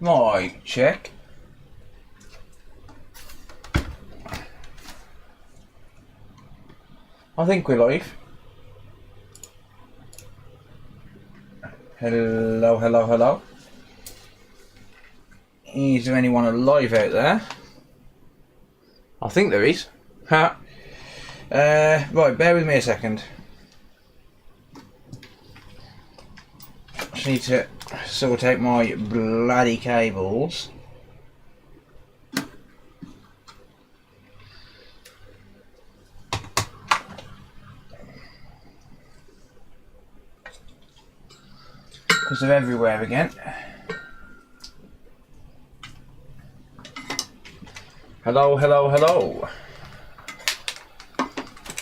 Mic check. I think we're live. Hello, hello, hello. Is there anyone alive out there? I think there is. Ha. Right, bear with me a second. Just need to sort out my bloody cables. Because they're everywhere again. Hello, hello, hello.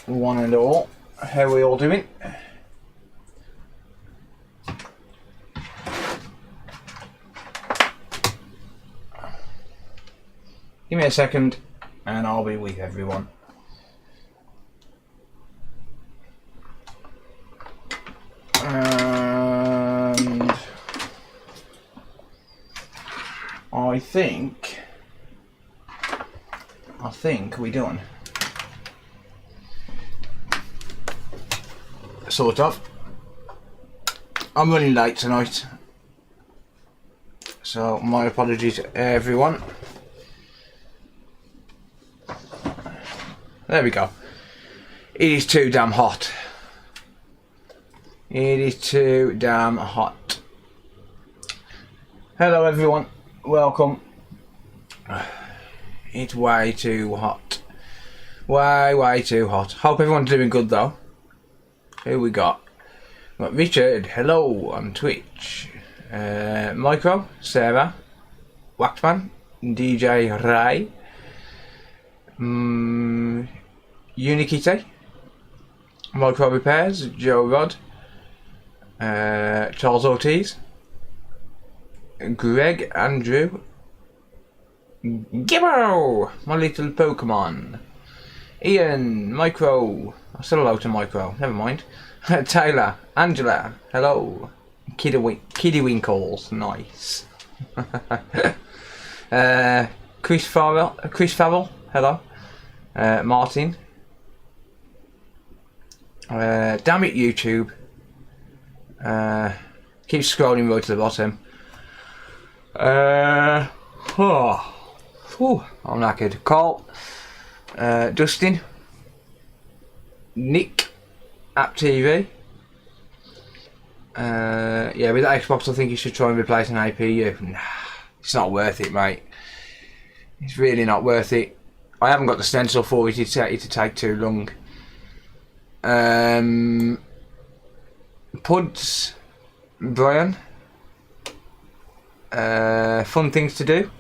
One and all. How are we all doing? Give me a second and I'll be with everyone. And I think we're done. Sort of. I'm running late tonight, so my apologies to everyone. There we go. It is too damn hot. It is too damn hot. Hello everyone, welcome. It's way too hot. Way too hot. Hope everyone's doing good though. Who we got? We got Richard, hello on Twitch. Micro, Sarah, Waxman, DJ Ray, Unikite, Micro Repairs, Joe Rod, Charles Ortiz, Greg, Andrew, Gibbo, my little Pokemon, Ian, Micro, I said hello to Micro, never mind, Taylor, Angela, hello, Kiddywinkles, nice, Chris Farrell, hello, Martin, damn it YouTube, keep scrolling right to the bottom. I'm knackered. Carl, Dustin, Nick, App TV. Yeah, with that Xbox, I think you should try and replace an APU. Nah, it's not worth it, mate. It's really not worth it. I haven't got the stencil for it. It's to take too long. Puds, Brian. Fun things to do.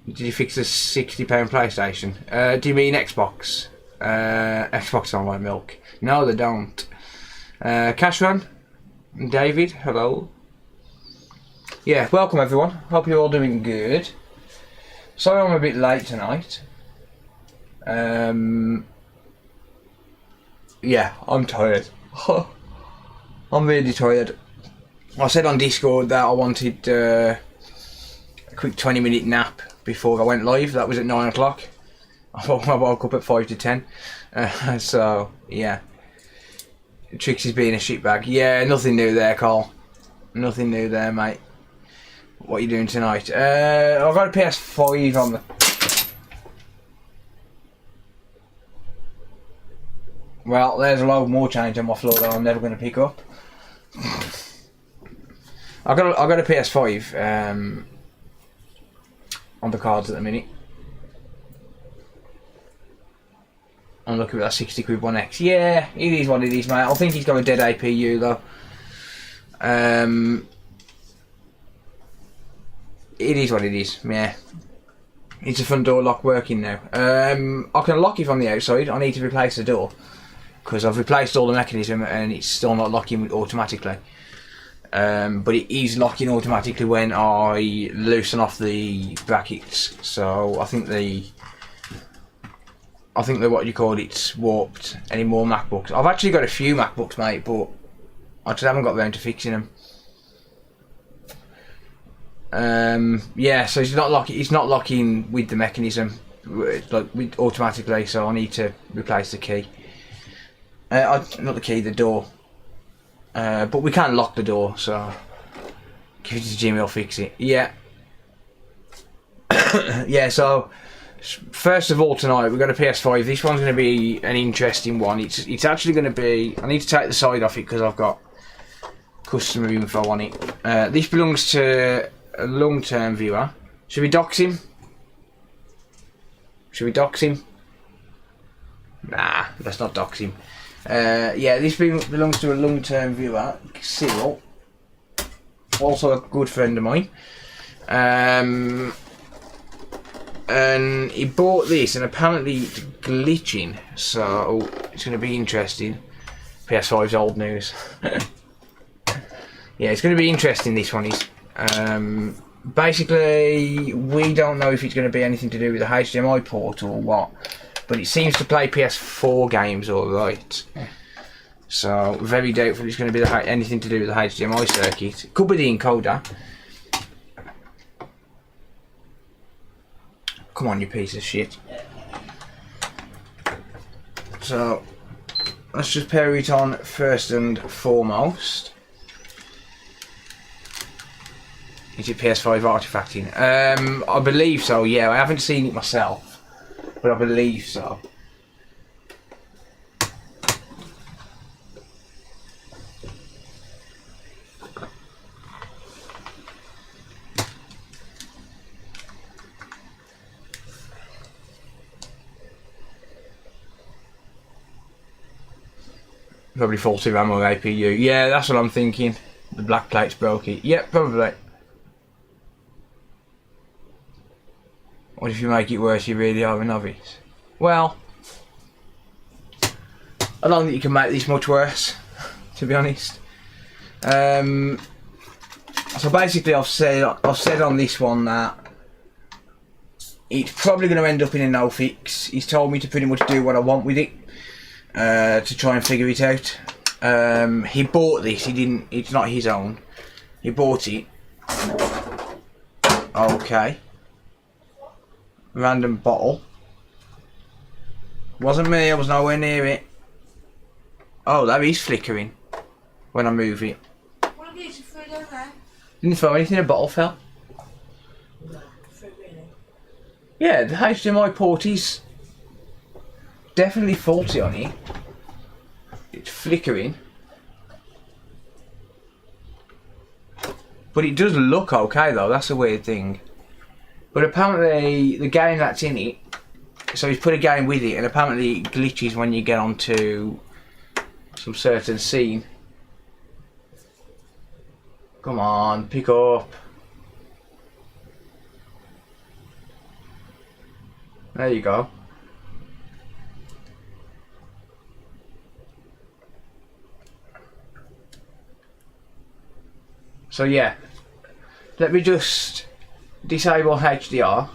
Did you fix a £60 PlayStation? Do you mean Xbox? Xbox don't like milk. No, they don't. Cashran, David, hello. Yeah, welcome everyone. Hope you're all doing good. Sorry I'm a bit late tonight. Yeah, I'm tired. I'm really tired. I said on Discord that I wanted a quick 20-minute nap before I went live. That was at 9 o'clock. I woke up at 5 to 10. So, yeah. Trixie's being a shitbag. Yeah, nothing new there, Carl. Nothing new there, mate. What are you doing tonight? I've got a PS5 on the... Well, there's a load more change on my floor that I'm never going to pick up. I got a PS5 on the cards at the minute. I'm looking at that 60 quid One X. Yeah, it is what it is, mate. I think he's got a dead APU though. It is what it is. Yeah, it's a front door lock working now. I can lock it from the outside. I need to replace the door because I've replaced all the mechanism and it's still not locking automatically. But it is locking automatically when I loosen off the brackets. So I think the what you call it's warped any more MacBooks. I've actually got a few MacBooks, mate, but I just haven't got around to fixing them. Yeah, so it's not locking with the mechanism, automatically. So I need to replace the key. Not the key, the door. But we can't lock the door, so give it to Jimmy, I'll fix it. Yeah. Yeah, so first of all tonight we've got a PS5. This one's going to be an interesting one. It's actually going to be... I need to take the side off it because I've got customer info on it. This belongs to a long-term viewer. Should we dox him? Nah, let's not dox him. Yeah, this belongs to a long-term viewer, Cyril, also a good friend of mine. And he bought this, and apparently it's glitching, so it's going to be interesting. PS5's old news. Yeah, it's going to be interesting, this one is. Basically, we don't know if it's going to be anything to do with the HDMI port or what, but it seems to play PS4 games alright. So, very doubtful it's going to be anything to do with the HDMI circuit. Could be the encoder. Come on, you piece of shit. So, let's just pair it on first and foremost. Is it PS5 artifacting? I believe so, yeah. I haven't seen it myself, but I believe so. Probably faulty RAM or APU. Yeah, that's what I'm thinking. The black plate's broke it. Yep, probably. What if you make it worse, you really are a novice? Well, I don't think you can make this much worse, to be honest. So basically I've said on this one that it's probably going to end up in a no fix. He's told me to pretty much do what I want with it, to try and figure it out. He bought this, it's not his own. He bought it. Okay. Random bottle. Wasn't me, I was nowhere near it. Oh, that is flickering when I move it. What have you thrown down there? Didn't throw anything, a bottle fell. No, really? Yeah, the HDMI port is definitely faulty on it. It's flickering. But it does look okay though, that's a weird thing. But apparently the game that's in it, so he's put a game with it, and apparently it glitches when you get onto some certain scene. Come on, pick up. There you go. So yeah, let me just disable HDR.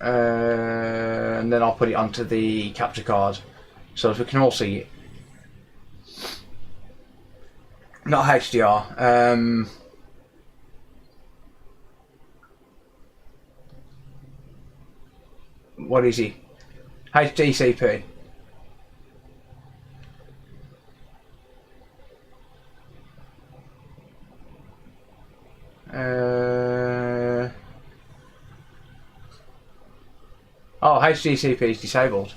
And then I'll put it onto the capture card so that we can all see it. Not HDR. What is he? HDCP. Oh, HDCP is disabled.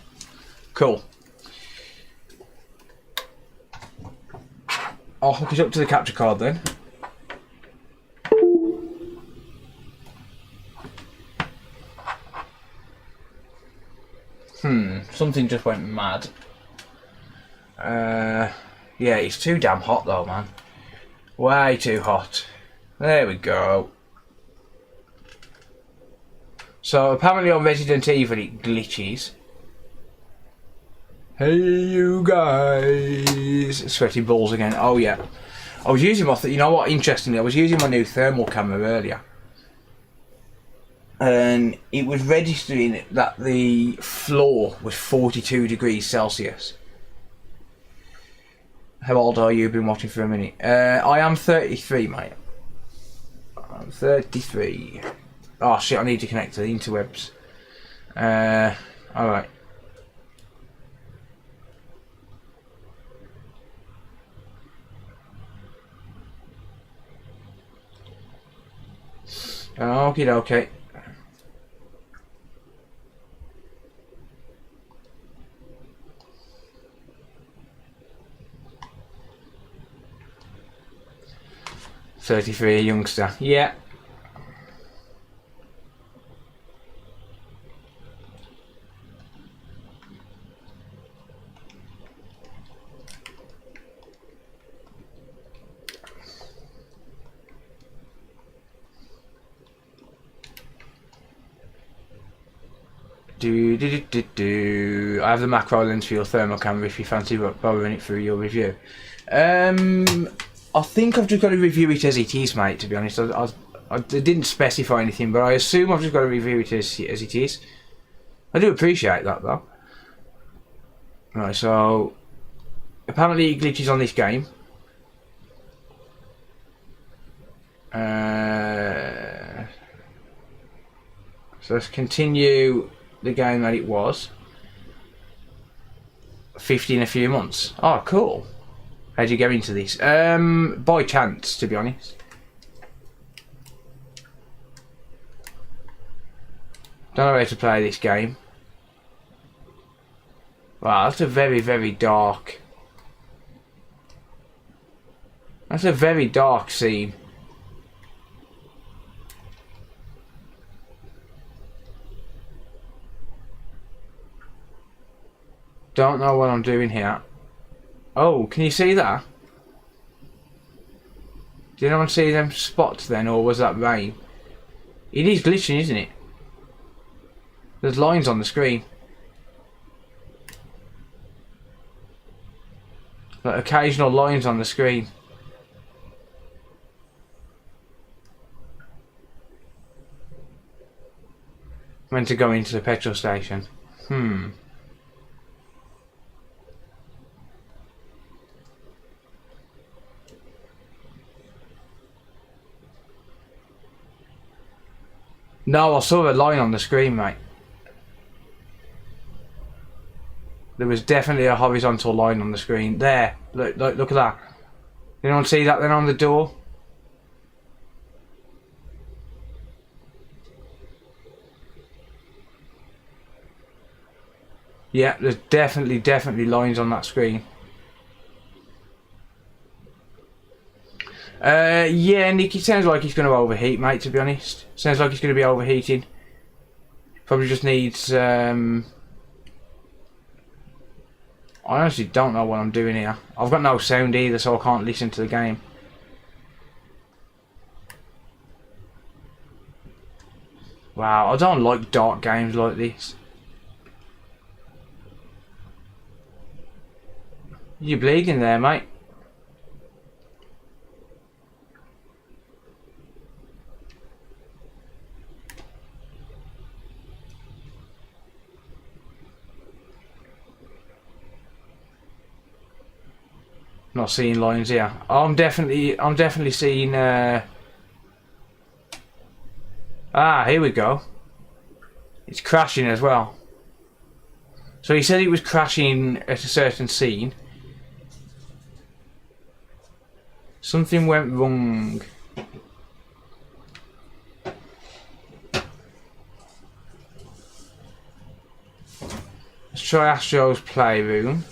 Cool. I'll hook it up to the capture card then. Something just went mad. Yeah, it's too damn hot though, man. Way too hot. There we go. So apparently on Resident Evil it glitches. Hey you guys! Sweaty balls again. Oh yeah. I was using my, you know what, interestingly, I was using my new thermal camera earlier. And it was registering that the floor was 42 degrees Celsius. How old are you? Been watching for a minute. I am 33, mate. I'm 33. Oh shit, I need to connect to the interwebs. Alright. Okay, okay. "33, a youngster." Yeah. I have the macro lens for your thermal camera if you fancy borrowing it for your review. I think I've just got to review it as it is, mate, to be honest. I didn't specify anything, but I assume I've just got to review it as it is. I do appreciate that, though. Right, so apparently it glitches on this game. So let's continue the game that it was. 50 in a few months. Oh, cool. How'd you get into this? By chance, to be honest. Don't know how to play this game. Wow, that's a very, very dark... That's a very dark scene. Don't know what I'm doing here. Oh, can you see that? Did anyone see them spots then, or was that rain? It is glitching, isn't it? There's lines on the screen. Like occasional lines on the screen. Meant to go into the petrol station. No, I saw a line on the screen, mate. There was definitely a horizontal line on the screen. There, look at that. You don't see that then on the door? Yeah, there's definitely lines on that screen. Yeah, Nick, it sounds like he's going to overheat, mate, to be honest. Sounds like he's going to be overheating. Probably just needs... I honestly don't know what I'm doing here. I've got no sound either, so I can't listen to the game. Wow, I don't like dark games like this. You're bleeding there, mate. Not seeing lines here. I'm definitely seeing. Here we go. It's crashing as well. So he said it was crashing at a certain scene. Something went wrong. Let's try Astro's Playroom.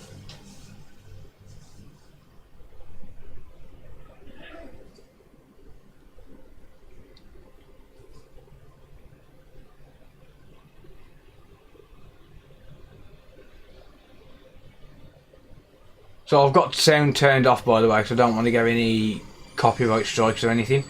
So I've got sound turned off, by the way, because I don't want to get any copyright strikes or anything.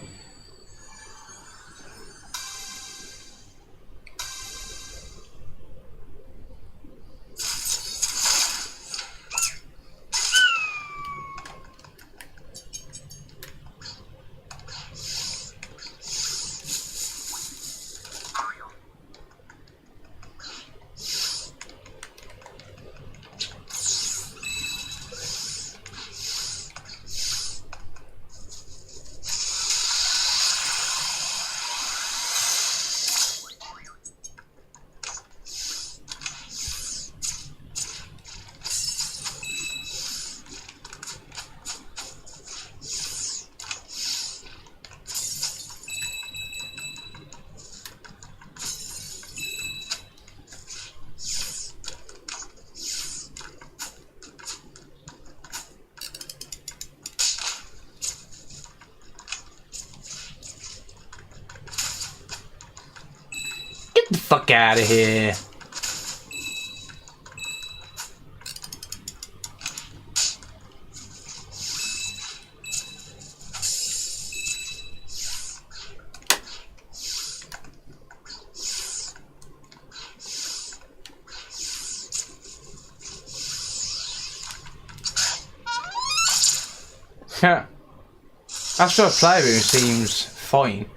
fuck out of here. After a playroom seems fine.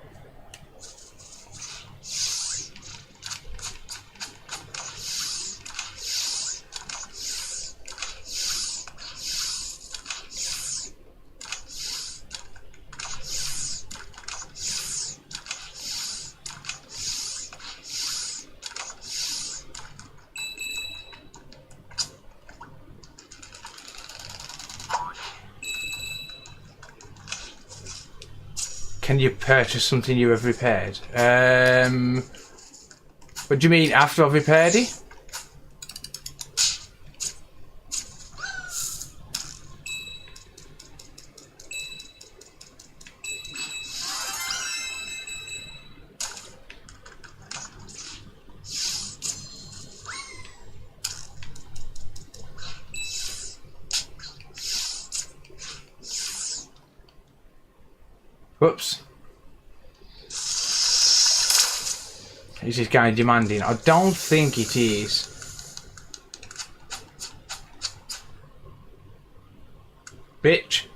Can you purchase something you have repaired? What do you mean after I've repaired it? Whoops. Is this guy demanding? I don't think it is. Bitch.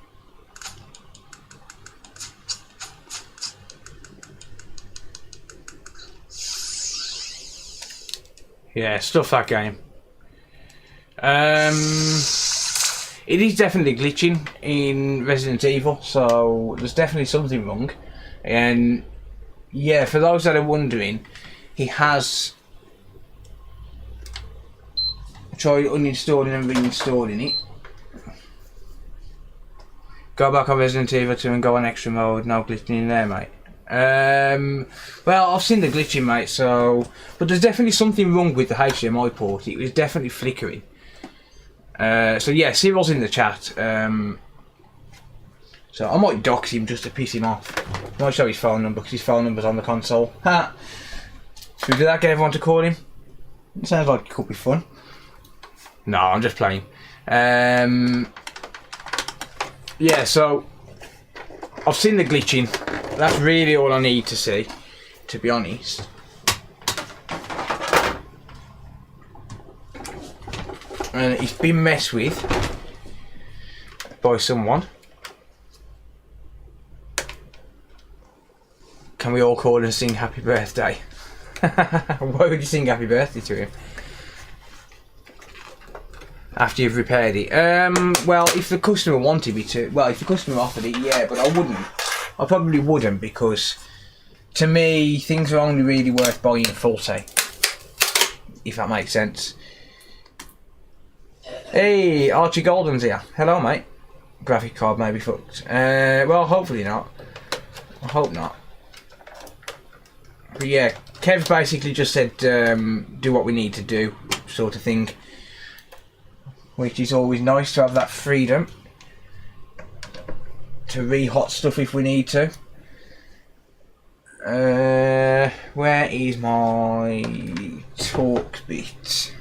Yeah, stuff that game. It is definitely glitching in Resident Evil, so there's definitely something wrong. And yeah, for those that are wondering, he has tried uninstalling and reinstalling it. Go back on Resident Evil 2 and go on extra mode, no glitching in there, mate. Well, I've seen the glitching, mate, so... But there's definitely something wrong with the HDMI port. It was definitely flickering. So yeah, Cyril's in the chat. So I might dox him just to piss him off. I might show his phone number because his phone number's on the console. Ha! Should we do that? Get everyone to call him? It sounds like it could be fun. No, I'm just playing. Yeah, so I've seen the glitching. That's really all I need to see, to be honest. And it's been messed with by someone. Can we all call and sing happy birthday? Why would you sing happy birthday to him? After you've repaired it? Well, if the customer wanted me to, well, if the customer offered it, yeah, but I wouldn't. I probably wouldn't, because to me, things are only really worth buying full say. If that makes sense. Hey, Archie Golden's here. Hello, mate. Graphic card may be fucked. Well, hopefully not. I hope not. But yeah, Kev basically just said do what we need to do, sort of thing. Which is always nice to have that freedom to re-hot stuff if we need to. Where is my talk bit?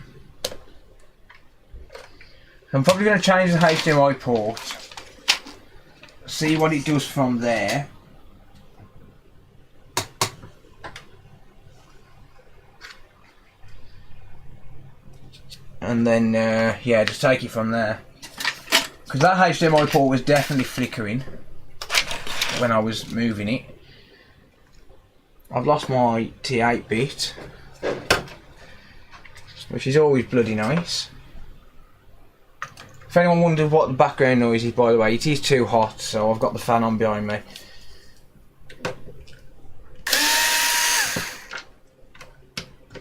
I'm probably going to change the HDMI port, see what it does from there. And then, yeah, just take it from there. Because that HDMI port was definitely flickering when I was moving it. I've lost my T8 bit, which is always bloody nice. If anyone wondered what the background noise is, by the way, it is too hot, so I've got the fan on behind me.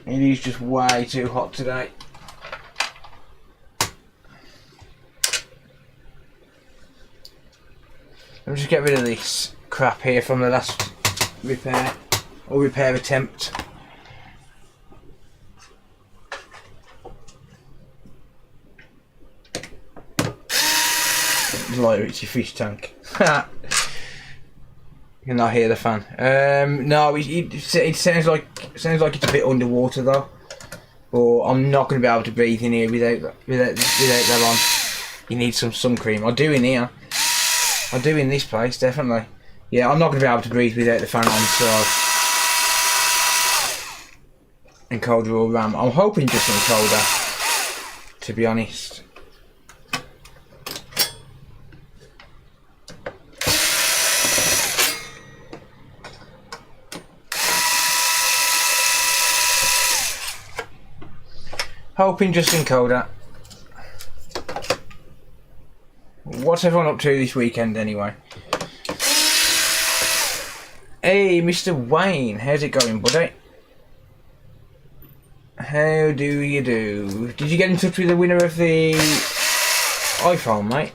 It is just way too hot today. Let me just get rid of this crap here from the last repair, or repair attempt. Like it's your fish tank. You can not hear the fan. No, it sounds like it's a bit underwater though. But I'm not going to be able to breathe in here without that on. You need some sun cream. I do in here. I do in this place, definitely. Yeah, I'm not going to be able to breathe without the fan on, so... Encoder or RAM. I'm hoping just encoder, to be honest. Hoping just encoder. What's everyone up to this weekend anyway? Hey, Mr. Wayne, how's it going, buddy? How do you do? Did you get in touch with the winner of the iPhone, mate?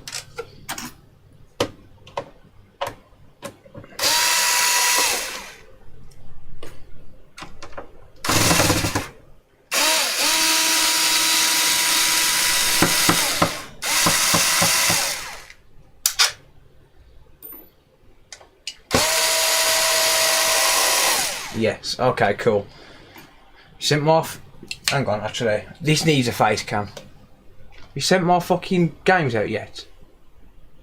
Yes, okay, cool. Sent my hang on, actually. This needs a face cam. You sent my fucking games out yet?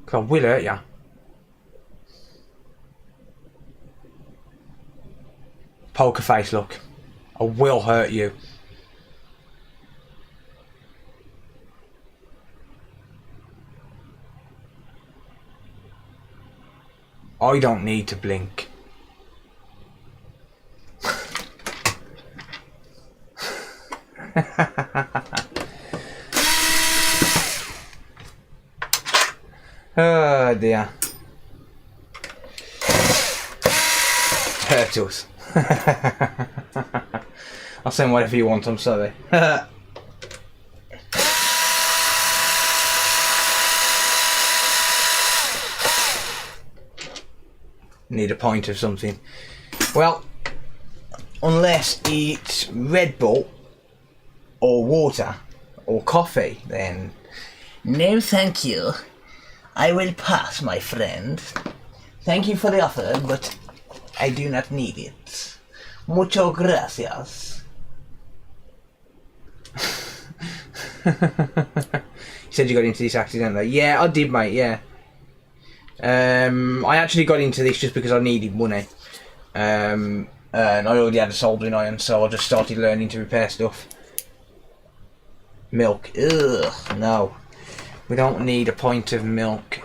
Cause I will hurt ya. Poker face look. I will hurt you. I don't need to blink. Oh dear. Turtles. I'll send whatever you want, I'm sorry. Need a pint of something. Well, unless it's Red Bull or water or coffee, then no thank you. I will pass, my friend. Thank you for the offer, but I do not need it. Mucho gracias. You said you got into this accidentally. Yeah, I did, mate, yeah. I actually got into this just because I needed money. And I already had a soldering iron, so I just started learning to repair stuff. Milk. Ugh, no. We don't need a pint of milk.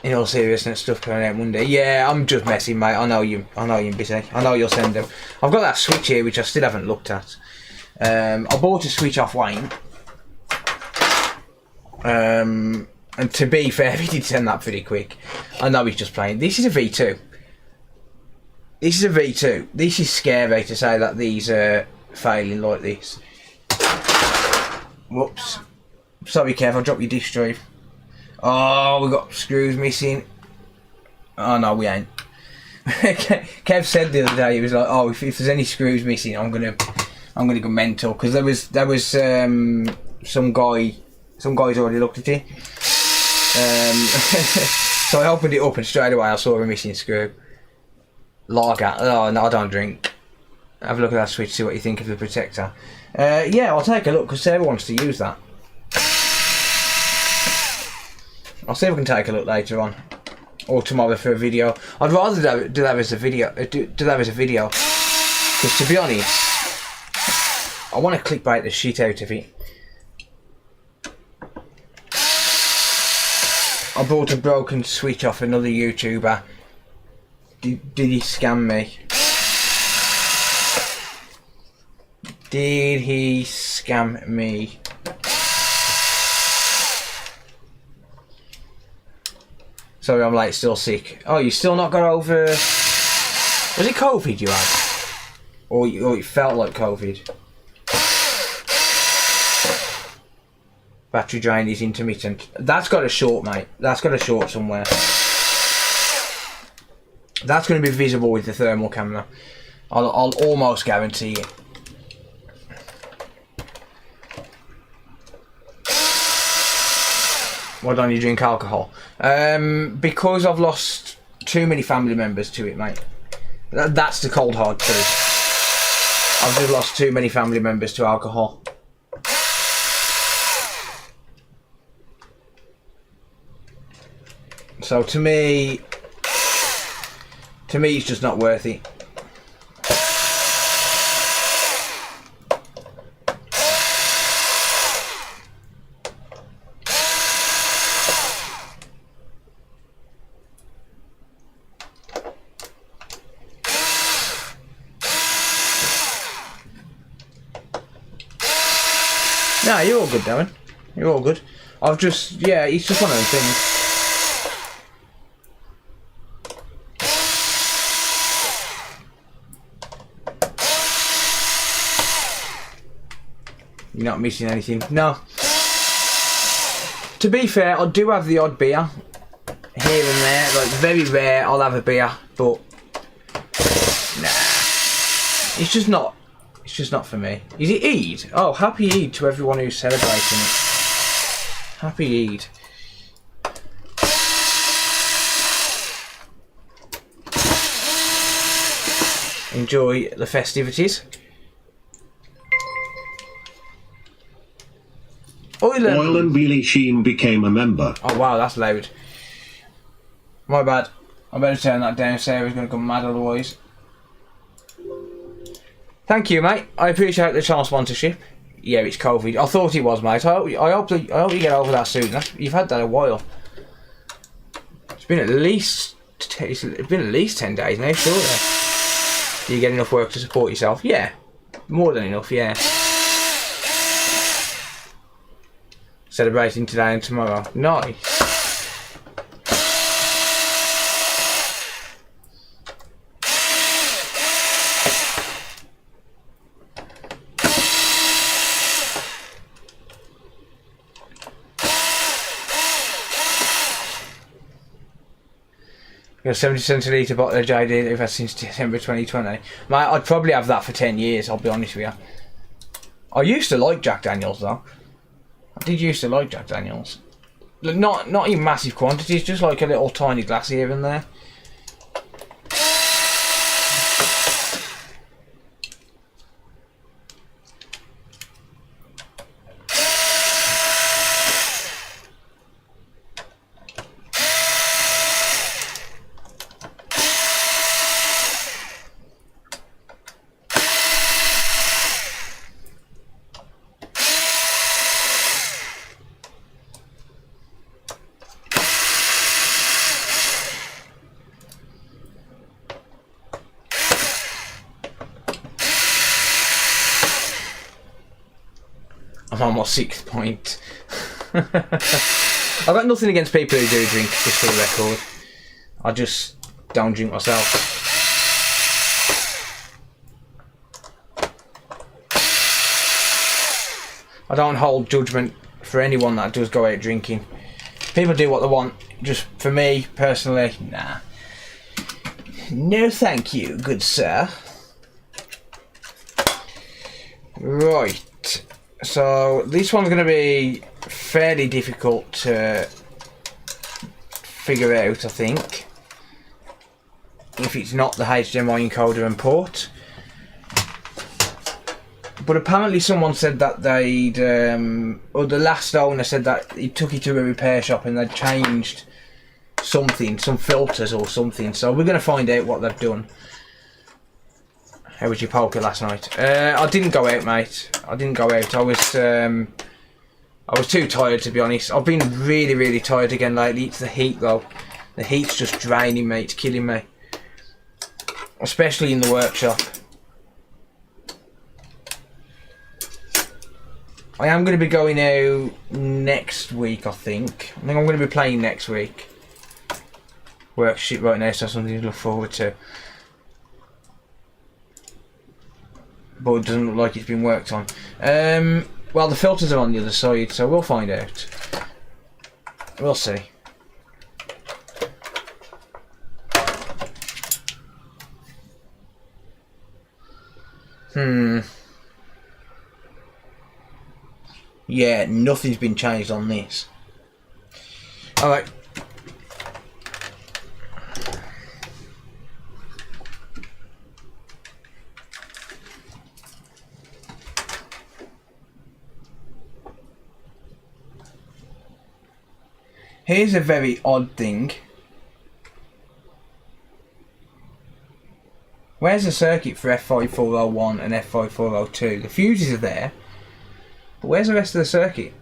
In all seriousness, stuff coming out Monday. Yeah, I'm just messing, mate. I know you're busy. I know you'll send them. I've got that Switch here, which I still haven't looked at. I bought a Switch off Wayne. And to be fair, he did send that pretty quick. I know he's just playing. This is a V2. This is a V2. This is scary to say that these are failing like this. Whoops. Sorry, Kev, I'll drop your disk drive. Oh, we got screws missing. Oh no, we ain't. Kev said the other day, he was like, "Oh, if there's any screws missing, I'm gonna go mental." Because there was some guy's already looked at it. So I opened it up and straight away I saw a missing screw. Lager. Oh no, I don't drink. Have a look at that Switch, see what you think of the protector. Yeah, I'll take a look because Sarah wants to use that. I'll see if I can take a look later on, or tomorrow for a video. I'd rather do that as a video. Do that as a video, because to be honest, I want to clickbait the shit out of it. I bought a broken Switch off another YouTuber. Did he scam me? Did he scam me? Sorry, I'm late, still sick. Oh, you still not got over... Was it COVID you had? Or it felt like COVID? Battery drain is intermittent. That's got a short, mate. That's got a short somewhere. That's going to be visible with the thermal camera. I'll almost guarantee it. Why don't you drink alcohol? Because I've lost too many family members to it, mate. That's the cold hard truth. I've just lost too many family members to alcohol. So to me it's just not worth it. Nah, you're all good, Darren. You're all good. I've just, yeah, it's just one of those things. You're not missing anything. No. To be fair, I do have the odd beer here and there. Like, very rare, I'll have a beer, but nah, it's just not. It's just not for me. Is it Eid? Oh, happy Eid to everyone who's celebrating it. Happy Eid. Enjoy the festivities. Oil and Billy Sheen became a member. Oh wow, that's loud. My bad. I better turn that down. Sarah's going to go mad otherwise. Thank you, mate. I appreciate the channel sponsorship. Yeah, it's COVID. I thought it was, mate. I hope you get over that soon. You've had that a while. It's been at least 10 days now, surely. Do you get enough work to support yourself? Yeah, more than enough. Yeah. Celebrating today and tomorrow. Nice. Got a 70 centilitre bottle of JD that we've had since December 2020. Mate, I'd probably have that for 10 years, I'll be honest with you. I used to like Jack Daniels though. I did used to like Jack Daniels. Not in massive quantities, just like a little tiny glass here and there. I'm on my 6th point. I've got nothing against people who do drink, just for the record. I just don't drink myself. I don't hold judgment for anyone that does go out drinking. People do what they want. Just for me, personally, nah. No thank you, good sir. Right. So this one's going to be fairly difficult to figure out, I think, if it's not the HDMI encoder and port. But apparently someone said that they'd, or the last owner said that he took it to a repair shop and they'd changed something, some filters or something. So we're going to find out what they've done. How was your poker last night? I didn't go out, mate. I didn't go out. I was too tired, to be honest. I've been really, really tired again lately. It's the heat, though. The heat's just draining me. It's killing me. Especially in the workshop. I am going to be going out next week, I think. I think I'm going to be playing next week. Work shit right now, so something to look forward to. But it doesn't look like it's been worked on. Well, the filters are on the other side, so we'll find out. We'll see. Yeah, nothing's been changed on this. Alright. Here's a very odd thing. Where's the circuit for F5401 and F5402? The fuses are there, but where's the rest of the circuit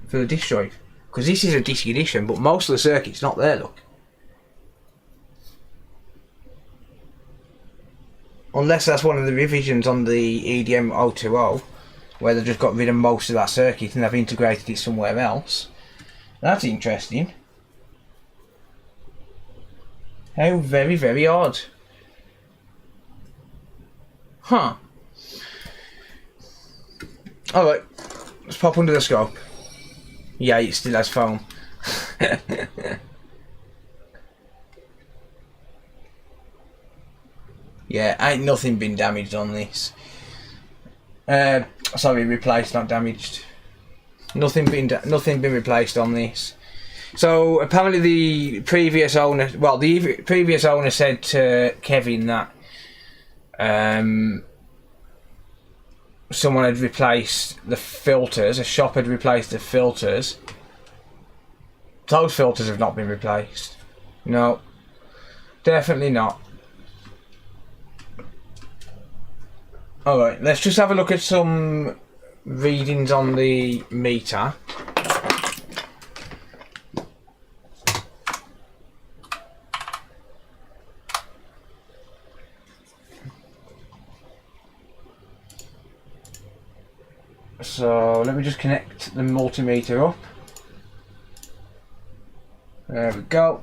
for the disk drive? Because this is a disk edition, but most of the circuit's not there, look. Unless that's one of the revisions on the EDM 020, where they've just got rid of most of that circuit and they've integrated it somewhere else. That's interesting. How very, very odd. Huh. Alright, let's pop under the scope. Yeah, it still has foam. Yeah, ain't nothing been damaged on this. Sorry, replaced, not damaged. Nothing been replaced on this. So apparently the previous owner, well, the previous owner said to Kevin that someone had replaced the filters. A shop had replaced the filters. Those filters have not been replaced. No, definitely not. Alright, let's just have a look at some readings on the meter. So let me just connect the multimeter up. There we go.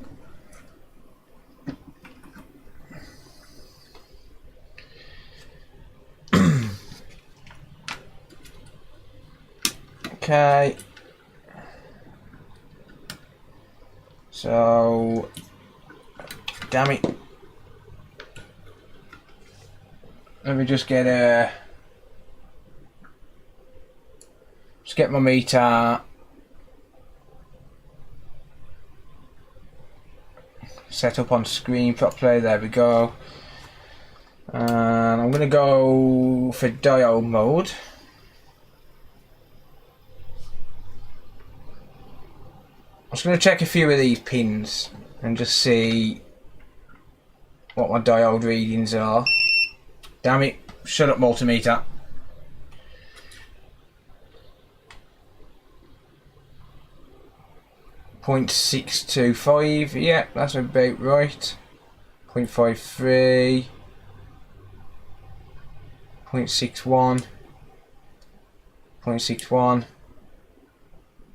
Okay. So, damn it. Let me just get my meter set up on screen properly. There we go. And I'm going to go for diode mode. I'm just going to check a few of these pins and just see what my diode readings are. Damn it, shut up multimeter. .625, yeah, that's about right. 0.53, 0.61, 0.61.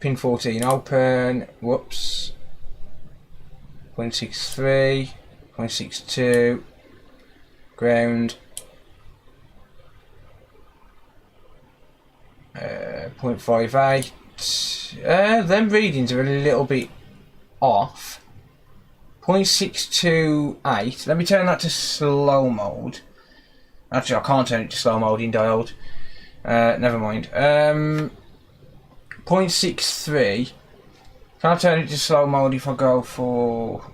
Pin 14 open, whoops. 0.63, 0.62, ground. 0.58. Them readings are a little bit off. 0.628. Let me turn that to slow mode. Actually, I can't turn it to slow mode in diode. Never mind. 0.63. Can I turn it to slow mode if I go for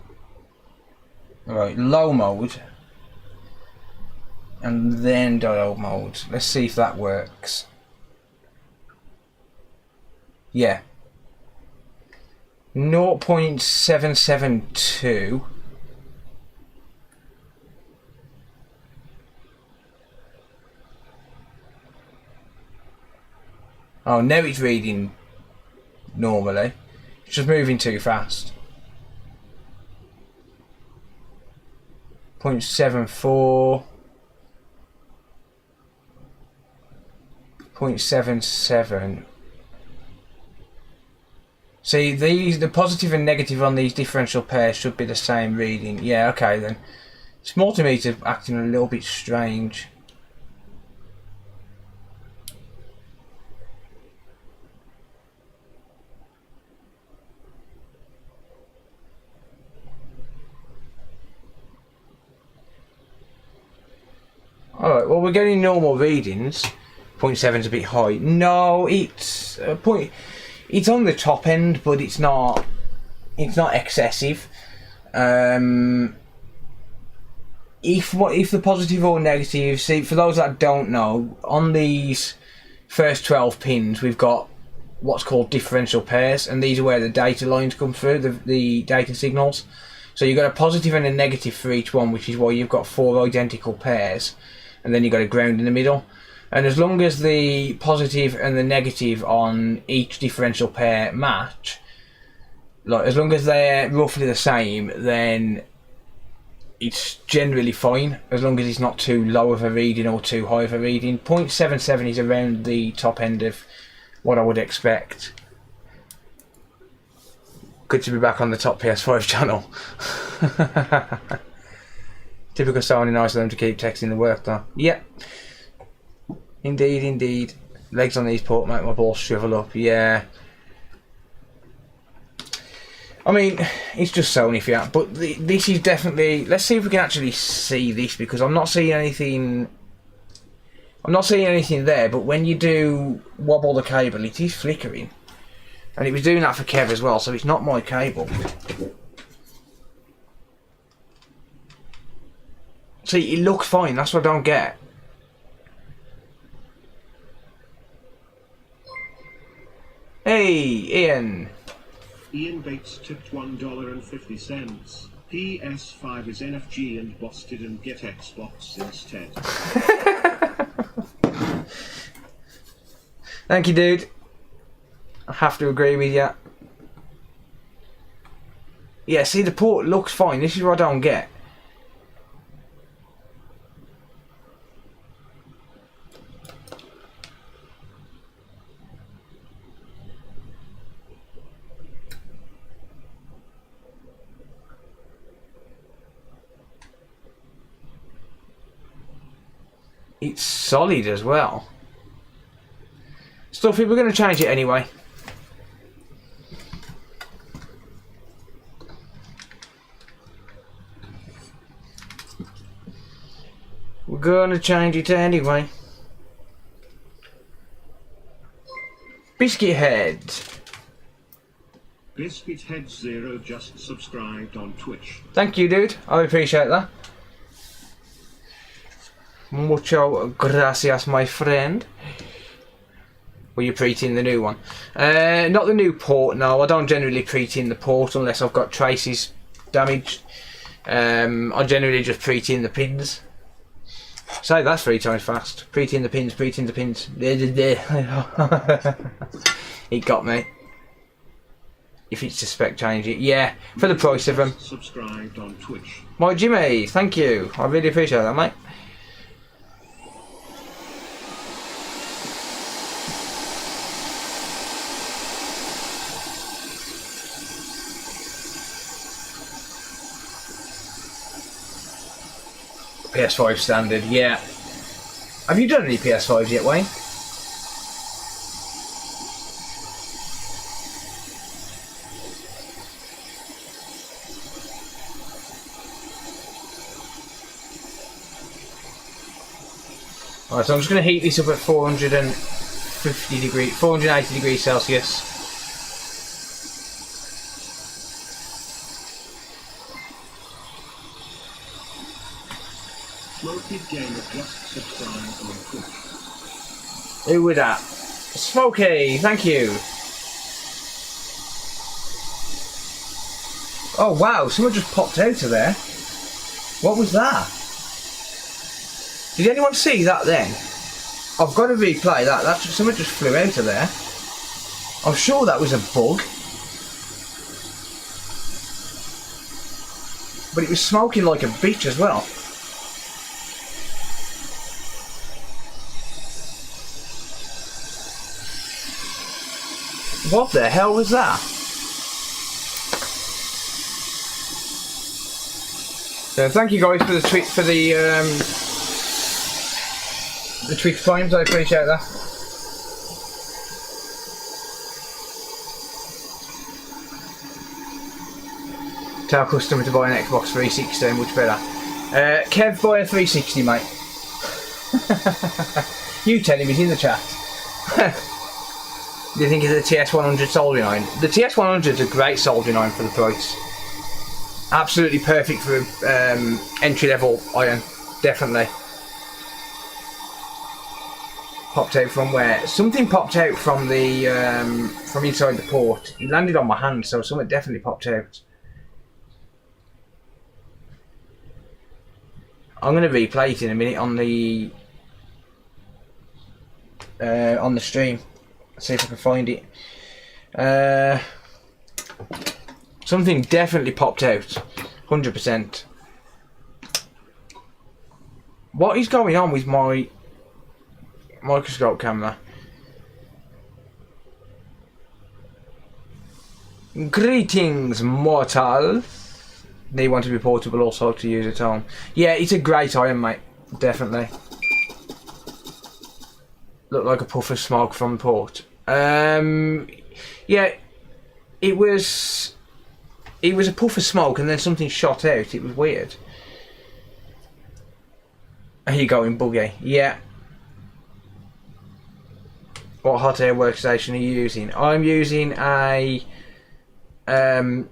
low mode and then diode mode? Let's see if that works. Yeah. 0.772. Oh, now it's reading normally. It's just moving too fast. 0.74. 0.77. See, the positive and negative on these differential pairs should be the same reading. Yeah, okay then. This multimeter acting a little bit strange. Alright, well we're getting normal readings. 0.7 is a bit high. No, it's it's on the top end, but it's not excessive. If the positive or negative, see, for those that don't know, on these first 12 pins we've got what's called differential pairs, and these are where the data lines come through, the data signals. So you've got a positive and a negative for each one, which is why you've got 4 identical pairs, and then you've got a ground in the middle. And as long as the positive and the negative on each differential pair match, like as long as they're roughly the same, then it's generally fine, as long as it's not too low of a reading or too high of a reading. 0.77 is around the top end of what I would expect. Good to be back on the top PS5 channel. Typical Sony, nice of them to keep texting the work though. Yep. Indeed, indeed. Legs on these port make my balls shrivel up. Yeah. I mean, it's just Sony for you, but this is definitely... Let's see if we can actually see this, because I'm not seeing anything... I'm not seeing anything there, but when you do wobble the cable, it is flickering. And it was doing that for Kev as well, so it's not my cable. See, it looks fine, that's what I don't get. Hey, Ian. Ian Bates tipped $1.50. PS5 is NFG and boss didn't get Xbox instead. Thank you, dude. I have to agree with you. Yeah, see, the port looks fine. This is what I don't get. It's solid as well. Stuffy, we're going to change it anyway. We're going to change it anyway. Biscuit Head. Biscuit Head 0 just subscribed on Twitch. Thank you, dude. I appreciate that. Mucho gracias, my friend. Were you pre-tin the new one? Not the new port, no. I don't generally pre-tin the port unless I've got traces damaged. I generally just pre-tin the pins. Say that's 3 times fast. Pre-tin the pins, pre-tin the pins. It got me. If it's to spec change it. Yeah, for the price of them. Subscribed on Twitch. My Jimmy, thank you. I really appreciate that, mate. PS5 standard, yeah. Have you done any PS5s yet, Wayne? Alright, so I'm just going to heat this up at 480 degrees Celsius. Gamer just subscribed on Twitch. Who was that? Smokey, thank you. Oh wow, someone just popped out of there. What was that? Did anyone see that then? I've got to replay that. That's someone just flew out of there. I'm sure that was a bug. But it was smoking like a bitch as well. What the hell was that? So thank you guys for the tweet for the tweet times. I appreciate that. Tell customer to buy an Xbox 360, much better. Kev, buy a 360, mate. You tell him, he's in the chat. Do you think it's a TS100 soldering iron? The TS100 is a great soldering iron for the price. Absolutely perfect for entry level iron, definitely. Popped out from where? Something popped out from the from inside the port. It landed on my hand, so something definitely popped out. I'm going to replay it in a minute on the stream. See if I can find it. Something definitely popped out, 100%. What is going on with my microscope camera? Greetings, mortal. They want to be portable also to use at home. Yeah, it's a great iron, mate. Definitely. Looked like a puff of smoke from port. Yeah, it was a puff of smoke and then something shot out. It was weird. Here you go in buggy. Yeah. What hot air workstation are you using? I'm using a Atom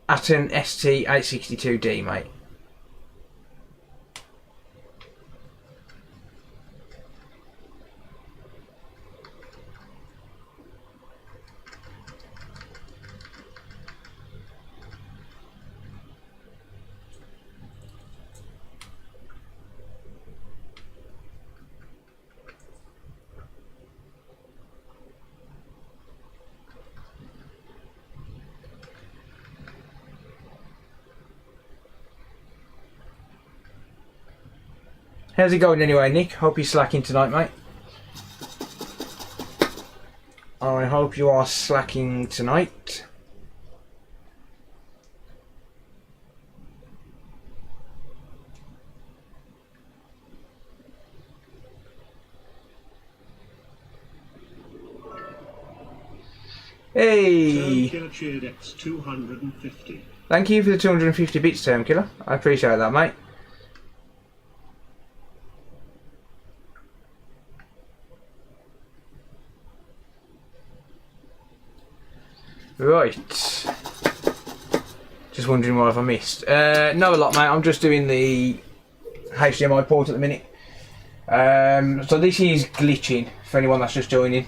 ST862D, mate. How's it going anyway, Nick? Hope you're slacking tonight, mate. I hope you are slacking tonight. Hey! Thank you for the 250 bits, Term Killer. I appreciate that, mate. Right. Just wondering what have I missed. No, a lot, mate. I'm just doing the HDMI port at the minute. So this is glitching for anyone that's just joining.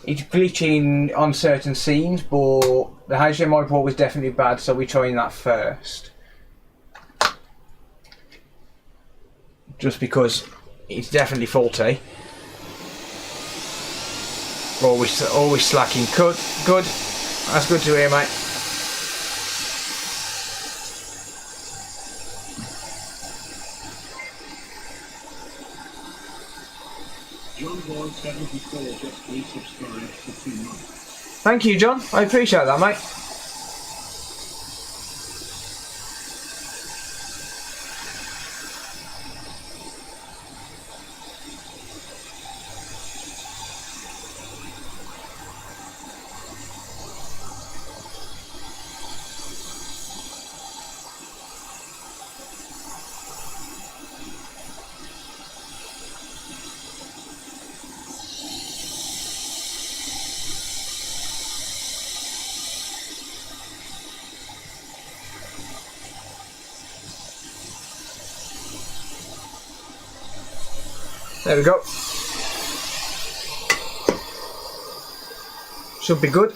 It's glitching on certain scenes, but the HDMI port was definitely bad, so we're trying that first. Just because it's definitely faulty. Always slacking. Good. That's good to hear, mate. John Boy 74 just resubscribed for 2 months. Thank you, John. I appreciate that, mate. There we go. Should be good.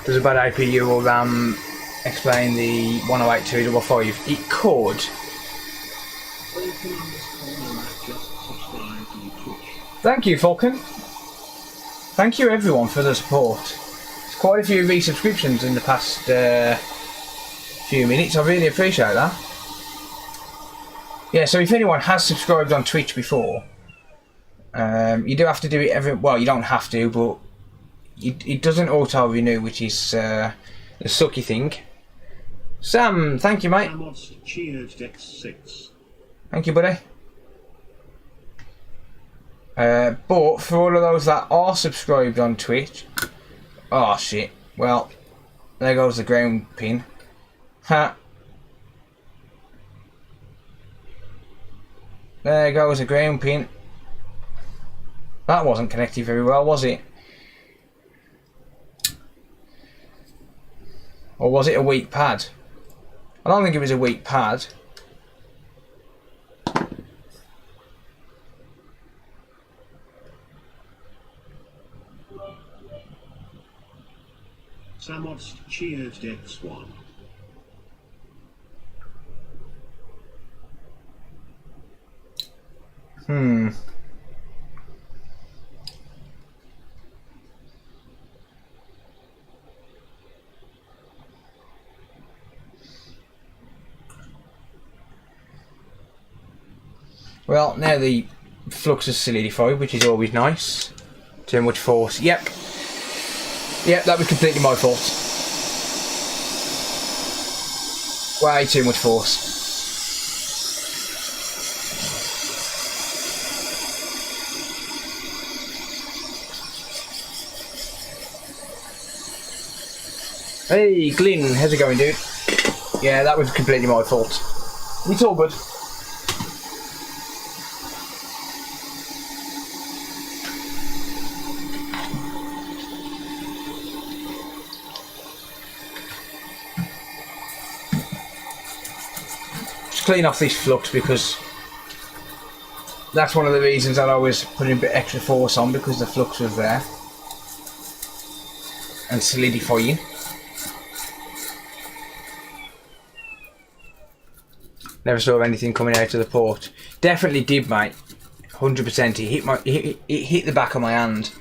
Does a bad APU or RAM explain the 108.255? It could. Thank you, Falcon. Thank you everyone for the support. Quite a few resubscriptions in the past few minutes. I really appreciate that. Yeah, so if anyone has subscribed on Twitch before, you do have to do it well, you don't have to, but it doesn't auto-renew, which is the sucky thing. Sam, thank you, mate. Thank you, buddy. But for all of those that are subscribed on Twitch, oh shit, well, There goes the ground pin. Ha! There goes the ground pin. That wasn't connected very well, was it? Or was it a weak pad? I don't think it was a weak pad. Samods cheered X1. Well, now the flux has solidified, which is always nice. Too much force. Yep. Yep, that was completely my fault. Way too much force. Hey, Glyn, how's it going, dude? Yeah, that was completely my fault. It's all good. Just clean off this flux because that's one of the reasons that I was putting a bit extra force on, because the flux was there and solidifying. Never saw anything coming out of the port. Definitely did, mate. 100%. It hit the back of my hand.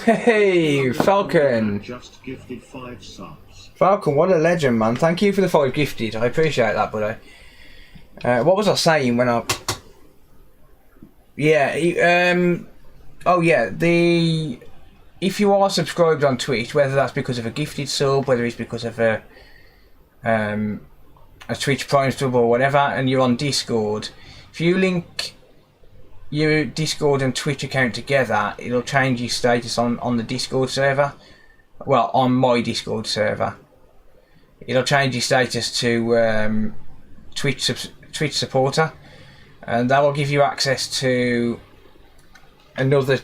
Hey, Falcon. Just gifted 5 subs. Falcon, what a legend, man. Thank you for the 5 gifted. I appreciate that, buddy. What was I saying when I... Yeah, oh yeah, if you are subscribed on Twitch, whether that's because of a gifted sub, whether it's because of a Twitch Prime sub or whatever, and you're on Discord, if you link your Discord and Twitch account together, it'll change your status on the Discord server. Well, on my Discord server, it'll change your status to Twitch supporter, and that will give you access to another.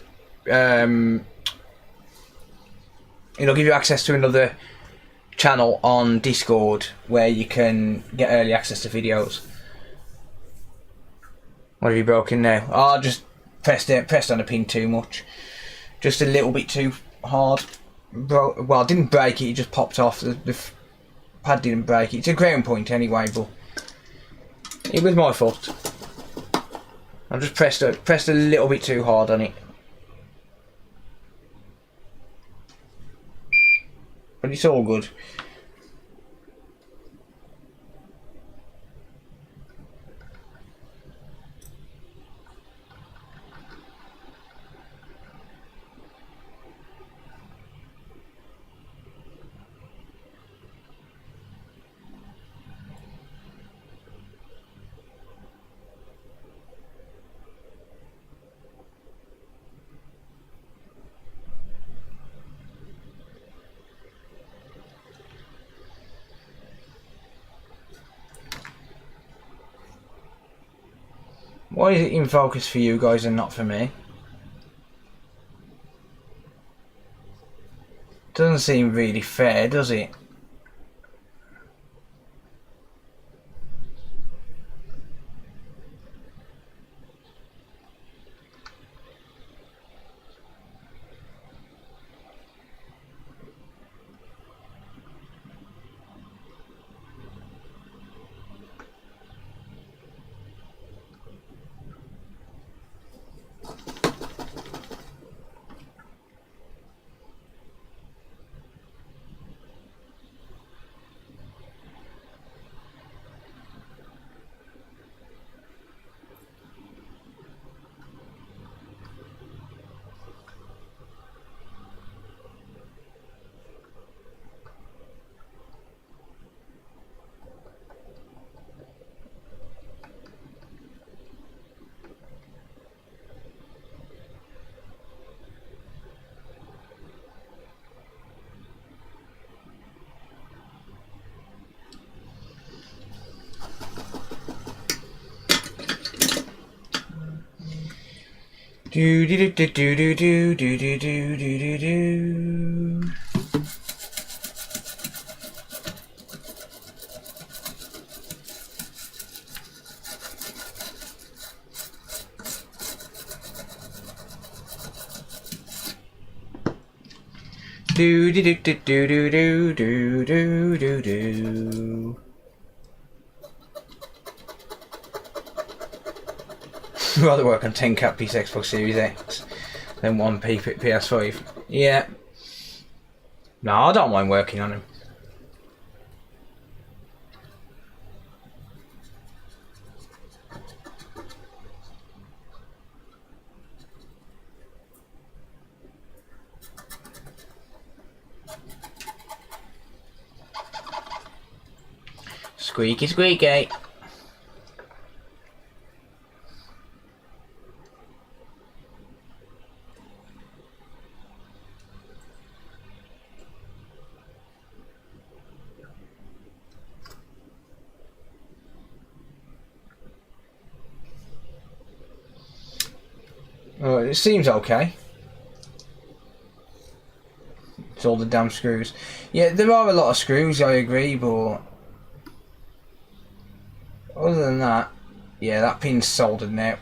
It'll give you access to another channel on Discord where you can get early access to videos. What have you broken now? Oh, I just pressed on the pin too much. Just a little bit too hard. Well, I didn't break it, it just popped off. The pad didn't break it. It's a ground point anyway, but it was my fault. I just pressed a little bit too hard on it. But it's all good. Why is it in focus for you guys and not for me? Doesn't seem really fair, does it? Do do do do do do do do do do do do. Do do do do do do do do do do. Rather work on 10 piece Xbox Series X than 1p PS5. Yeah. No, I don't mind working on them. Squeaky squeaky. Oh, it seems okay. It's all the damn screws. Yeah, there are a lot of screws, I agree, but other than that, yeah, that pin's soldered now.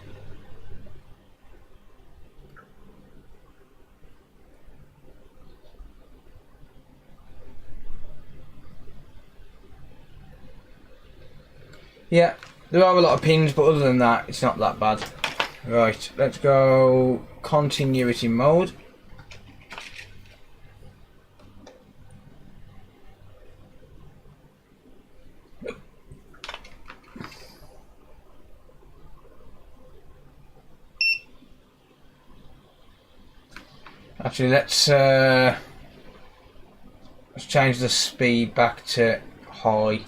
Yeah, there are a lot of pins, but other than that, it's not that bad. Right, let's go continuity mode. Actually, let's change the speed back to high.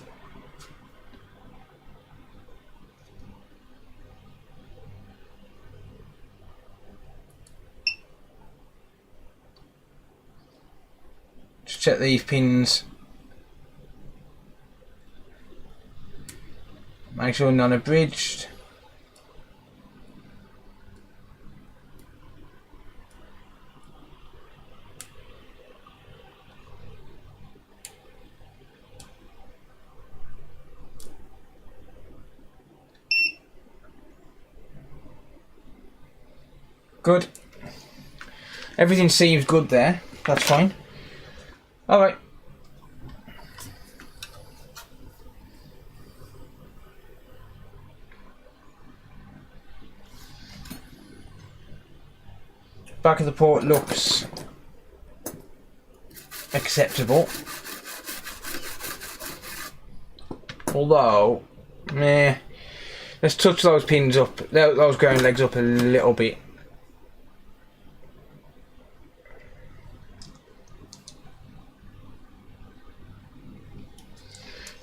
Just check these pins. Make sure none are bridged. Good. Everything seems good there. That's fine. Alright. Back of the port looks acceptable. Although, meh. Let's touch those pins up, those ground legs up a little bit.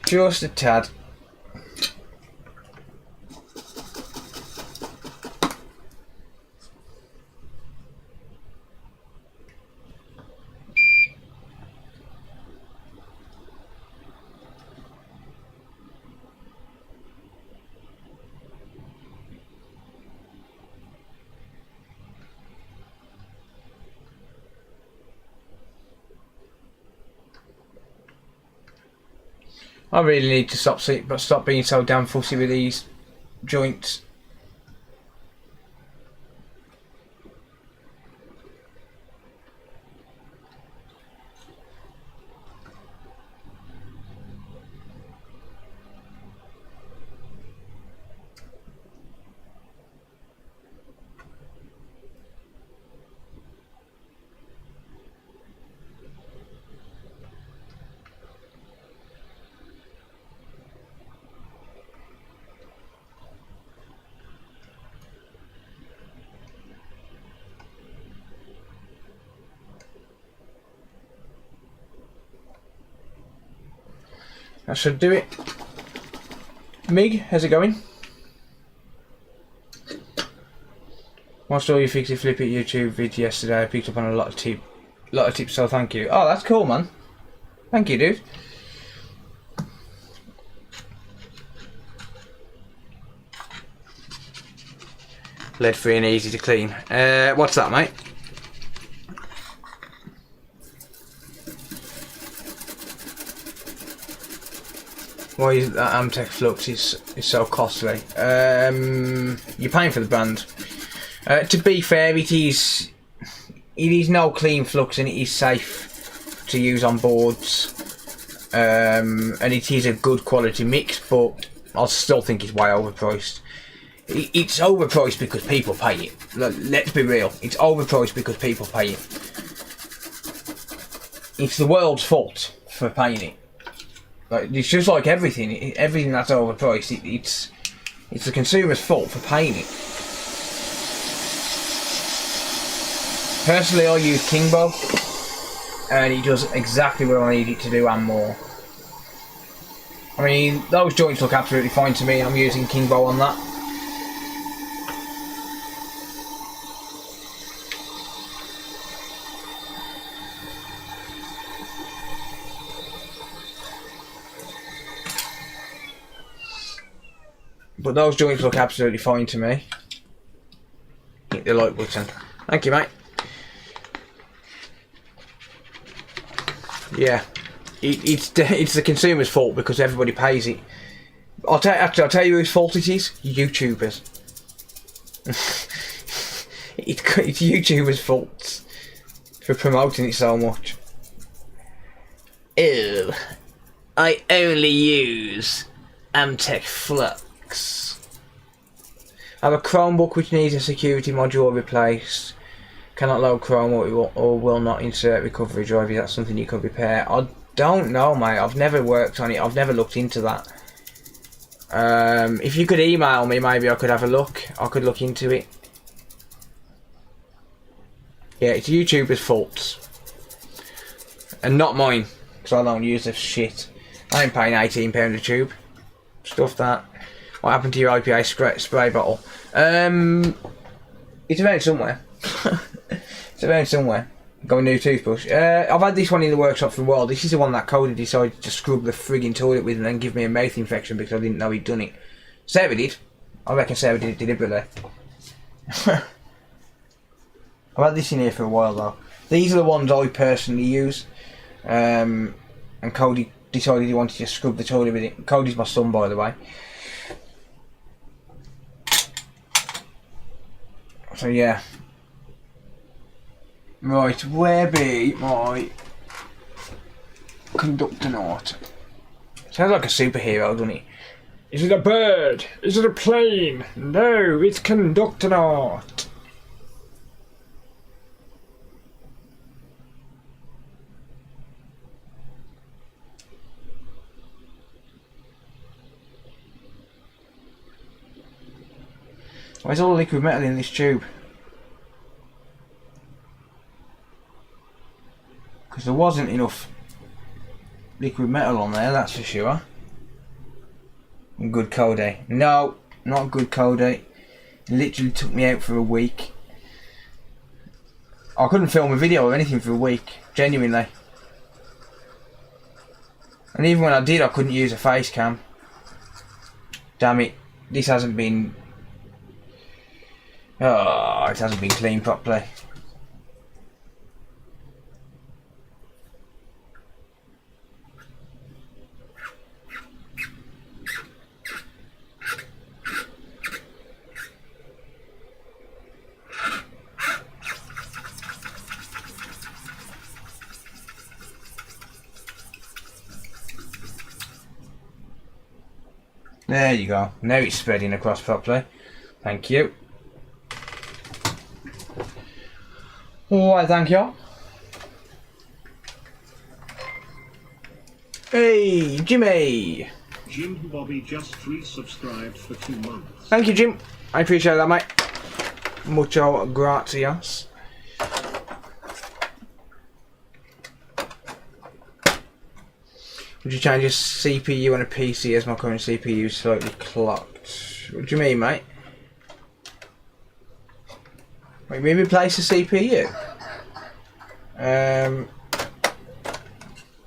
Just a tad. I really need to stop being so damn fussy with these joints. That should do it. Mig, how's it going? Watched all your Fixie Flippy YouTube vid yesterday. I picked up on a lot of tips, so thank you. Oh, that's cool, man. Thank you, dude. lead free and easy to clean. What's that, mate? Why is that Amtech Flux is so costly? You're paying for the brand. To be fair, it is no clean flux and it is safe to use on boards. And it is a good quality mix, but I still think it's way overpriced. It's overpriced because people pay it. Let's be real. It's overpriced because people pay it. It's the world's fault for paying it. It's just like everything. Everything that's overpriced, it's the consumer's fault for paying it. Personally, I use Kingbo, and it does exactly what I need it to do and more. I mean, those joints look absolutely fine to me, and I'm using Kingbo on that. But those joints look absolutely fine to me. Hit the like button. Thank you, mate. Yeah, it's the consumer's fault because everybody pays it. I'll tell you whose fault it is. YouTubers. it's YouTubers' fault for promoting it so much. Ew, I only use Amtech Flux. I have a Chromebook which needs a security module replaced. Cannot load Chrome or will not insert recovery drive. Is that something you could repair? I don't know, mate. I've never worked on it. I've never looked into that. If you could email me, maybe I could have a look. I could look into it. Yeah, it's YouTubers' faults. And not mine, because I don't use this shit. I ain't paying £18 a tube. Stuff that. What happened to your IPA spray bottle? It's around somewhere. It's around somewhere. Got a new toothbrush. I've had this one in the workshop for a while. This is the one that Cody decided to scrub the frigging toilet with and then give me a mouth infection because I didn't know he'd done it. Sarah did. I reckon Sarah did it deliberately. I've had this in here for a while though. These are the ones I personally use. And Cody decided he wanted to scrub the toilet with it. Cody's my son, by the way. So yeah. Right, where be my conductor note? Sounds like a superhero, doesn't it? Is it a bird? Is it a plane? No, it's conductor note. Where's all the liquid metal in this tube? Because there wasn't enough liquid metal on there, that's for sure. Good Cody. No, not good Cody. It literally took me out for a week. I couldn't film a video or anything for a week, genuinely. And even when I did, I couldn't use a face cam. Damn it, this hasn't been... Oh, it hasn't been cleaned properly. There you go. Now it's spreading across properly. Thank you. Why, thank you. Hey, Jimmy. Jim Bobby just resubscribed for 2 months. Thank you, Jim. I appreciate that, mate. Mucho gracias. Would you change your CPU on a PC as my current CPU is slightly clocked? What do you mean, mate? Wait, you mean replace the CPU?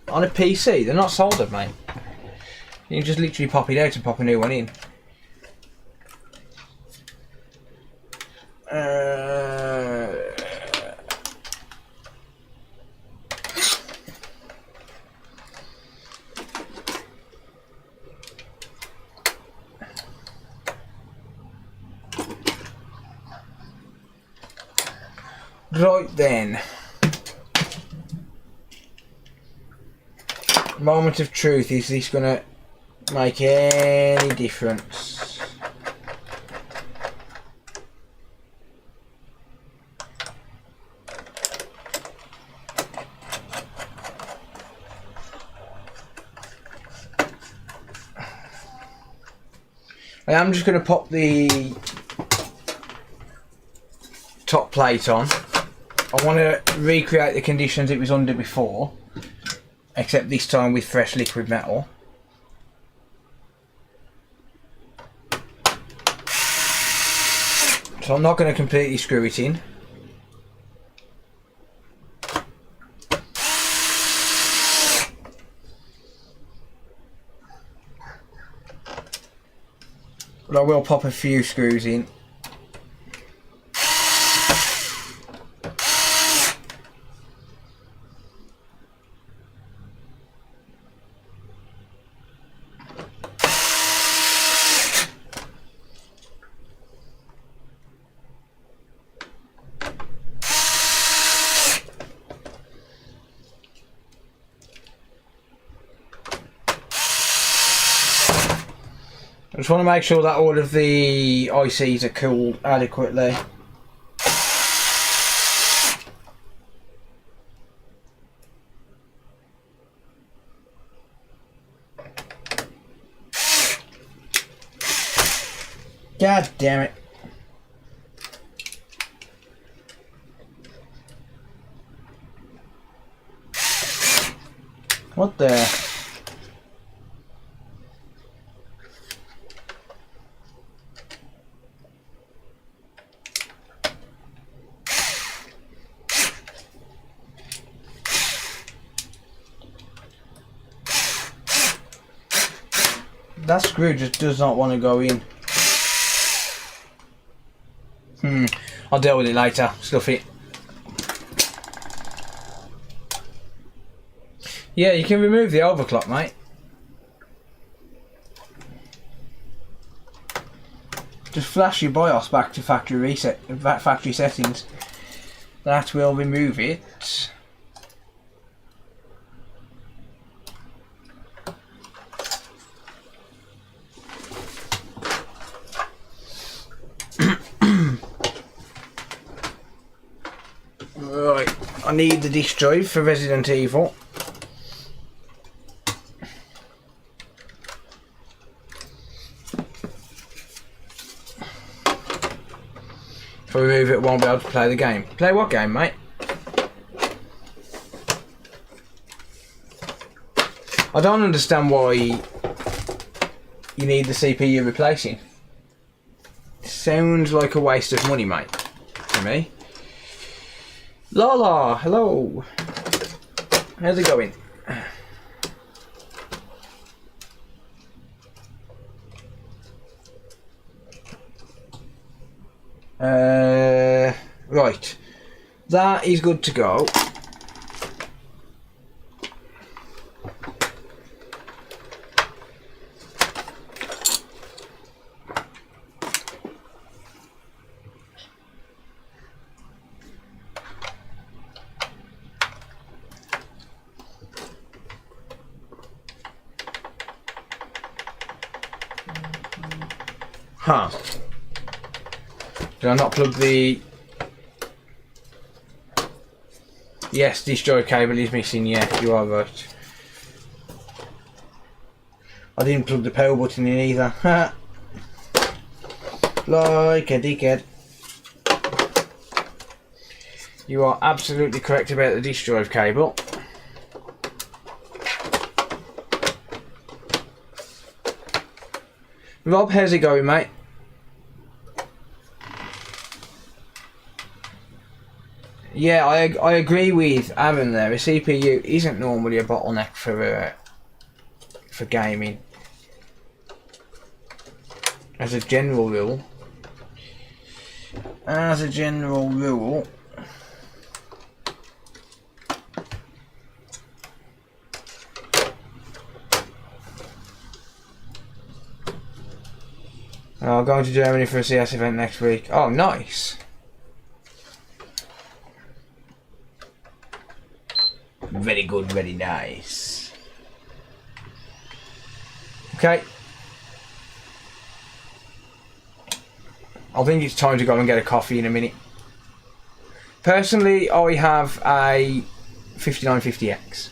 On a PC? They're not soldered, mate. You can just literally pop it out and pop a new one in. Right then. Moment of truth. Is this gonna make any difference? I am just going to pop the top plate on. I want to recreate the conditions it was under before, except this time with fresh liquid metal. So I'm not going to completely screw it in. But I will pop a few screws in. I just want to make sure that all of the ICs are cooled adequately. God damn it. What the? That screw just does not want to go in. I'll deal with it later. Stuff it. Yeah, you can remove the overclock, mate. Just flash your BIOS back to factory settings. That will remove it. Right, I need the disk drive for Resident Evil. If I remove it, I won't be able to play the game. Play what game, mate? I don't understand why you need the CPU replacing. Sounds like a waste of money, mate, to me. Lala, hello. How's it going? Right. That is good to go. Huh. Did I not plug the... Yes, this joy cable is missing, yeah, you are right. I didn't plug the power button in either. Like a dickhead. You are absolutely correct about the disk drive cable. Rob, how's it going, mate? Yeah, I agree with Aaron there. A CPU isn't normally a bottleneck for gaming. As a general rule. as a general rule, I'm going to Germany for a CS event next week. Oh, nice. Very good, very nice. Okay. I think it's time to go and get a coffee in a minute. Personally, I have a 5950X.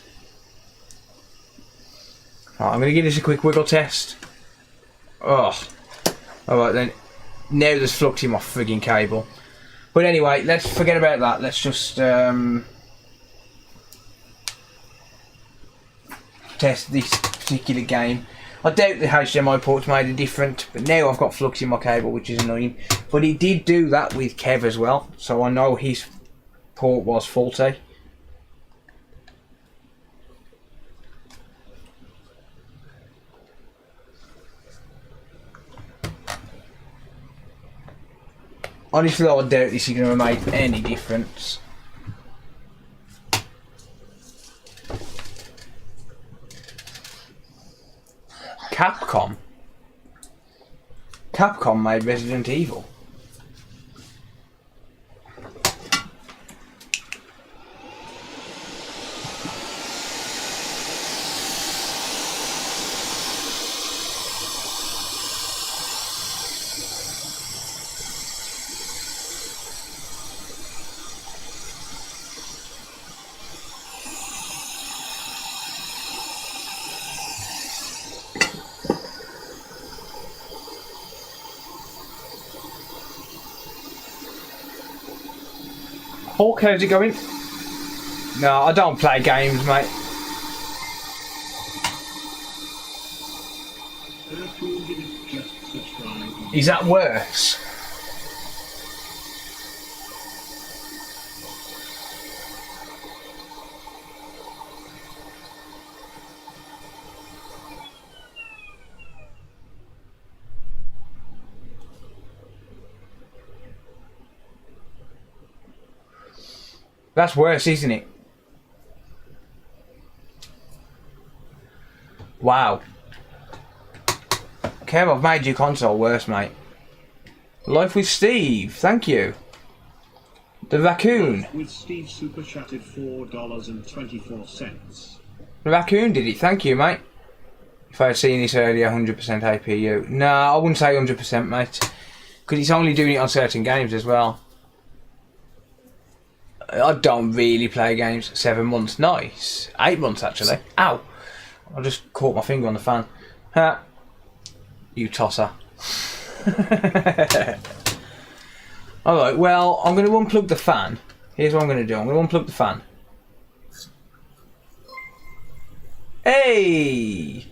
Right, I'm going to give this a quick wiggle test. Oh. Alright then. Now there's flux in my frigging cable. But anyway, let's forget about that. Let's just test this particular game. I doubt the HDMI port's made a difference, but now I've got flux in my cable, which is annoying. But he did do that with Kev as well, so I know his port was faulty. Honestly, I doubt this is going to make any difference. Capcom made Resident Evil. Hulk, how's it going? No, I don't play games, mate. Is that worse? That's worse, isn't it? Wow. Kev, I've made your console worse, mate. Life with Steve, thank you. The raccoon. With Steve super chatted $4.24. The raccoon did it, thank you, mate. If I had seen this earlier, 100% APU. No, I wouldn't say 100%, mate. Because it's only doing it on certain games as well. I don't really play games. 7 months, nice. 8 months actually. Ow! I just caught my finger on the fan. Ha! You tosser. Alright, well, I'm going to unplug the fan. Here's what I'm going to do. I'm going to unplug the fan. Hey!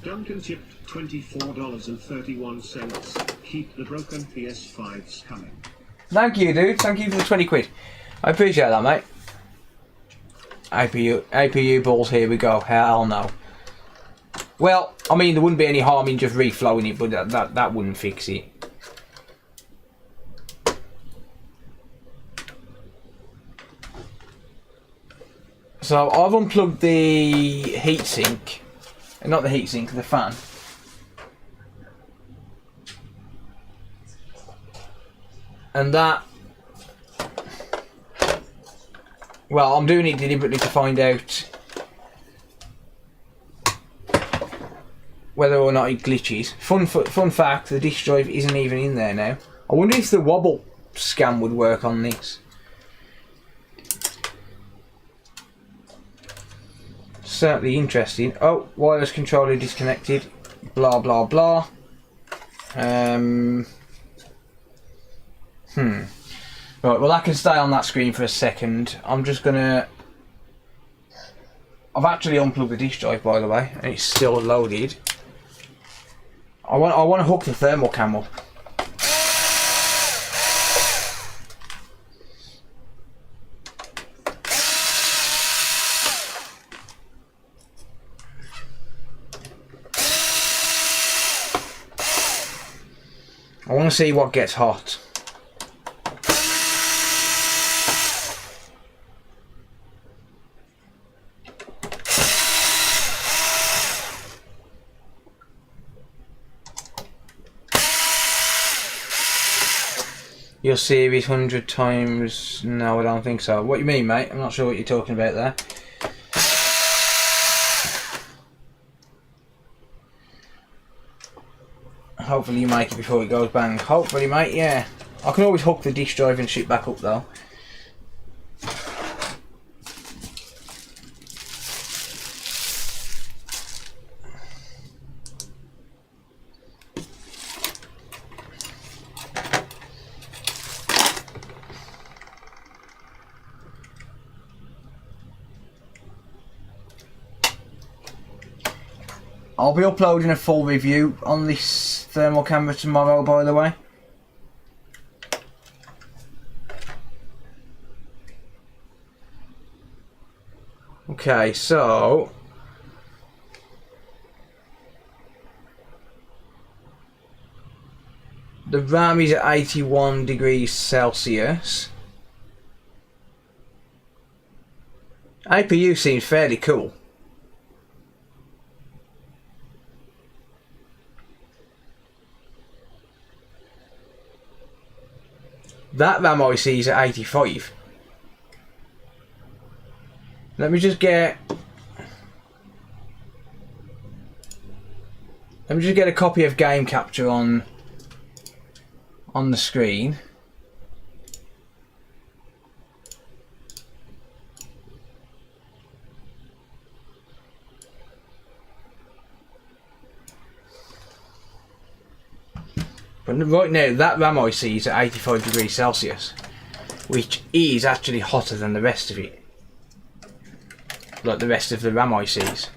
Duncan tipped $24.31. Keep the broken PS5s coming. Thank you, dude. Thank you for the 20 quid. I appreciate that, mate. APU balls, here we go. Hell no. Well, I mean, there wouldn't be any harm in just reflowing it, but that wouldn't fix it. So I've unplugged the heatsink, not the heatsink, the fan. And that, well, I'm doing it deliberately to find out whether or not it glitches. Fun fact, the disk drive isn't even in there now. I wonder if the wobble scan would work on this. Certainly interesting. Oh, wireless controller disconnected. Blah blah blah. Right, well, I can stay on that screen for a second. I'm just gonna. I've actually unplugged the disk drive, by the way, and it's still loaded. I want to hook the thermal cam up. I want to see what gets hot. your series 100 times? No, I don't think so. What do you mean, mate? I'm not sure what you're talking about there. Hopefully you make it before it goes bang. Hopefully, mate, yeah. I can always hook the disk drive and shit back up though. I'll be uploading a full review on this thermal camera tomorrow, by the way. Okay, so the RAM is at 81 degrees Celsius. APU seems fairly cool. That RAM IC is at 85. Let me just get a copy of game capture on the screen. But right now that RAM IC is at 85 degrees Celsius, which is actually hotter than the rest of it. Like the rest of the RAM ICs.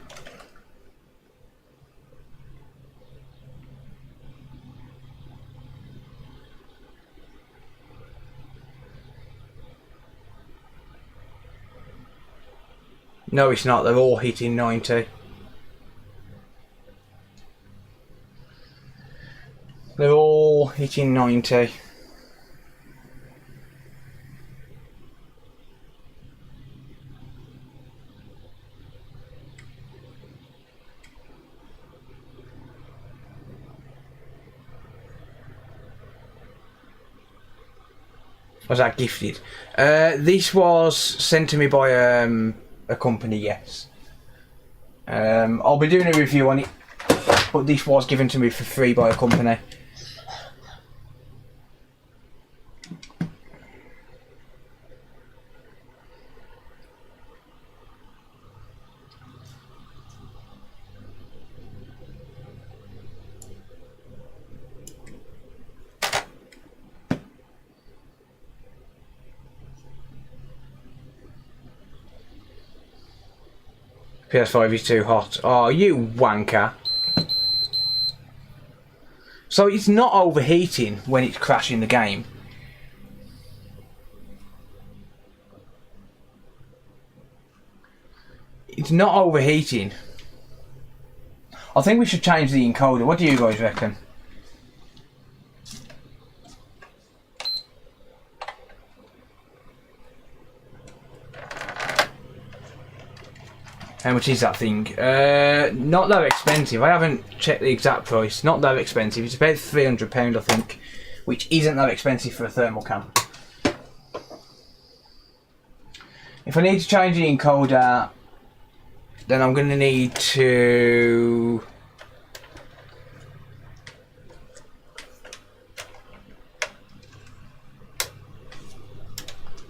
No, it's not. They're all hitting 90. They're all hitting 90. Was that gifted? This was sent to me by a company, yes. I'll be doing a review on it, but this was given to me for free by a company. PS5 is too hot. Oh, you wanker. So it's not overheating when it's crashing the game. It's not overheating. I think we should change the encoder. What do you guys reckon? How much is that thing? Not that expensive. I haven't checked the exact price. Not that expensive. It's about £300, I think, which isn't that expensive for a thermal cam. If I need to change the encoder, then I'm going to need to...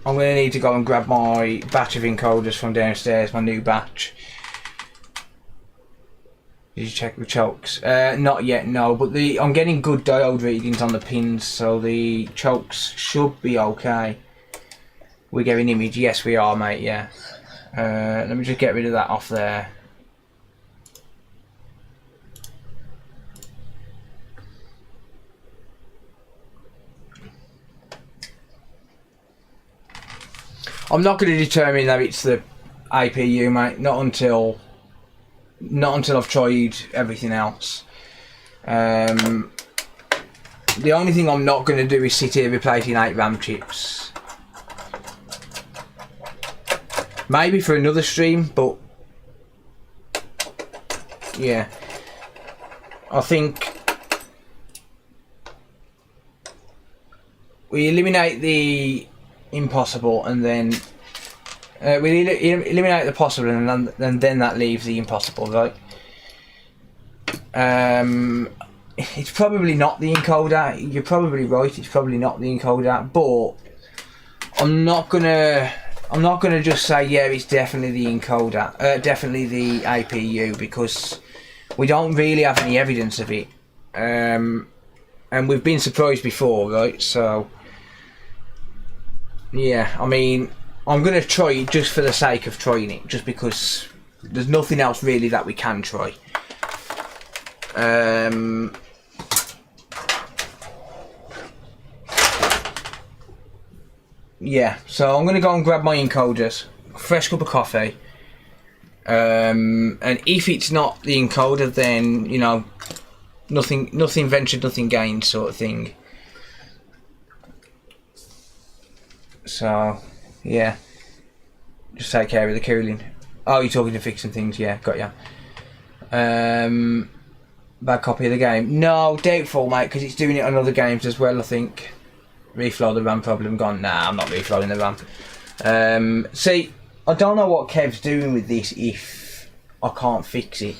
I'm going to need to go and grab my batch of encoders from downstairs, my new batch. Did you check the chokes? Not yet, no, but I'm getting good diode readings on the pins, so the chokes should be okay. We're getting image, yes we are, mate, yeah. Let me just get rid of that off there. I'm not going to determine that it's the APU, mate. Not until I've tried everything else. The only thing I'm not going to do is sit here replacing 8 RAM chips. Maybe for another stream, but yeah, I think we eliminate the impossible, and then we eliminate the possible, and then that leaves the impossible, right? It's probably not the encoder. You're probably right. It's probably not the encoder, but I'm not gonna just say yeah, it's definitely the encoder, definitely the APU, because we don't really have any evidence of it, and we've been surprised before, right? So yeah, I mean, I'm gonna try it just for the sake of trying it, just because there's nothing else really that we can try. Yeah, so I'm going to go and grab my encoders, fresh cup of coffee, and if it's not the encoder, then, you know, nothing ventured, nothing gained sort of thing. So, yeah, just take care of the cooling. Oh, you're talking to fixing things, yeah, got ya. Bad copy of the game. No, doubtful, mate, because it's doing it on other games as well, I think. Reflow the RAM problem gone. Nah, I'm not reflowing the RAM. See, I don't know what Kev's doing with this if I can't fix it.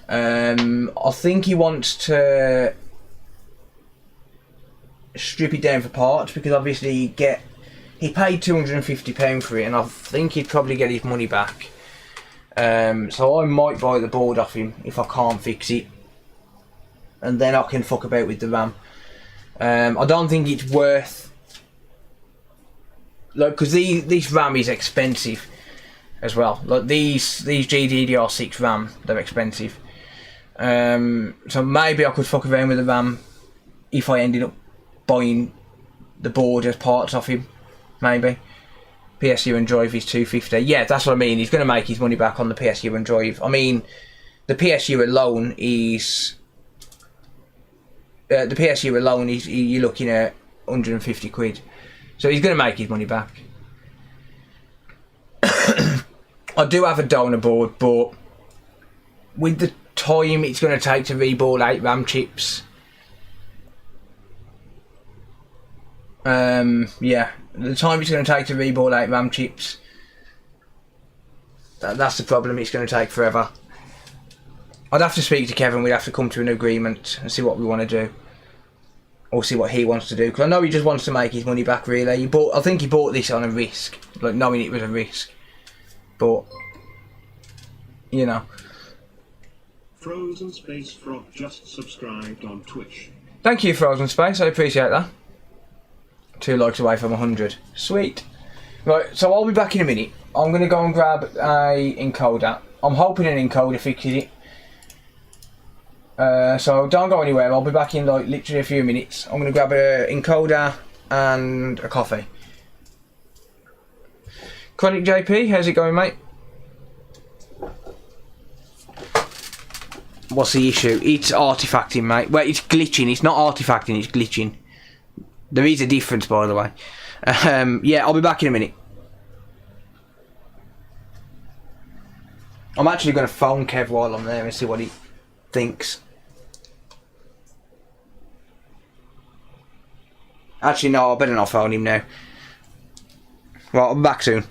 I think he wants to strip it down for parts, because obviously he paid £250 for it, and I think he'd probably get his money back. So I might buy the board off him if I can't fix it, and then I can fuck about with the RAM. I don't think it's worth, like, because this RAM is expensive as well. Like these GDDR6 RAM, they're expensive. So maybe I could fuck around with the RAM if I ended up buying the board as parts off him. Maybe. PSU and drive is $250. Yeah, that's what I mean. He's going to make his money back on the PSU and drive. I mean, the PSU alone is. You're looking at 150 quid. So he's going to make his money back. I do have a donor board, but with the time it's going to take to reball 8 RAM chips, yeah, the time it's going to take to reball 8 RAM chips, that's the problem. It's going to take forever. I'd have to speak to Kevin. We'd have to come to an agreement and see what we want to do, or see what he wants to do, because I know he just wants to make his money back, really. I think he bought this on a risk, like knowing it was a risk, but you know. Frozen Space Frog just subscribed on Twitch. Thank you, Frozen Space, I appreciate that. 2 likes away from 100. Sweet. Right, so I'll be back in a minute. I'm going to go and grab a encoder. I'm hoping an encoder fixes it. So don't go anywhere. I'll be back in like literally a few minutes. I'm going to grab an encoder and a coffee. Chronic JP, how's it going, mate? What's the issue? It's artifacting, mate. Well, it's glitching. It's not artifacting, it's glitching. There is a difference, by the way. Yeah, I'll be back in a minute. I'm actually going to phone Kev while I'm there and see what he thinks. Actually, no, I better not phone him now. Right, I'll be back soon.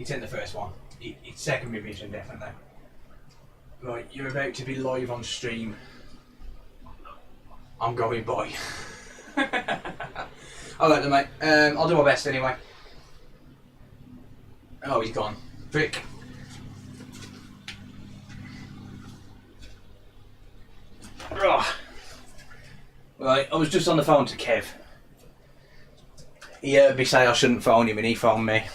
It's in the first one. It's second revision, definitely. Right, you're about to be live on stream. I'm going by. Alright then, mate. I'll do my best anyway. Oh, he's gone. Frick. Right, I was just on the phone to Kev. He heard me say I shouldn't phone him and he phoned me.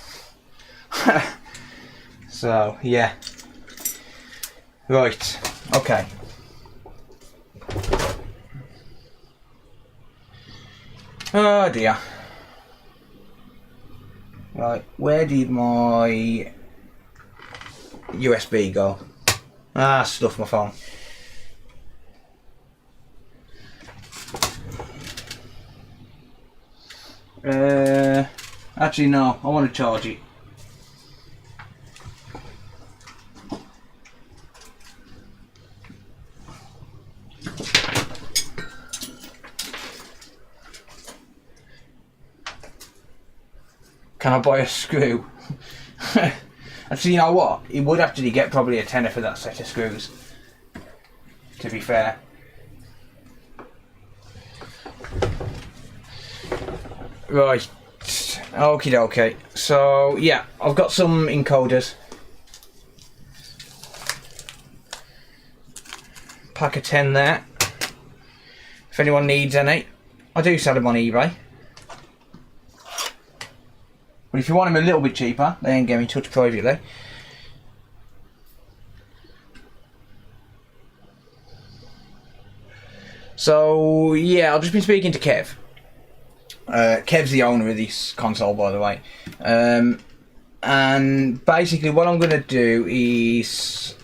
So, yeah. Right, okay. Oh dear. Right, where did my USB go? Ah, stuff my phone. Actually no, I want to charge it. Can I buy a screw? Actually, you know what? He would actually get probably a tenner for that set of screws, to be fair. Right, okie dokie. So, yeah, I've got some encoders. Pack of 10 there. If anyone needs any, I do sell them on eBay. But if you want them a little bit cheaper, then get in touch privately. So, yeah, I've just been speaking to Kev. Kev's the owner of this console, by the way. And basically what I'm going to do is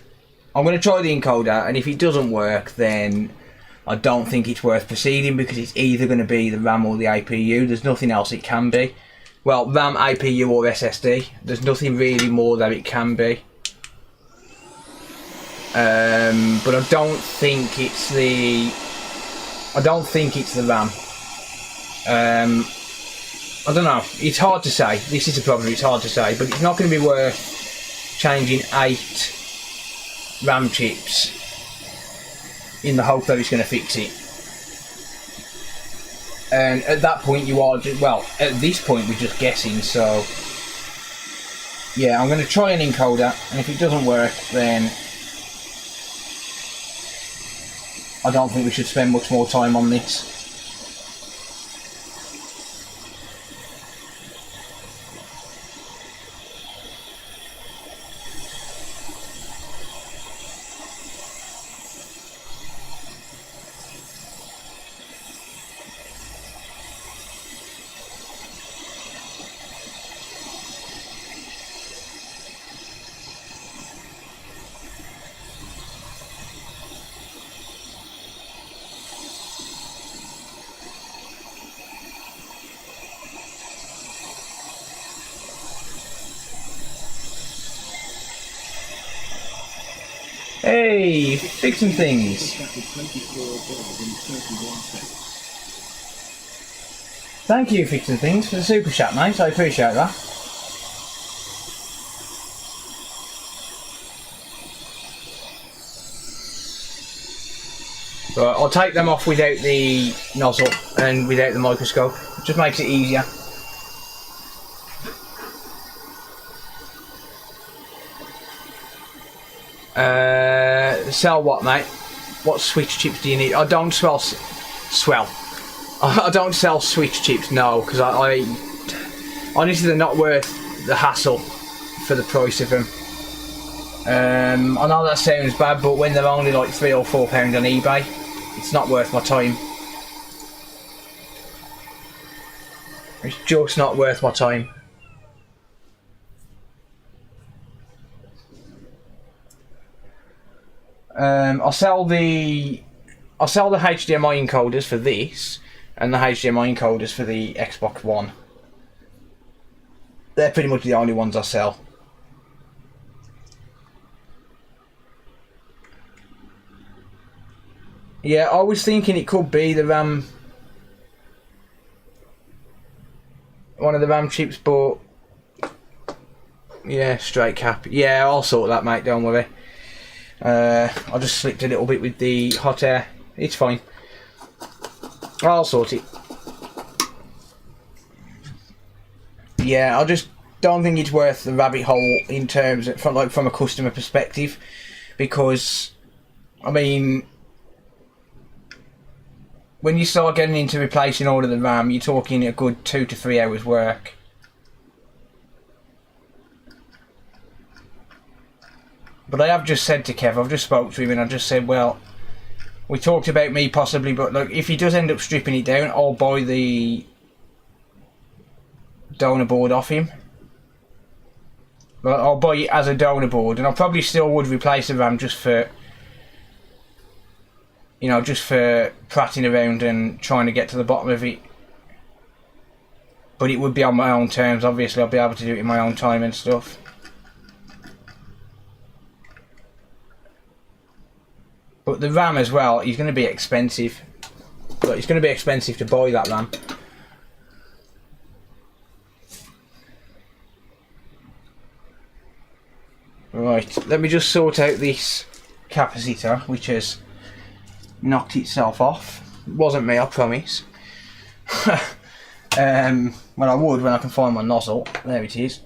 I'm going to try the encoder, and if it doesn't work, then I don't think it's worth proceeding, because it's either going to be the RAM or the APU. There's nothing else it can be. Well, RAM, APU or SSD. There's nothing really more that it can be. But I don't think it's the RAM. I don't know. It's hard to say. This is the problem. It's hard to say, but it's not going to be worth changing 8 RAM chips in the hope that it's going to fix it. And at that point you are just, well, at this point we're just guessing. So yeah, I'm going to try an encoder, and if it doesn't work, then I don't think we should spend much more time on this. Hey, fixing things. Thank you, fixing things, for the super chat, mate. I appreciate that. Right, I'll take them off without the nozzle and without the microscope. It just makes it easier. Sell what, mate? What switch chips do you need? I don't sell I don't sell switch chips, no, because I honestly, they're not worth the hassle for the price of them. I know that sounds bad, but when they're only like £3 or £4 on eBay, it's not worth my time. It's just not worth my time. I'll sell the HDMI encoders for this, and the HDMI encoders for the Xbox One. They're pretty much the only ones I sell. Yeah, I was thinking it could be the RAM, one of the RAM chips, but Yeah, straight cap. Yeah, I'll sort that, mate, don't worry. I just slipped a little bit with the hot air. It's fine. I'll sort it. Yeah, I just don't think it's worth the rabbit hole in terms of, from a customer perspective, because I mean, when you start getting into replacing all of the RAM, you're talking a good 2 to 3 hours work. But I have just said to Kev, I've just spoke to him and I just said, well, we talked about me possibly, but look, if he does end up stripping it down, I'll buy the donor board off him. Well, I'll buy it as a donor board, and I probably still would replace the RAM just for, you know, just for prattling around and trying to get to the bottom of it. But it would be on my own terms, obviously. I'll be able to do it in my own time and stuff. But the RAM as well is going to be expensive. But it's going to be expensive to buy that RAM. Right, let me just sort out this capacitor, which has knocked itself off. It wasn't me, I promise. Well, I would when I can find my nozzle. There it is.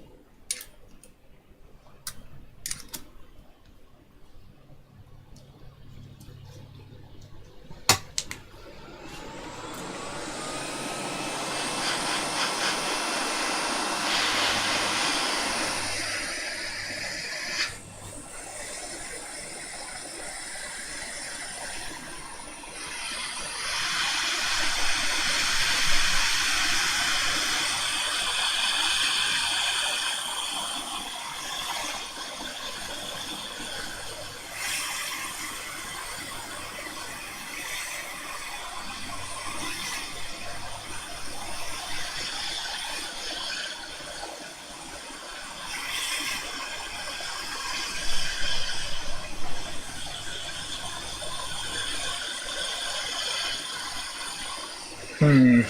I'm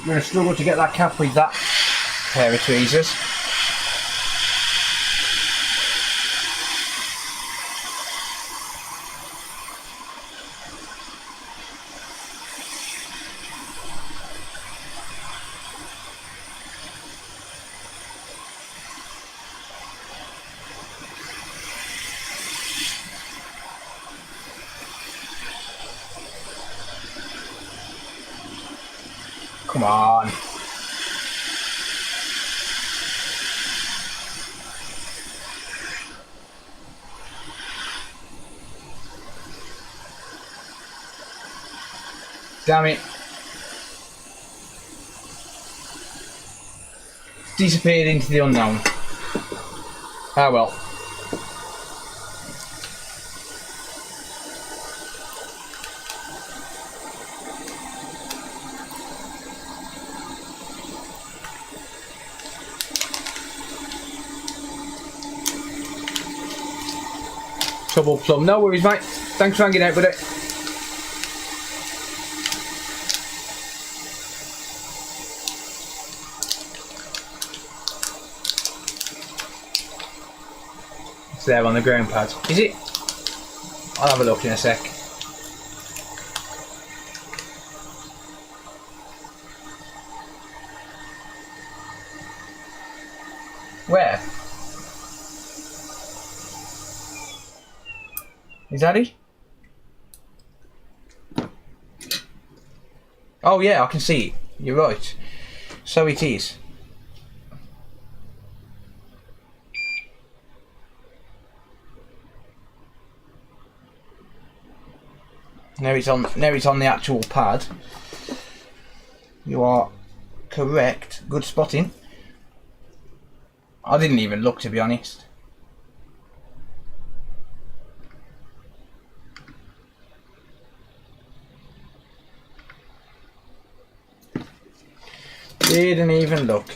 going to struggle to get that cap with that pair of tweezers. Come on. Damn it. Disappeared into the unknown. Ah well. Trouble plum. No worries, mate. Thanks for hanging out with it. It's there on the ground pad. Is it? I'll have a look in a sec. Where? Is that it? Oh yeah, I can see it. You're right. So it is. Now it's on the actual pad. You are correct. Good spotting. I didn't even look, to be honest. Didn't even look.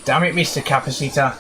Damn it, Mr. Capacitor.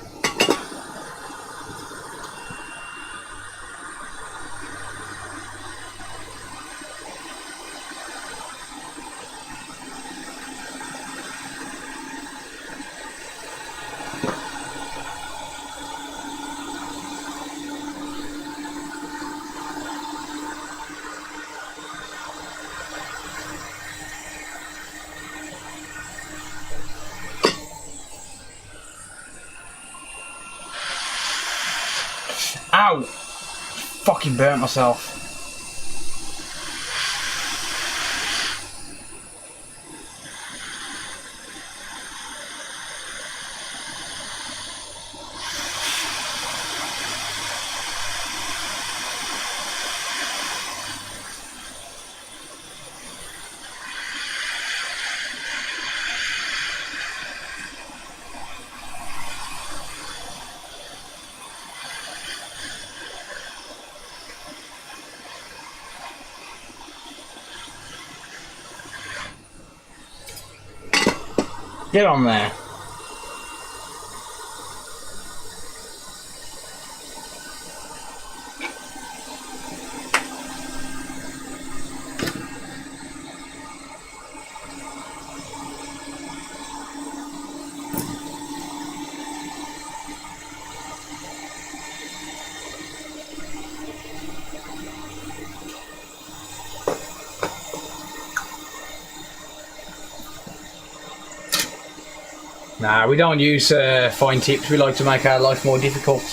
Ow! Fucking burnt myself. Get on there. Nah, we don't use fine tips. We like to make our life more difficult.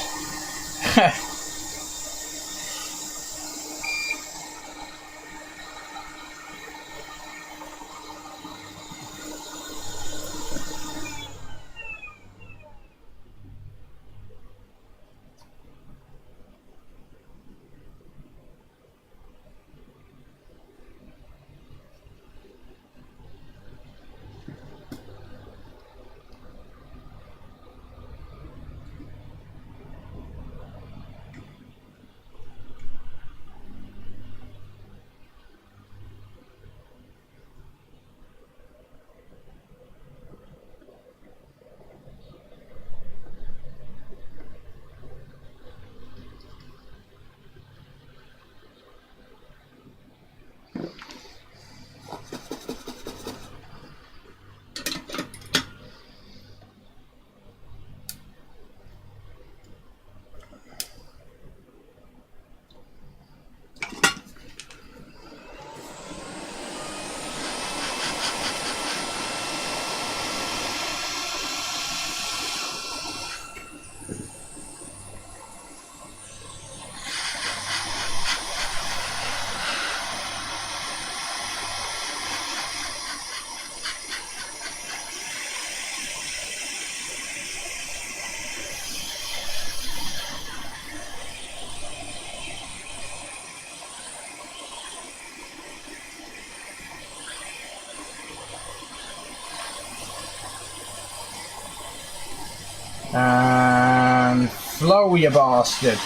And flow, you bastard.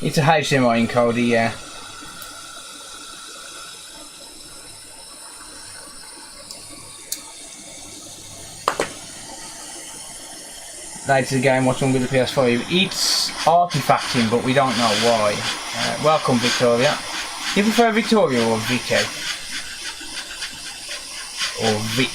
It's a HDMI encoder, yeah. Later the game, what's wrong with the PS5? It's artifacting, but we don't know why. Welcome, Victoria. Do you prefer Victoria or Vicky? Or Vic?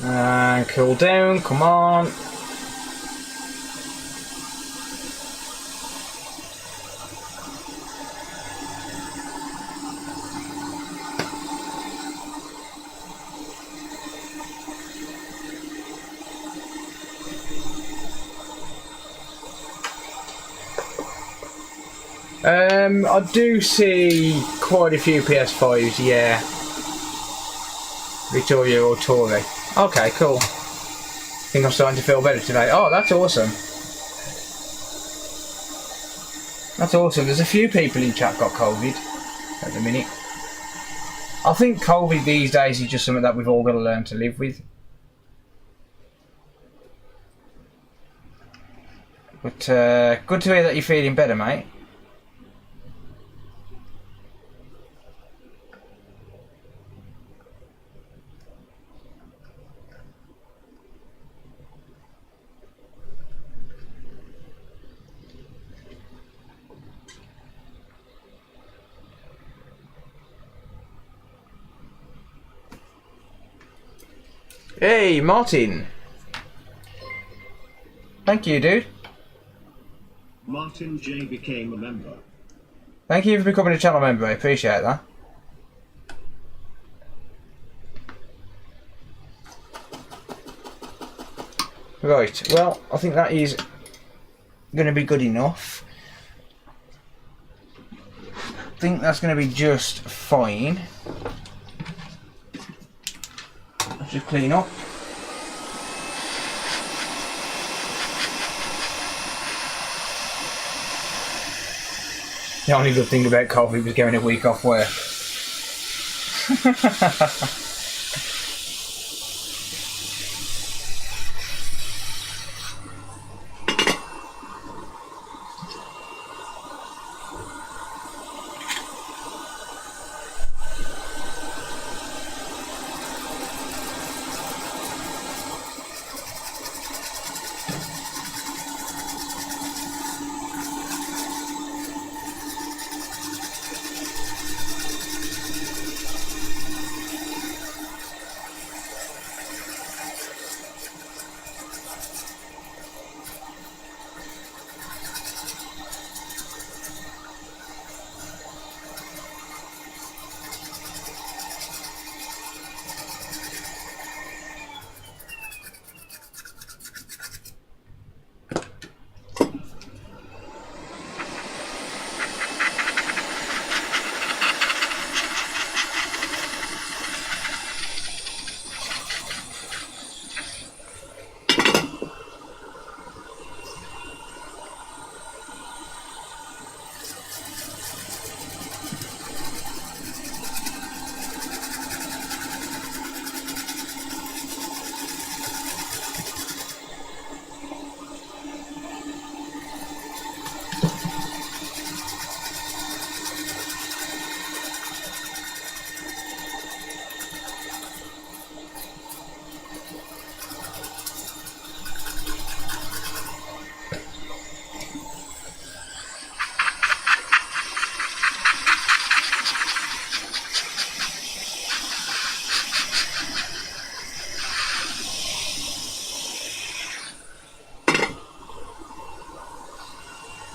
And cool down, come on. I do see quite a few PS5s, yeah. Victoria or Tory. Okay, cool. I think I'm starting to feel better today. Oh, that's awesome. That's awesome. There's a few people in chat got COVID at the minute. I think COVID these days is just something that we've all got to learn to live with. But good to hear that you're feeling better, mate. Hey, Martin. Thank you, dude. Martin J became a member. Thank you for becoming a channel member. I appreciate that. Right, well, I think that is going to be good enough. I think that's going to be just fine. Let's just clean up. The only good thing about COVID was getting a week off work.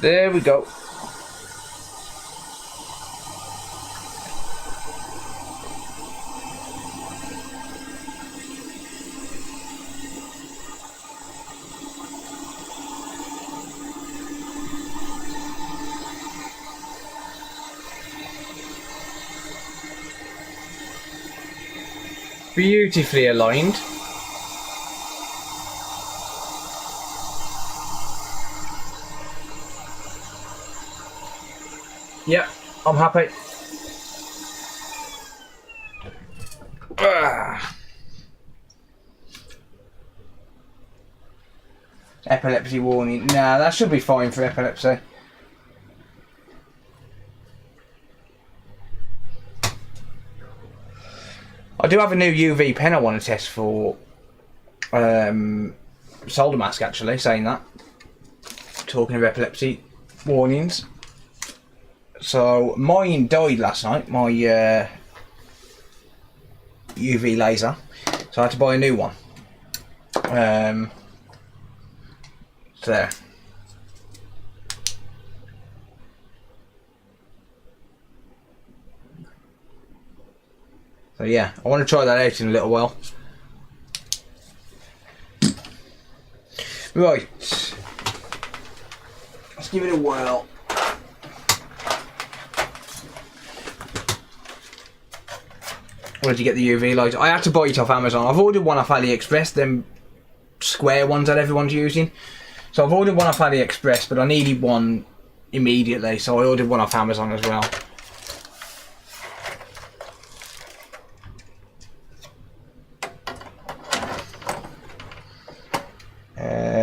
There we go. Beautifully aligned. Yep, I'm happy. Epilepsy warning. Nah, that should be fine for epilepsy. I do have a new UV pen I want to test for solder mask, actually, saying that. Talking of epilepsy warnings. So, mine died last night, my UV laser. So I had to buy a new one. So there. So yeah, I want to try that out in a little while. Right. Let's give it a whirl. Or did you get the UV light? I had to buy it off Amazon. I've ordered one off AliExpress, them square ones that everyone's using. So I've ordered one off AliExpress, but I needed one immediately, so I ordered one off Amazon as well.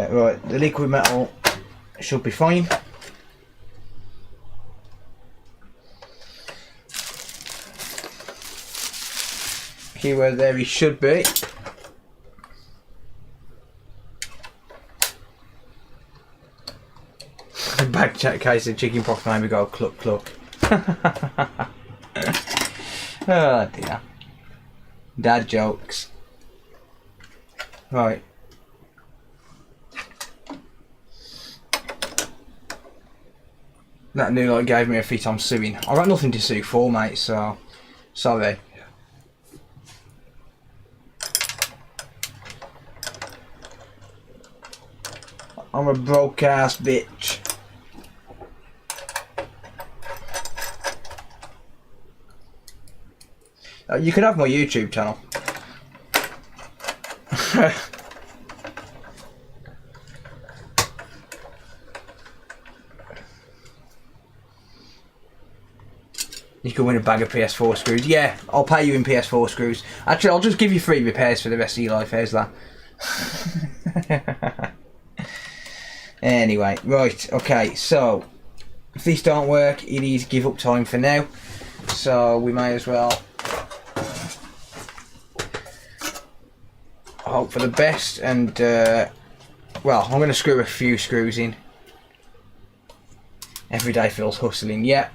Right, the liquid metal should be fine. Keyword there, he should be. The back check case of chicken pox made me go cluck cluck. Oh dear. Dad jokes. Right. That new light gave me a fit I'm suing. I got nothing to sue for, mate, so sorry. I'm a broke ass bitch. You could have my YouTube channel. You could win a bag of PS4 screws. Yeah, I'll pay you in PS4 screws. Actually, I'll just give you free repairs for the rest of your life. Here's that. Anyway, right, okay, so if this don't work, it is give up time for now. So we may as well hope for the best, and well, I'm going to screw a few screws in. Every day feels hustling. Yeah,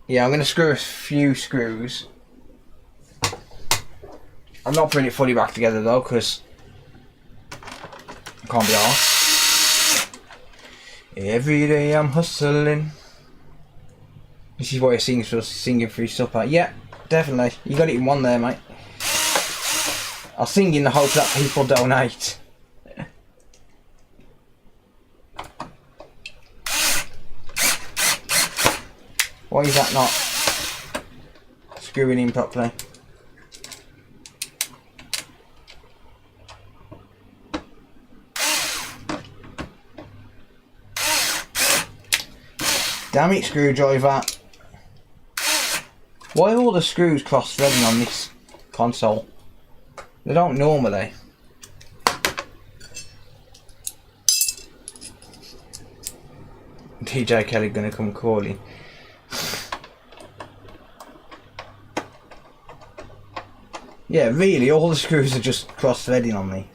I'm going to screw a few screws. I'm not putting it fully back together though, because I can't be arsed. Every day I'm hustling. This is why you're singing for your supper. Yeah, definitely. You got it in one there, mate. I'll sing in the hope that people donate. Why is that not screwing in properly? Damn it, screwdriver. Why are all the screws cross-threading on this console? They don't normally. DJ Kelly gonna come calling. Yeah, really, all the screws are just cross-threading on me.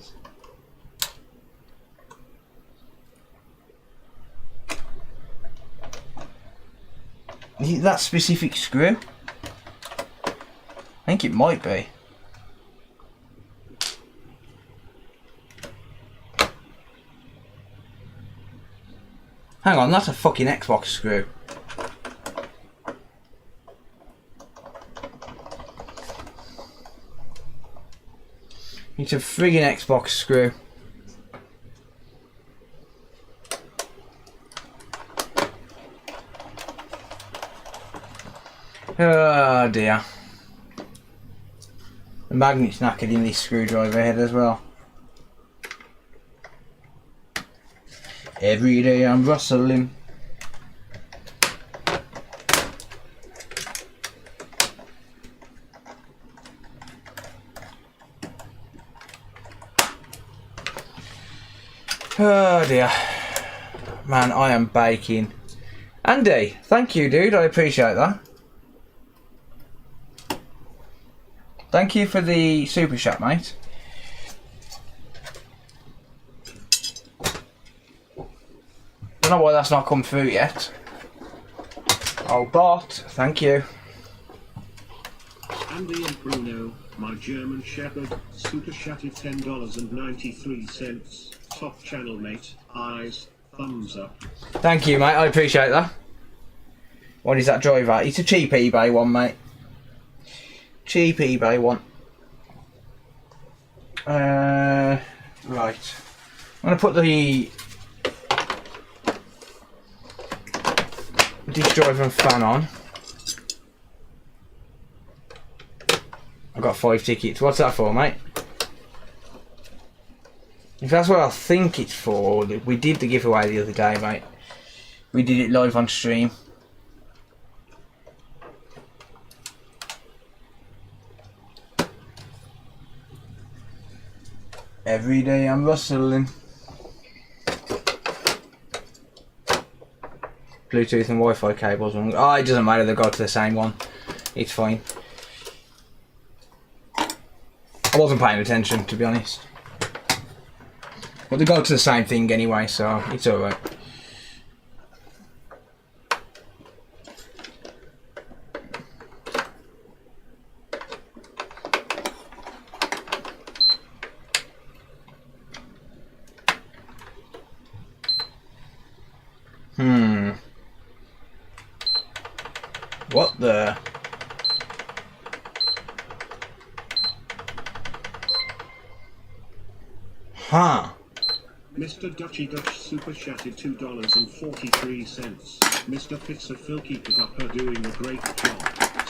Is it that specific screw? I think it might be. Hang on, that's a fucking Xbox screw. It's a friggin' Xbox screw. Oh dear. The magnet's knackered in this screwdriver head as well. Every day I'm rustling. Oh dear. Man, I am baking. Andy, thank you, dude. I appreciate that. Thank you for the super chat, mate. Don't know why that's not come through yet. Oh, bot, thank you. Andy and Bruno, my German Shepherd, super chatted $10.93. Top channel, mate. Eyes, thumbs up. Thank you, mate. I appreciate that. What is that driver? It's a cheap eBay one, mate. Cheap eBay one. Right. I'm going to put the disk driver and fan on. I've got 5 tickets. What's that for, mate? If that's what I think it's for, we did the giveaway the other day, mate. We did it live on stream. Every day I'm rustling. Bluetooth and Wi-Fi cables. Oh, it doesn't matter, they go to the same one. It's fine. I wasn't paying attention, to be honest. But they go to the same thing anyway, so it's alright. What the? Huh. Mr. Dutchy Dutch super chatted $2.43. Mr. Pizza Phil, keep it up, are doing a great job.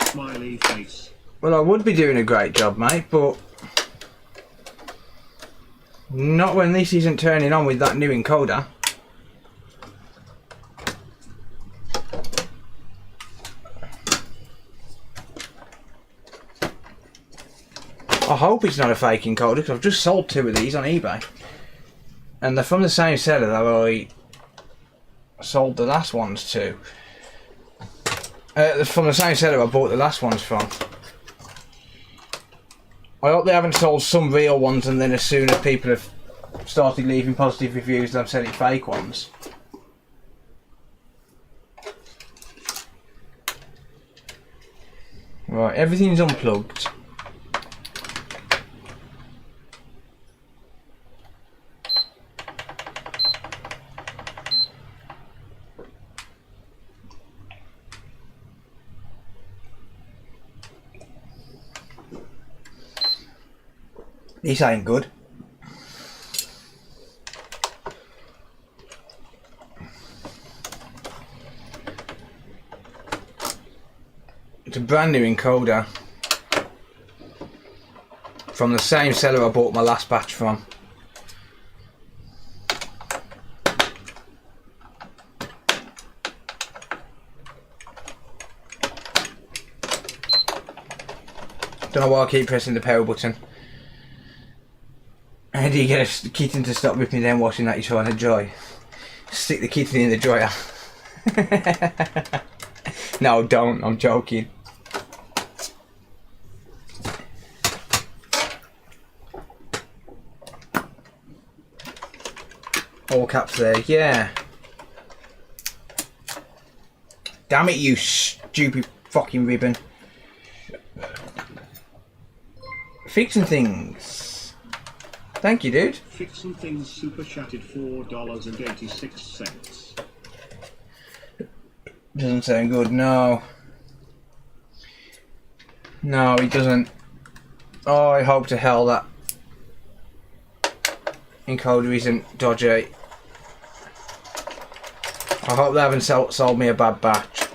Smiley face. Well, I would be doing a great job, mate, but not when this isn't turning on with that new encoder. I hope it's not a fake encoder, because I've just sold 2 of these on eBay. And they're from the same seller that I sold the last ones to. From the same seller I bought the last ones from. I hope they haven't sold some real ones and then as soon as people have started leaving positive reviews they're selling fake ones. Right, everything's unplugged. This ain't good. It's a brand new encoder from the same seller I bought my last batch from. Don't know why I keep pressing the power button. How do you get a kitten to stop ripping down washing that you're trying to dry? Stick the kitten in the dryer. No, don't. I'm joking. All caps there, yeah. Damn it, you stupid fucking ribbon. Fixing things. Thank you, dude. Fixing things super chatted $4.86. Doesn't sound good, no. No, it doesn't. Oh, I hope to hell that encoder isn't dodgy. I hope they haven't sold me a bad batch.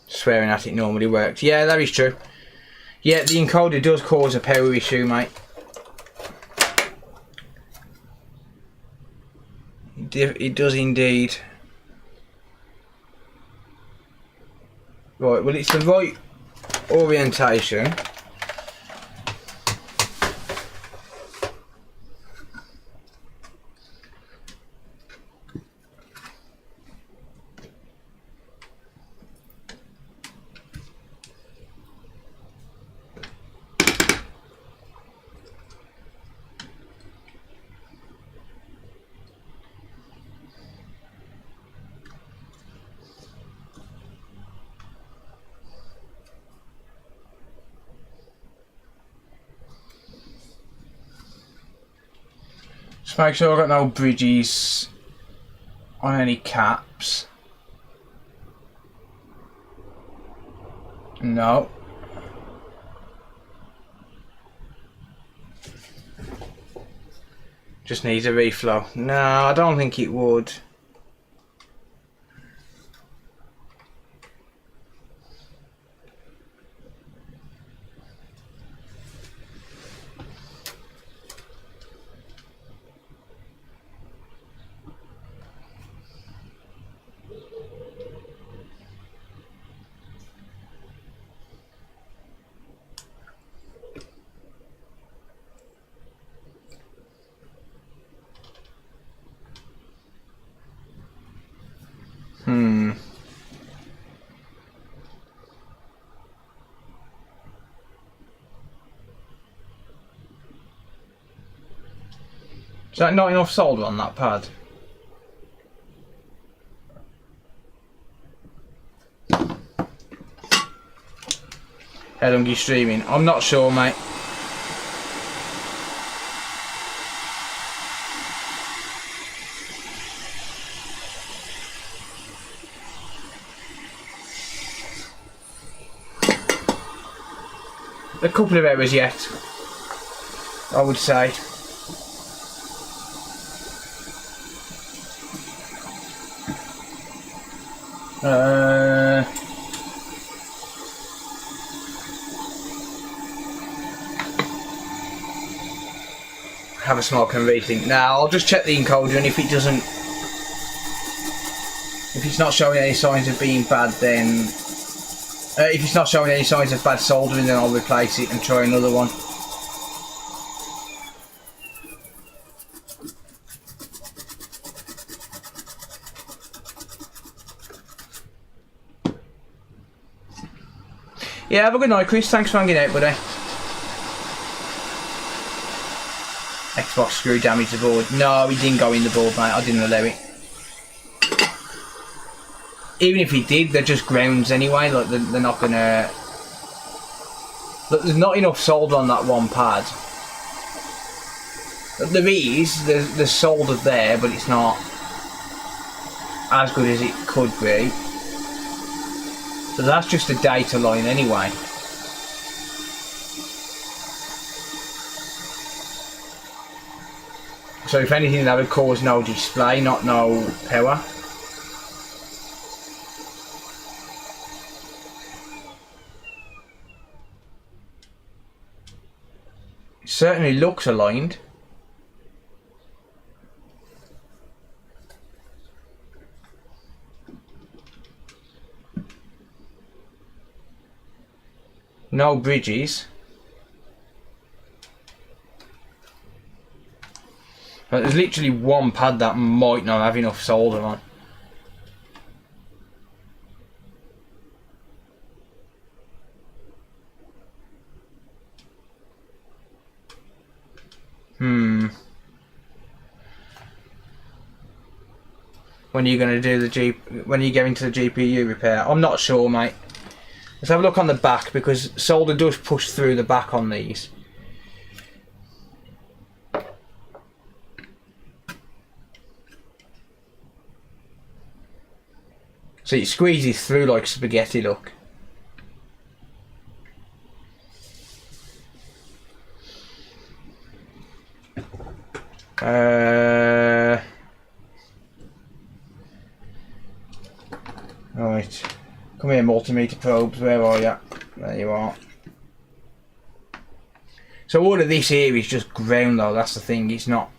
Swearing at it normally works. Yeah, that is true. Yeah, the encoder does cause a power issue, mate. It does indeed. Right, well it's the right orientation. Just make sure I've got no bridges on any caps. No. Just needs a reflow. No, I don't think it would. Is that not enough solder on that pad? How long are you streaming? I'm not sure, mate. A couple of hours yet, I would say. Have a smoke and rethink. Now I'll just check the encoder, and if it doesn't, if it's not showing any signs of being bad, then if it's not showing any signs of bad soldering, then I'll replace it and try another one. Yeah, have a good night, Chris. Thanks for hanging out, buddy. Xbox screw damaged the board. No, he didn't go in the board, mate. I didn't allow it. Even if he did, they're just grounds anyway. Like they're not gonna. Look, there's not enough solder on that one pad. There is. There's solder there, but it's not as good as it could be. But that's just a data line anyway. So if anything, that would cause no display, not no power. It certainly looks aligned. No bridges. But there's literally one pad that might not have enough solder on. When are you going to do the when are you going to the GPU repair? I'm not sure, mate. Let's have a look on the back, because solder does push through the back on these. So it squeezes through like spaghetti, look. Right. Come here, multimeter probes, where are you? There you are. So all of this here is just ground though, that's the thing, it's not.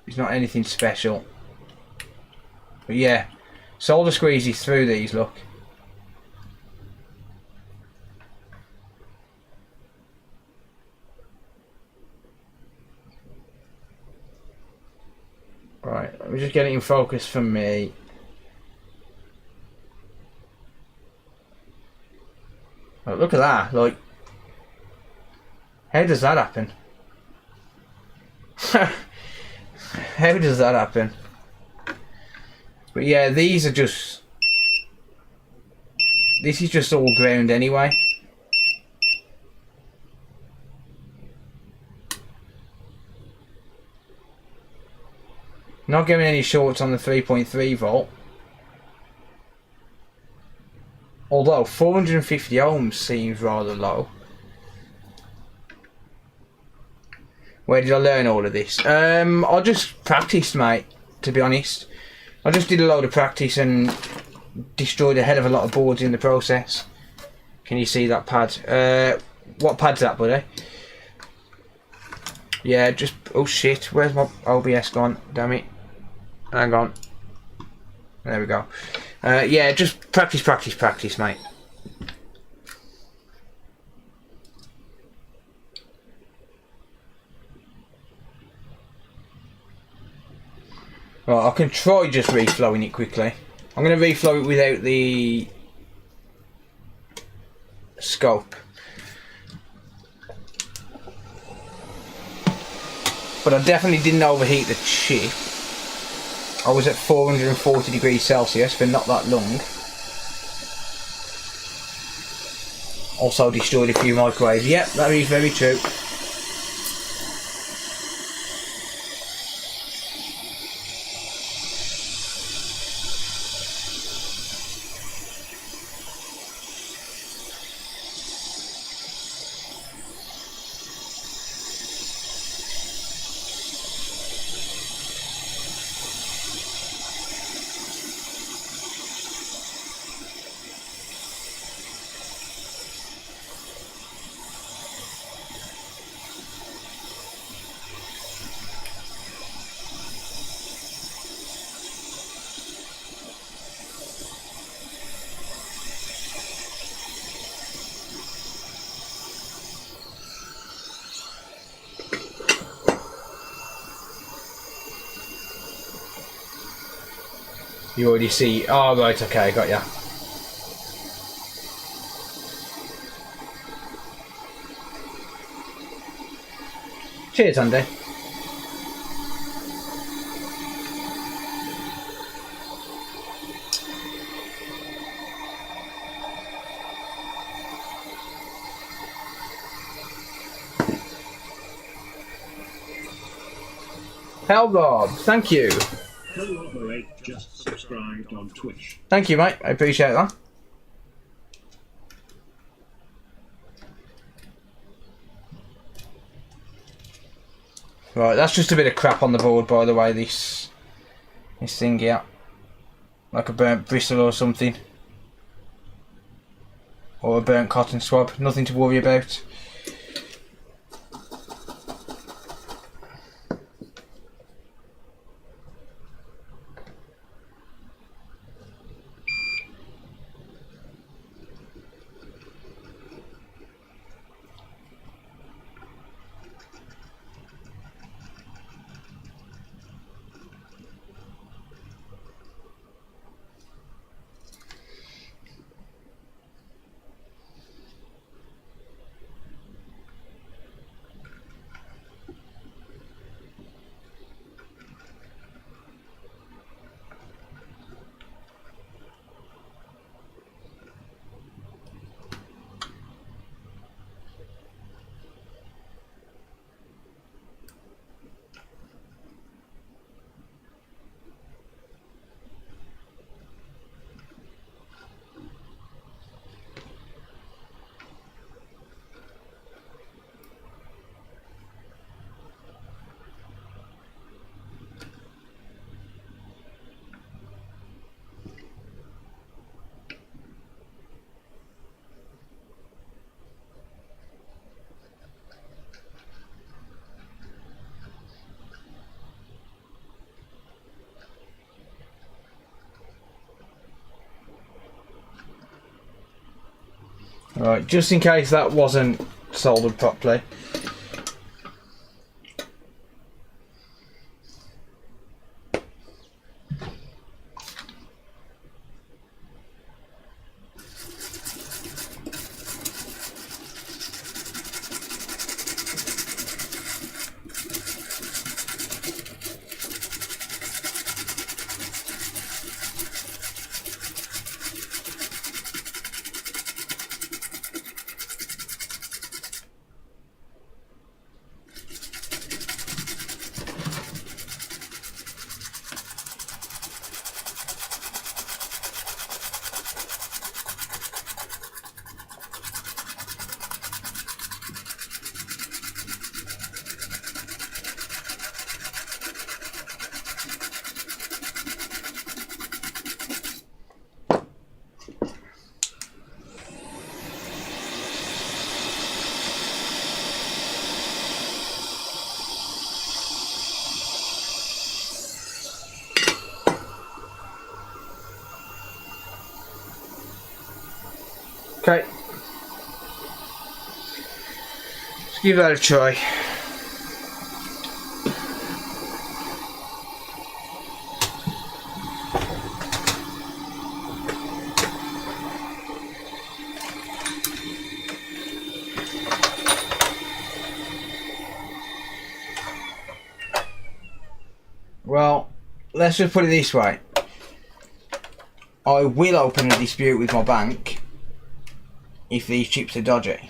It's not anything special. But yeah, solder squeezes through these, look. Right, let me just get it in focus for me. Oh, look at that, like, how does that happen? How does that happen? But yeah, these are just, this is just all ground anyway. Not getting any shorts on the 3.3 volt. Although 450 ohms seems rather low. Where did I learn all of this? I just practiced, mate, to be honest. I just did a load of practice and destroyed a hell of a lot of boards in the process. Can you see that pad? What pad's that, buddy? Yeah, just... Oh shit, where's my OBS gone? Damn it. Hang on. There we go. Yeah, just practice, mate. Right, I can try just reflowing it quickly. I'm going to reflow it without the scope. But I definitely didn't overheat the chip. I was at 440 degrees Celsius for not that long. Also destroyed a few microwaves. Yep, that is very true. You already see. Oh, right, okay, got ya. Cheers, Andy. Hell Rob, thank you. Collaborate just subscribed on Twitch. Thank you, mate. I appreciate that. Right, that's just a bit of crap on the board, by the way. This thing here, like a burnt bristle or something, or a burnt cotton swab. Nothing to worry about. Right, just in case that wasn't soldered properly. Okay. Let's give that a try. Well, let's just put it this way. I will open a dispute with my bank if these chips are dodgy.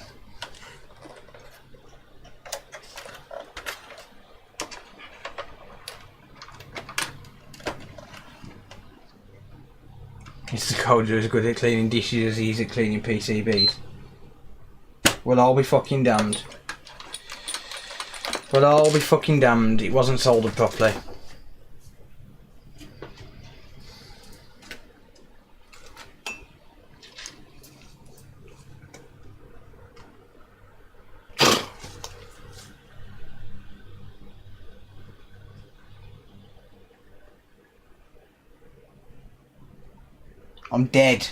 Mr. Coulter is good at cleaning dishes as he is at cleaning PCBs. Well, I'll be fucking damned. Well, I'll be fucking damned. It wasn't soldered properly. I'm dead.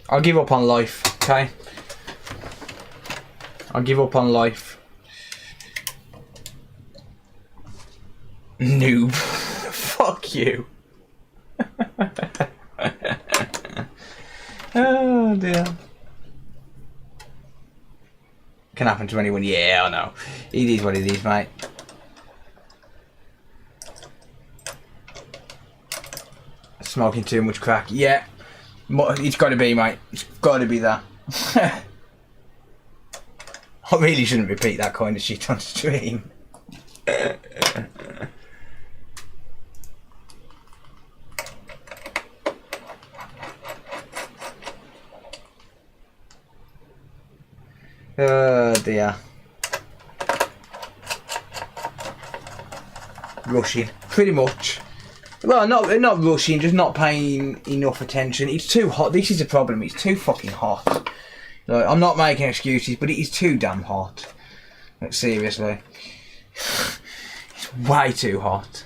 I'll give up on life, okay? I'll give up on life. Noob. Fuck you. Oh dear. Can happen to anyone. Yeah, I know. It is what it is, mate. Smoking too much crack. Yeah. It's got to be, mate. It's got to be that. I really shouldn't repeat that kind of shit on stream. Oh dear. Rushing, pretty much. Well, not rushing, just not paying enough attention. It's too hot. This is the problem. It's too fucking hot. Like, I'm not making excuses, but it is too damn hot. Like, seriously, it's way too hot.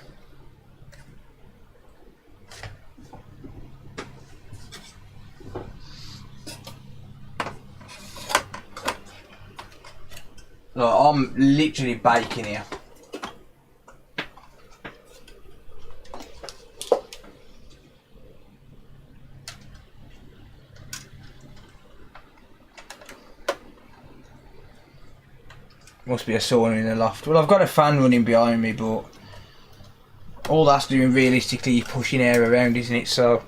Look, I'm literally baking here. Must be a sauna in the loft. Well, I've got a fan running behind me, but all that's doing realistically is pushing air around, isn't it? So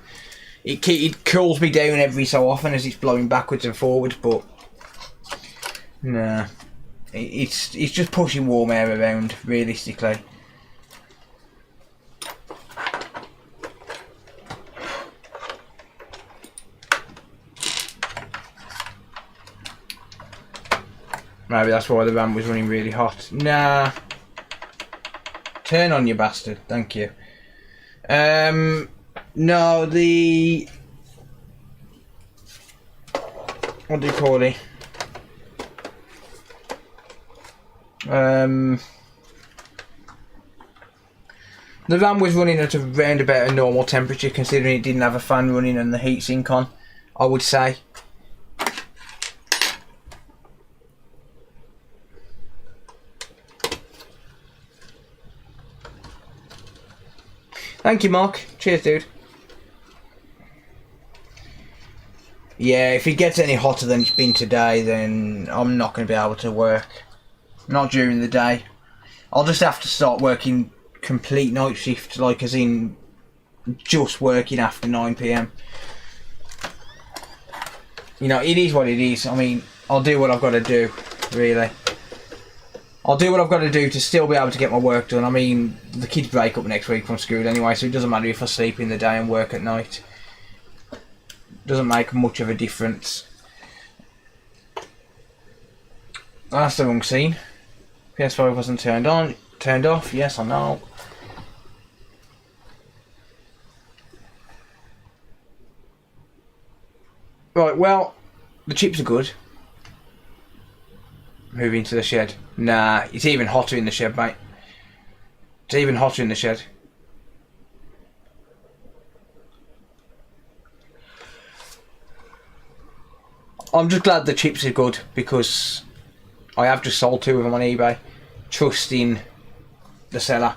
it cools me down every so often as it's blowing backwards and forwards, but nah. It's just pushing warm air around, realistically. Maybe that's why the RAM was running really hot. Nah. Turn on, you bastard. Thank you. No, the... What do you call it? The RAM was running at around about a normal temperature, considering it didn't have a fan running and the heatsink on, I would say. Thank you, Mark. Cheers, dude. Yeah, if it gets any hotter than it's been today, then I'm not going to be able to work. Not during the day. I'll just have to start working complete night shift, like as in just working after 9 PM. You know, it is what it is. I mean, I'll do what I've got to do, really. I'll do what I've got to do to still be able to get my work done. I mean, the kids break up next week from school anyway, so it doesn't matter if I sleep in the day and work at night. Doesn't make much of a difference. That's the wrong scene. PS5 wasn't turned off. Yes, I know. Right, well, the chips are good. Moving to the shed. Nah, it's even hotter in the shed, mate. It's even hotter in the shed. I'm just glad the chips are good, because I have just sold 2 of them on eBay, trusting the seller.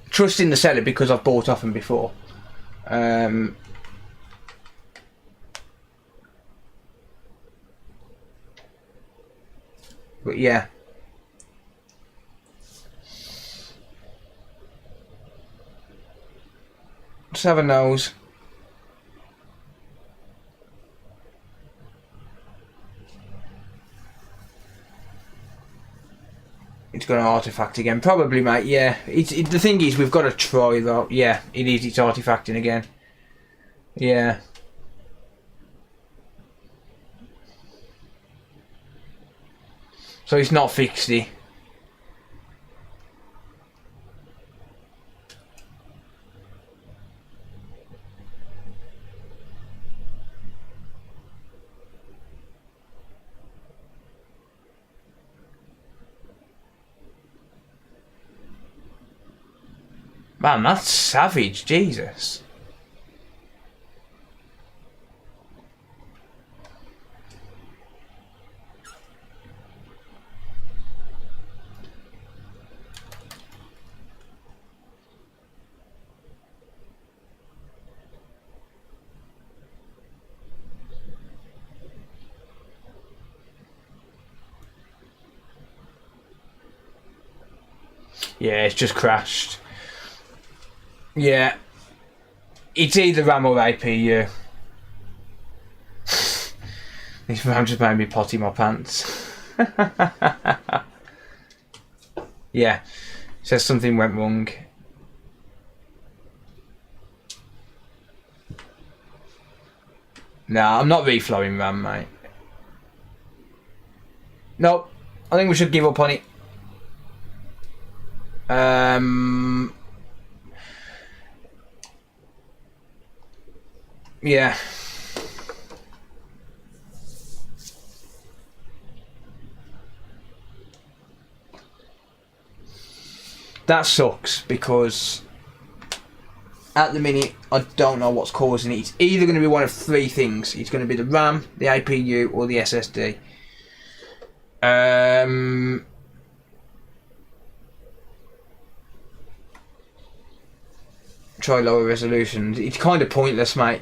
Trusting the seller because I've bought off them before. But yeah. Just have a nose. It's going to artifact again. Probably, mate, yeah. The thing is, we've got to try, though. Yeah, it is. It's artifacting again. Yeah. So it's not fixed it. Man, that's savage, Jesus. Yeah, it's just crashed. Yeah. It's either RAM or APU. This RAM just made me potty my pants. Yeah. Says something went wrong. Nah, I'm not reflowing RAM, mate. Nope. I think we should give up on it. Yeah. That sucks because at the minute I don't know what's causing it. It's either going to be one of three things. It's going to be the RAM, the APU, or the SSD. Try lower resolution. It's kind of pointless, mate.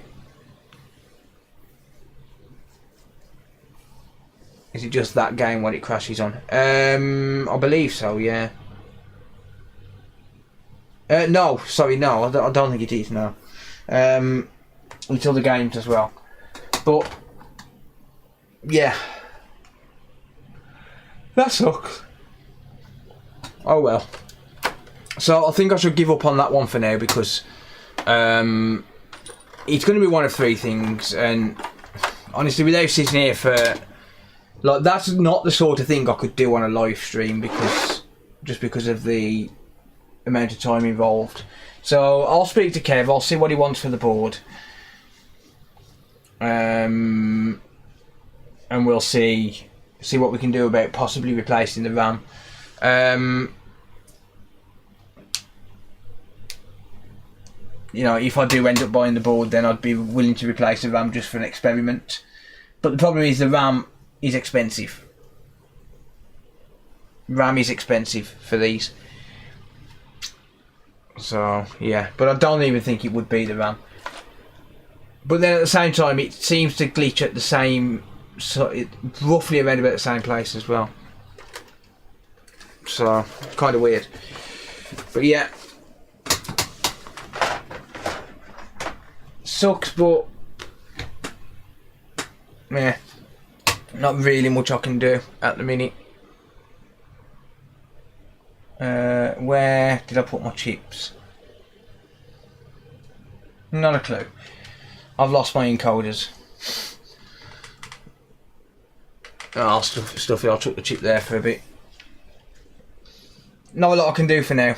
Is it just that game what it crashes on? I believe so, yeah. No, sorry, no. I don't think it is, no. It's other games as well. But, yeah. That sucks. Oh well. So I think I should give up on that one for now because it's going to be one of three things, and honestly, without sitting here for like, that's not the sort of thing I could do on a live stream because of the amount of time involved. So I'll speak to Kev. I'll see what he wants for the board, and we'll see what we can do about possibly replacing the RAM. You know, if I do end up buying the board, then I'd be willing to replace the RAM just for an experiment. But the problem is the RAM is expensive. RAM is expensive for these. So, yeah. But I don't even think it would be the RAM. But then at the same time, it seems to glitch at the same... roughly around about the same place as well. So, kind of weird. But yeah. Sucks, but yeah, not really much I can do at the minute. Where did I put my chips? Not a clue. I've lost my encoders. Oh, stuff it. I took the chip there for a bit. Not a lot I can do for now.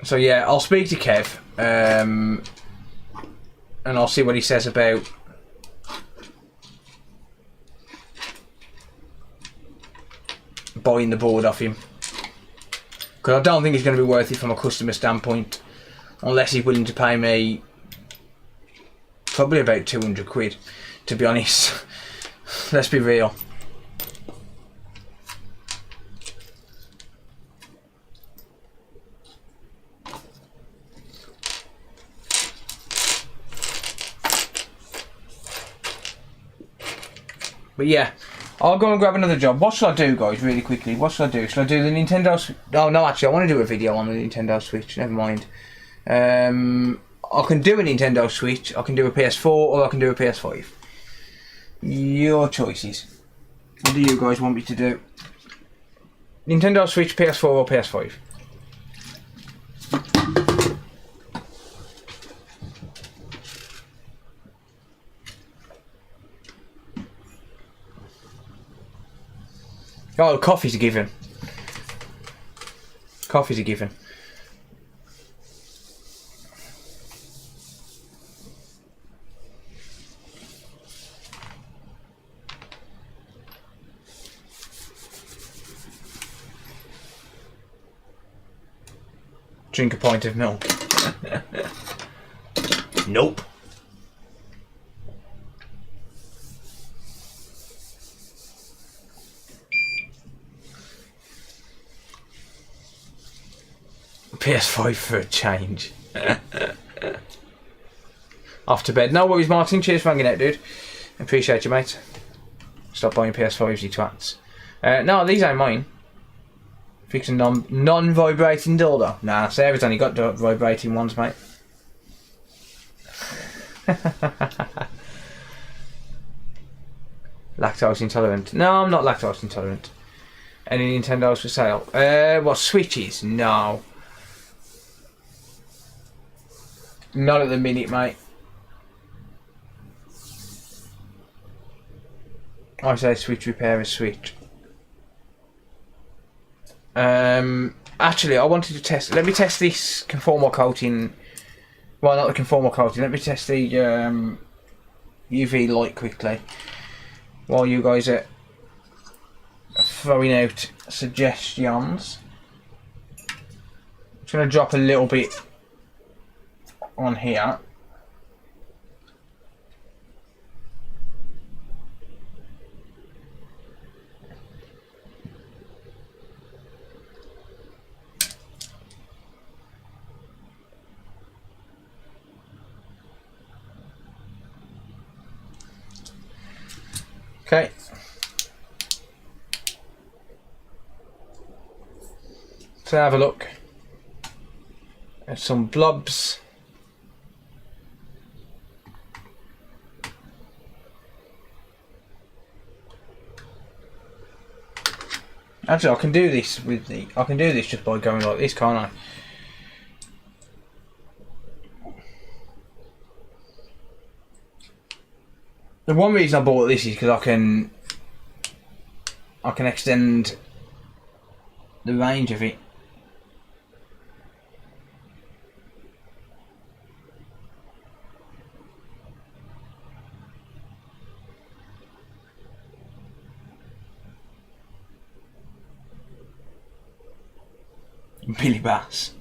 So yeah, I'll speak to Kev, and I'll see what he says about buying the board off him. Because I don't think it's going to be worth it from a customer standpoint. Unless he's willing to pay me probably about 200 quid, to be honest. Let's be real. But yeah, I'll go and grab another job. What shall I do, guys, really quickly? What shall I do? Shall I do the Nintendo Switch? Oh, no, actually, I want to do a video on the Nintendo Switch. Never mind. I can do a Nintendo Switch, I can do a PS4, or I can do a PS5. Your choices. What do you guys want me to do? Nintendo Switch, PS4 or PS5? Oh, coffee's a given. Coffee's a given. Drink a pint of milk. Nope. PS5 for a change. Off to bed. No worries, Martin. Cheers for hanging out, dude. Appreciate you, mate. Stop buying PS5s, you twats. No, these ain't mine. Fix a non-vibrating dildo. Nah, Sarah's only got vibrating ones, mate. Lactose intolerant. No, I'm not lactose intolerant. Any Nintendos for sale? What, Switches? No. Not at the minute, mate. I say Switch repair a Switch. Actually, I wanted to test. Let me test this conformal coating. Well, not the conformal coating. Let me test the UV light quickly. While you guys are throwing out suggestions, I'm just going to drop a little bit on here. Okay. So have a look at some blobs. Actually, I can do this with the. I can do this just by going like this, can't I? The one reason I bought this is because I can extend the range of it. Billy Bass.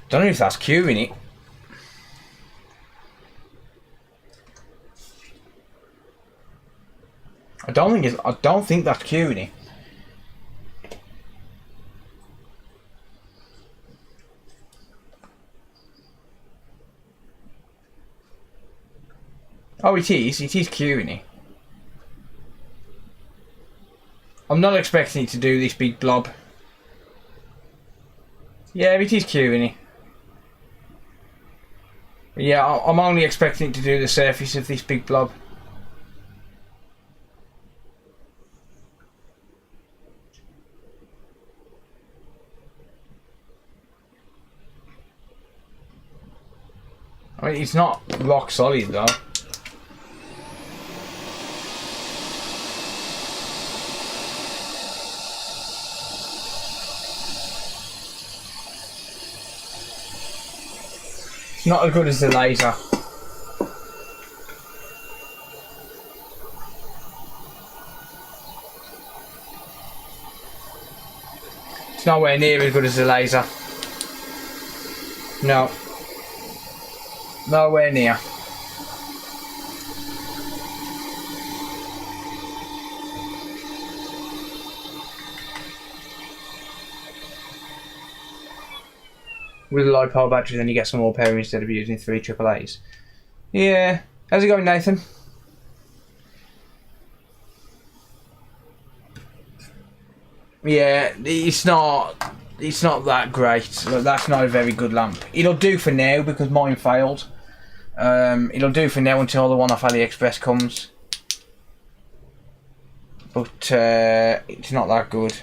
Don't know if that's curing it. I don't think that's curing it. Oh, it is. It is curing it. I'm not expecting it to do this big blob. Yeah, it is curing it. Yeah, I'm only expecting it to do the surface of this big blob. I mean, it's not rock solid though. It's not as good as the laser. It's nowhere near as good as the laser. No. Nowhere near. With a low power battery, then you get some more power instead of using 3 AAAs. Yeah. How's it going, Nathan? Yeah, it's not that great. Look, that's not a very good lamp. It'll do for now because mine failed. It'll do for now until the one off AliExpress comes. But it's not that good.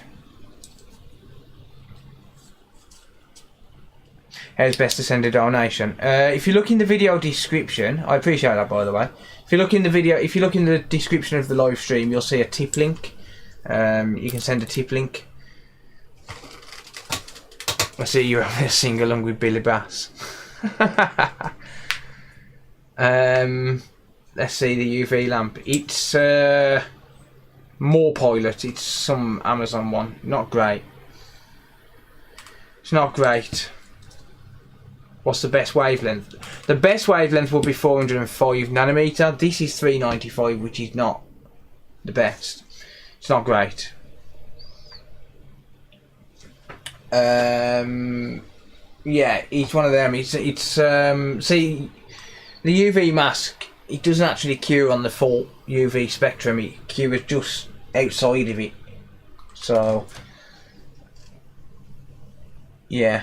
How's best to send a donation? If you look in the video description, I appreciate that, by the way. If you look in the description of the live stream, you'll see a tip link. You can send a tip link. I see you're having a sing along with Billy Bass. Let's see the UV lamp. It's more Pilot. It's some Amazon one. Not great. It's not great. What's the best wavelength? The best wavelength will be 405 nanometer. This is 395, which is not the best. It's not great. Yeah, it's one of them. It's see, the UV mask, it doesn't actually cure on the full UV spectrum. It cures just outside of it. So yeah.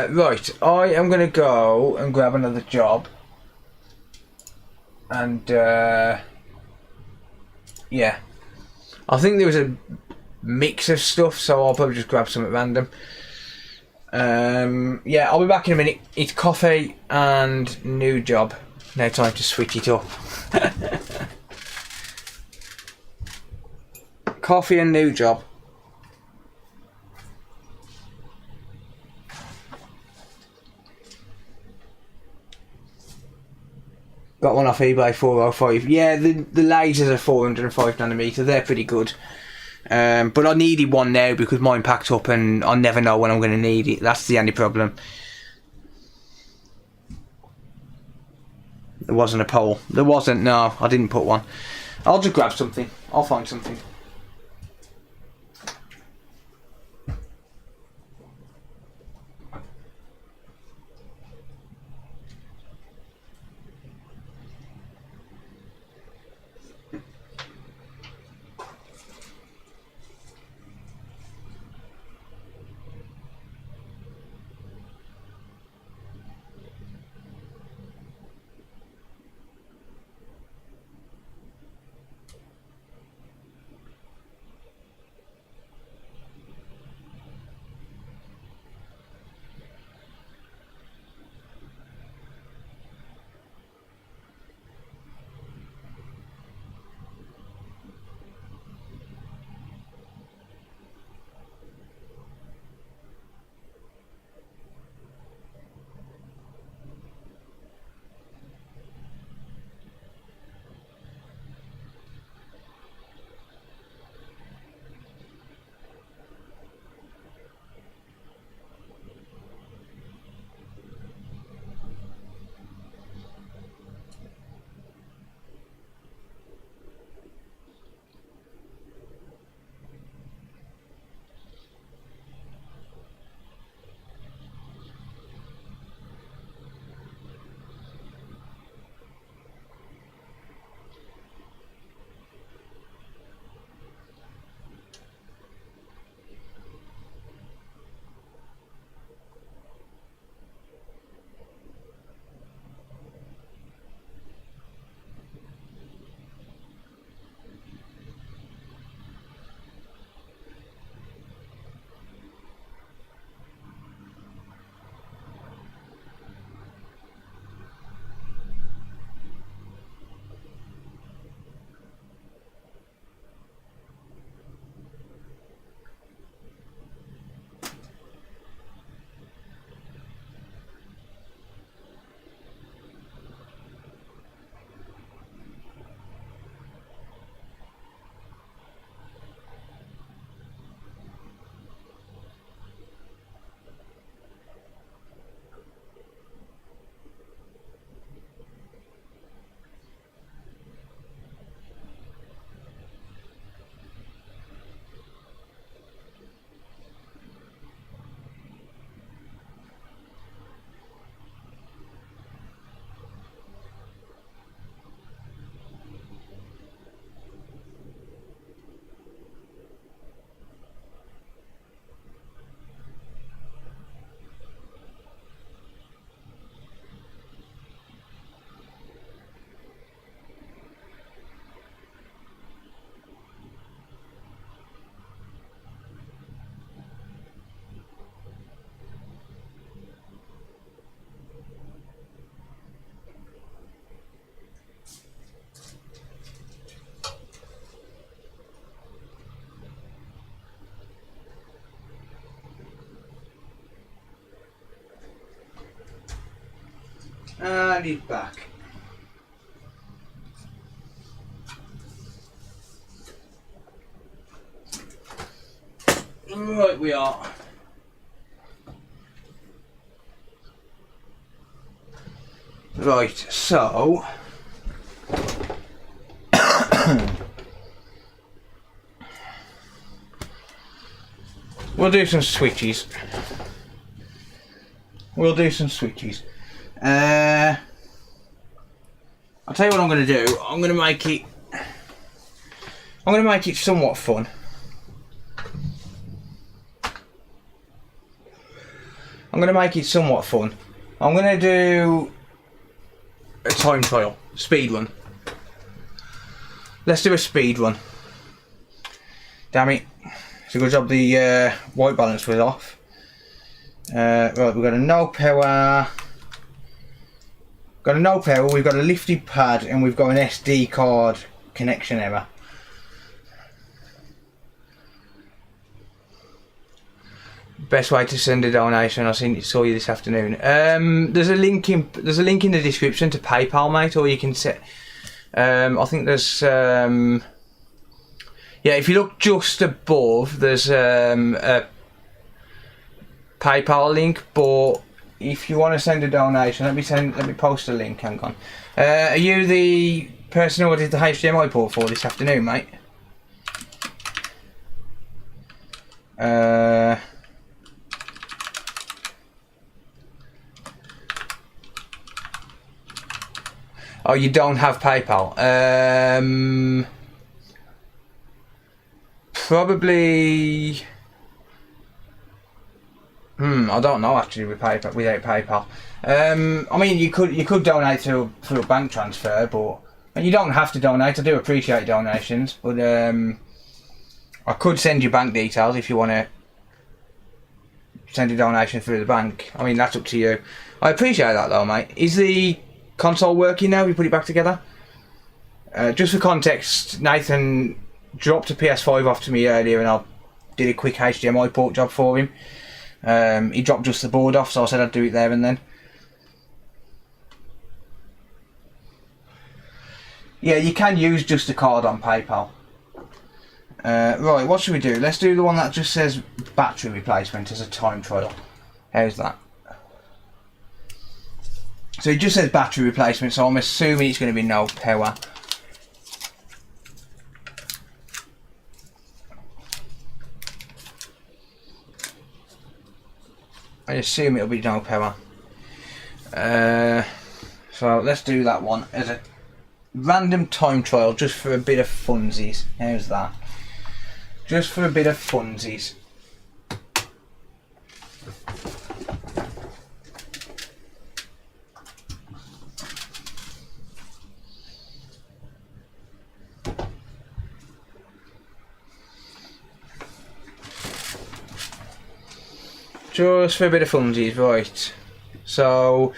Right, I am going to go and grab another job. And, yeah. I think there was a mix of stuff, so I'll probably just grab some at random. Yeah, I'll be back in a minute. It's coffee and new job. Now time to switch it up. Coffee and new job. Got one off eBay, 405. Yeah, the lasers are 405 nanometer. They're pretty good. But I needed one now because mine packed up and I never know when I'm going to need it. That's the only problem. There wasn't a pole. There wasn't, no. I didn't put one. I'll just grab something. I'll find something. And he's back. Right, we are. Right, so we'll do some switches. I'll tell you what I'm going to do. I'm going to make it somewhat fun. I'm going to do a time trial, speed run. Let's do a speed run. Damn it! It's a good job the white balance was off. Right, we've got a no power. We've got a lifted pad, and we've got an SD card connection error. Best way to send a donation. I saw you this afternoon. There's a link in the description to PayPal, mate, or you can set. I think there's. Yeah, if you look just above, there's a PayPal link. But if you want to send a donation, let me post a link. Hang on. Are you the person who did the HDMI port for this afternoon, mate? Oh, you don't have PayPal. Probably. I don't know actually without PayPal. I mean, you could donate through a bank transfer, but you don't have to donate. I do appreciate donations, but I could send you bank details if you want to send a donation through the bank. I mean, that's up to you. I appreciate that though, mate. Is the console working now? We put it back together. Just for context, Nathan dropped a PS5 off to me earlier, and I did a quick HDMI port job for him. He dropped just the board off, so I said I'd do it there and then. Yeah, you can use just a card on PayPal. Right, what should we do? Let's do the one that just says battery replacement as a time trial. How's that? So it just says battery replacement, so I'm assuming it's going to be no power. I assume it'll be no power. So let's do that one as a random time trial, just for a bit of funsies. How's that? Just for a bit of funsies. Just for a bit of funsies, right. So,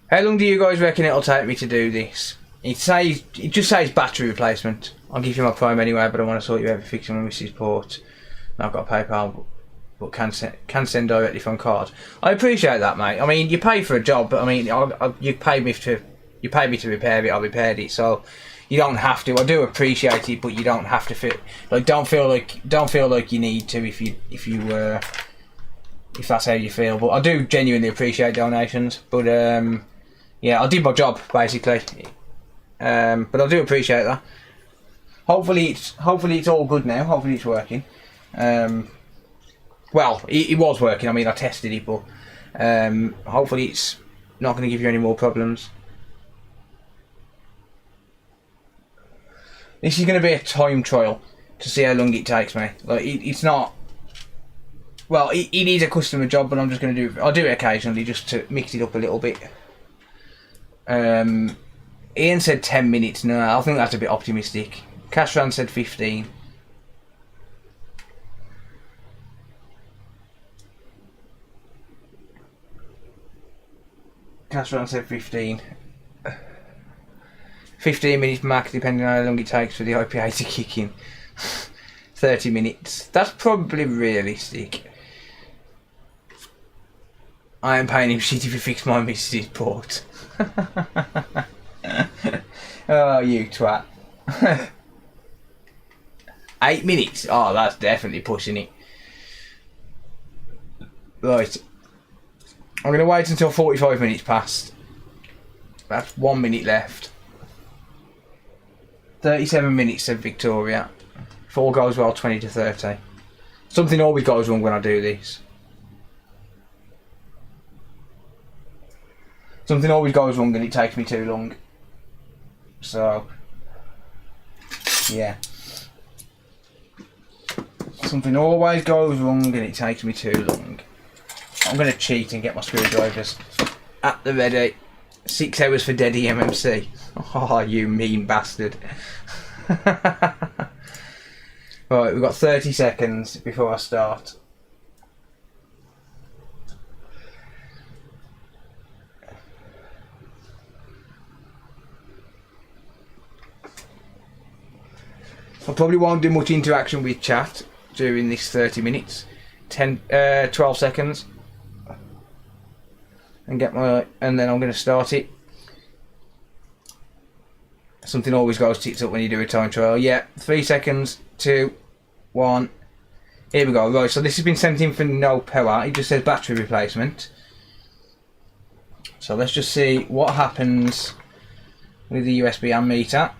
how long do you guys reckon it'll take me to do this? It just says battery replacement. I'll give you my Prime anyway, but I want to sort you out fixing my Mrs. port. And I've got PayPal, but can send directly from card. I appreciate that, mate. I mean, you pay for a job, but I mean, you paid me to repair it. I repaired it, so you don't have to. I do appreciate it, but you don't have to fit. Like, don't feel like you need to if that's how you feel. But I do genuinely appreciate donations. But yeah, I did my job basically. But I do appreciate that. Hopefully it's all good now. Hopefully it's working. Well, it was working. I mean, I tested it, but hopefully it's not going to give you any more problems. This is going to be a time trial to see how long it takes me. Like, it's not. Well, it is a customer job, but I'm just going to do. I'll do it occasionally just to mix it up a little bit. Ian said 10 minutes. No, I think that's a bit optimistic. Cashran said 15. Cashran said 15. 15 minutes max, depending on how long it takes for the IPA to kick in. 30 minutes. That's probably realistic. I ain't paying him shit if he fixed my missus' port. Oh, you twat. 8 minutes? Oh, that's definitely pushing it. Right. I'm going to wait until 45 minutes past. That's 1 minute left. 37 minutes, said Victoria. If all goes well, 20 to 30. Something always goes wrong when I do this. Something always goes wrong and it takes me too long. So, yeah. Something always goes wrong and it takes me too long. I'm going to cheat and get my screwdrivers at the ready. 6 hours for Deddy MMC. Oh, you mean bastard. Right, we've got 30 seconds before I start. I probably won't do much interaction with chat during this 30 minutes. 12 seconds. And then I'm going to start it. Something always goes tits up when you do a time trial. Yeah, 3 seconds, 2, 1. Here we go. Right, so this has been sent in for no power. It just says battery replacement. So let's just see what happens with the USB ammeter.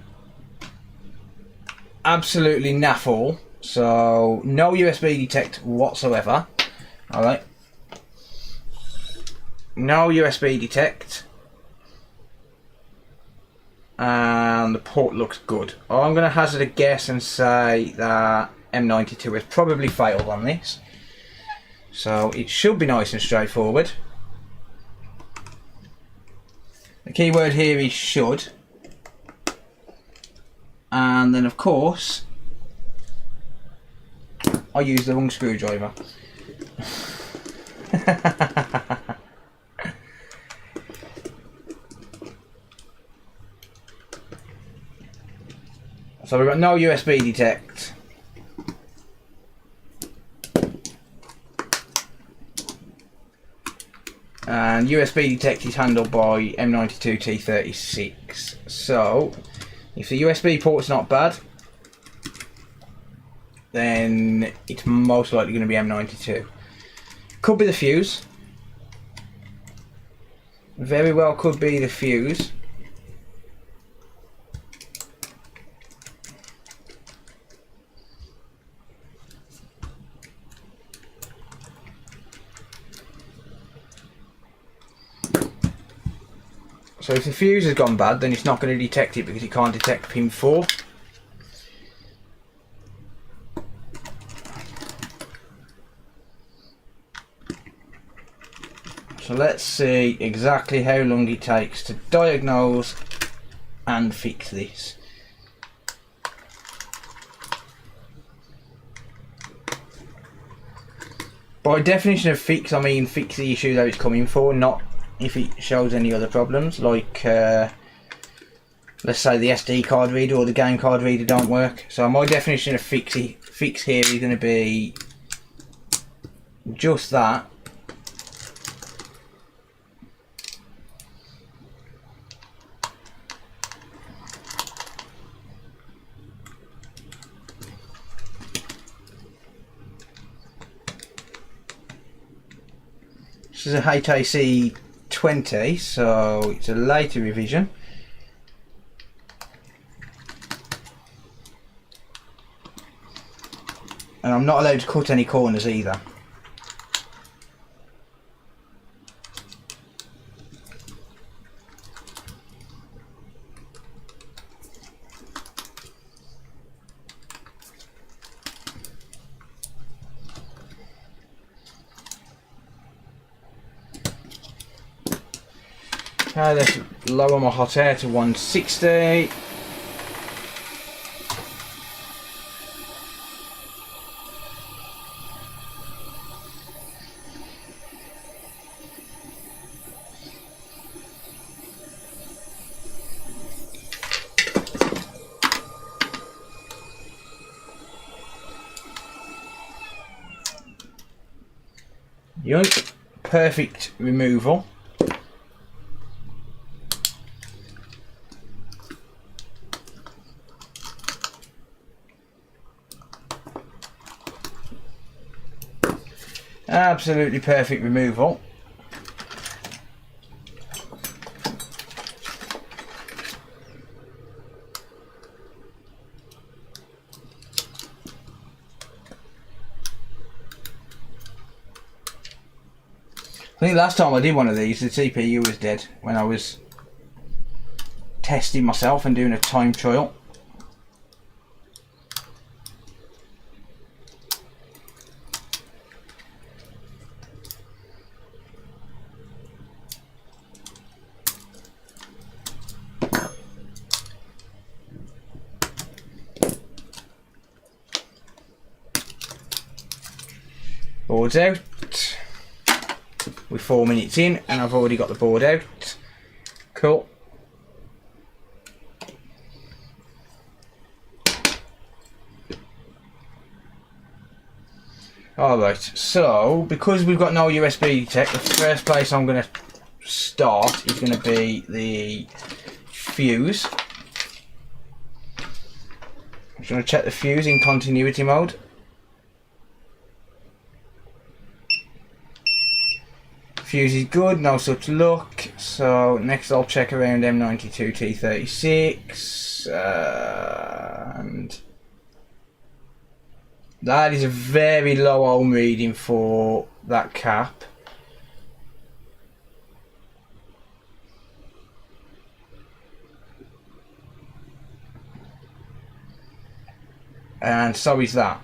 Absolutely naff all. So no USB detect whatsoever. Alright. No USB detect. And the port looks good. I'm going to hazard a guess and say that M92 has probably failed on this. So it should be nice and straightforward. The keyword here is should. And then of course I use the wrong screwdriver. So we've got no USB detect. And USB detect is handled by M92 T36. So if the USB port's not bad, then it's most likely going to be M92. Could be the fuse. Very well could be the fuse. So if the fuse has gone bad, then it's not going to detect it because it can't detect pin 4. So let's see exactly how long it takes to diagnose and fix this. By definition of fix, I mean fix the issue that it's coming for, not if it shows any other problems, like let's say the SD card reader or the game card reader don't work. So my definition of fix here is going to be just that. This is a HAC 20, so it's a later revision. And I'm not allowed to cut any corners either. Okay, let's lower my hot air to 160. Yoink. perfect removal. Absolutely perfect removal. I think last time I did one of these, the CPU was dead when I was testing myself and doing a time trial. Board's out. We're 4 minutes in and I've already got the board out. Cool. Alright, so because we've got no USB detect, the first place I'm going to start is going to be the fuse. I'm just going to check the fuse in continuity mode. Fuse is good, no such luck. So next I'll check around M92T36 and that is a very low ohm reading for that cap. And so is that.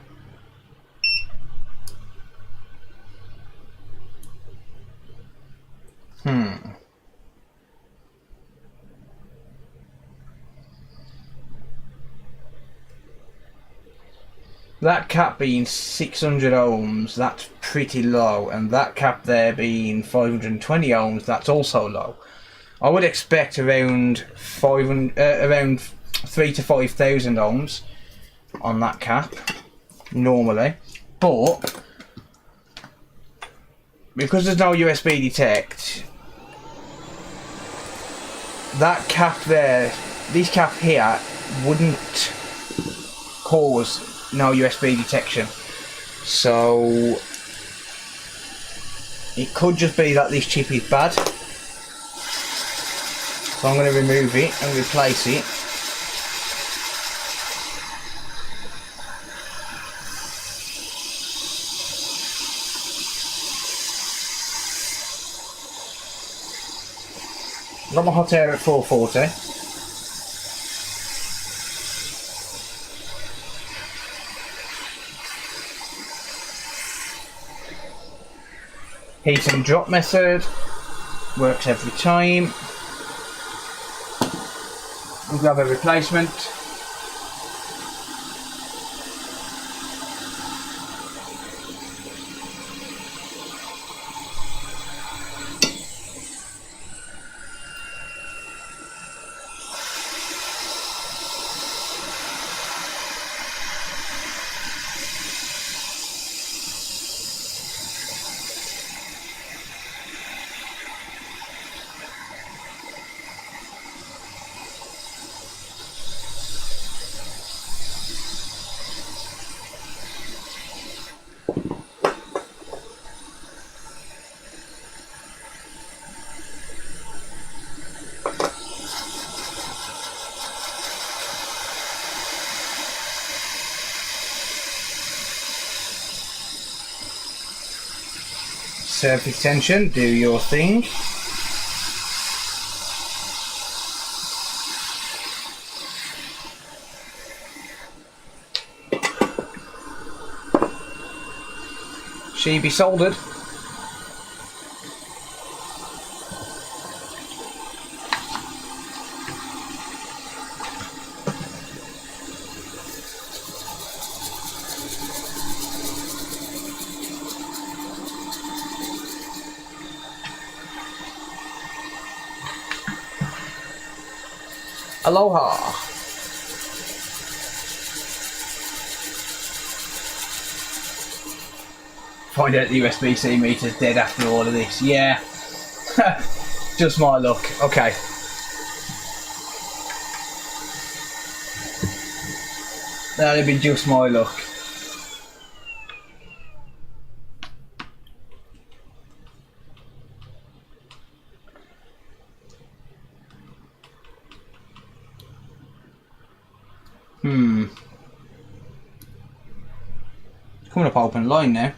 That cap being 600 ohms, that's pretty low, and that cap there being 520 ohms, that's also low. I would expect around 3 to 5,000 ohms on that cap normally, but because there's no USB detect, that cap there, this cap here, wouldn't cause no USB detection. So it could just be that this chip is bad. So I'm going to remove it and replace it. Got my hot air at 440. Heat and drop method works every time. We'll grab a replacement. Surface tension, do your thing. She be soldered. Aloha. Find out the USB-C meter's dead after all of this. Yeah. Just my luck. Okay. That'll be just my luck. Coming up open line now.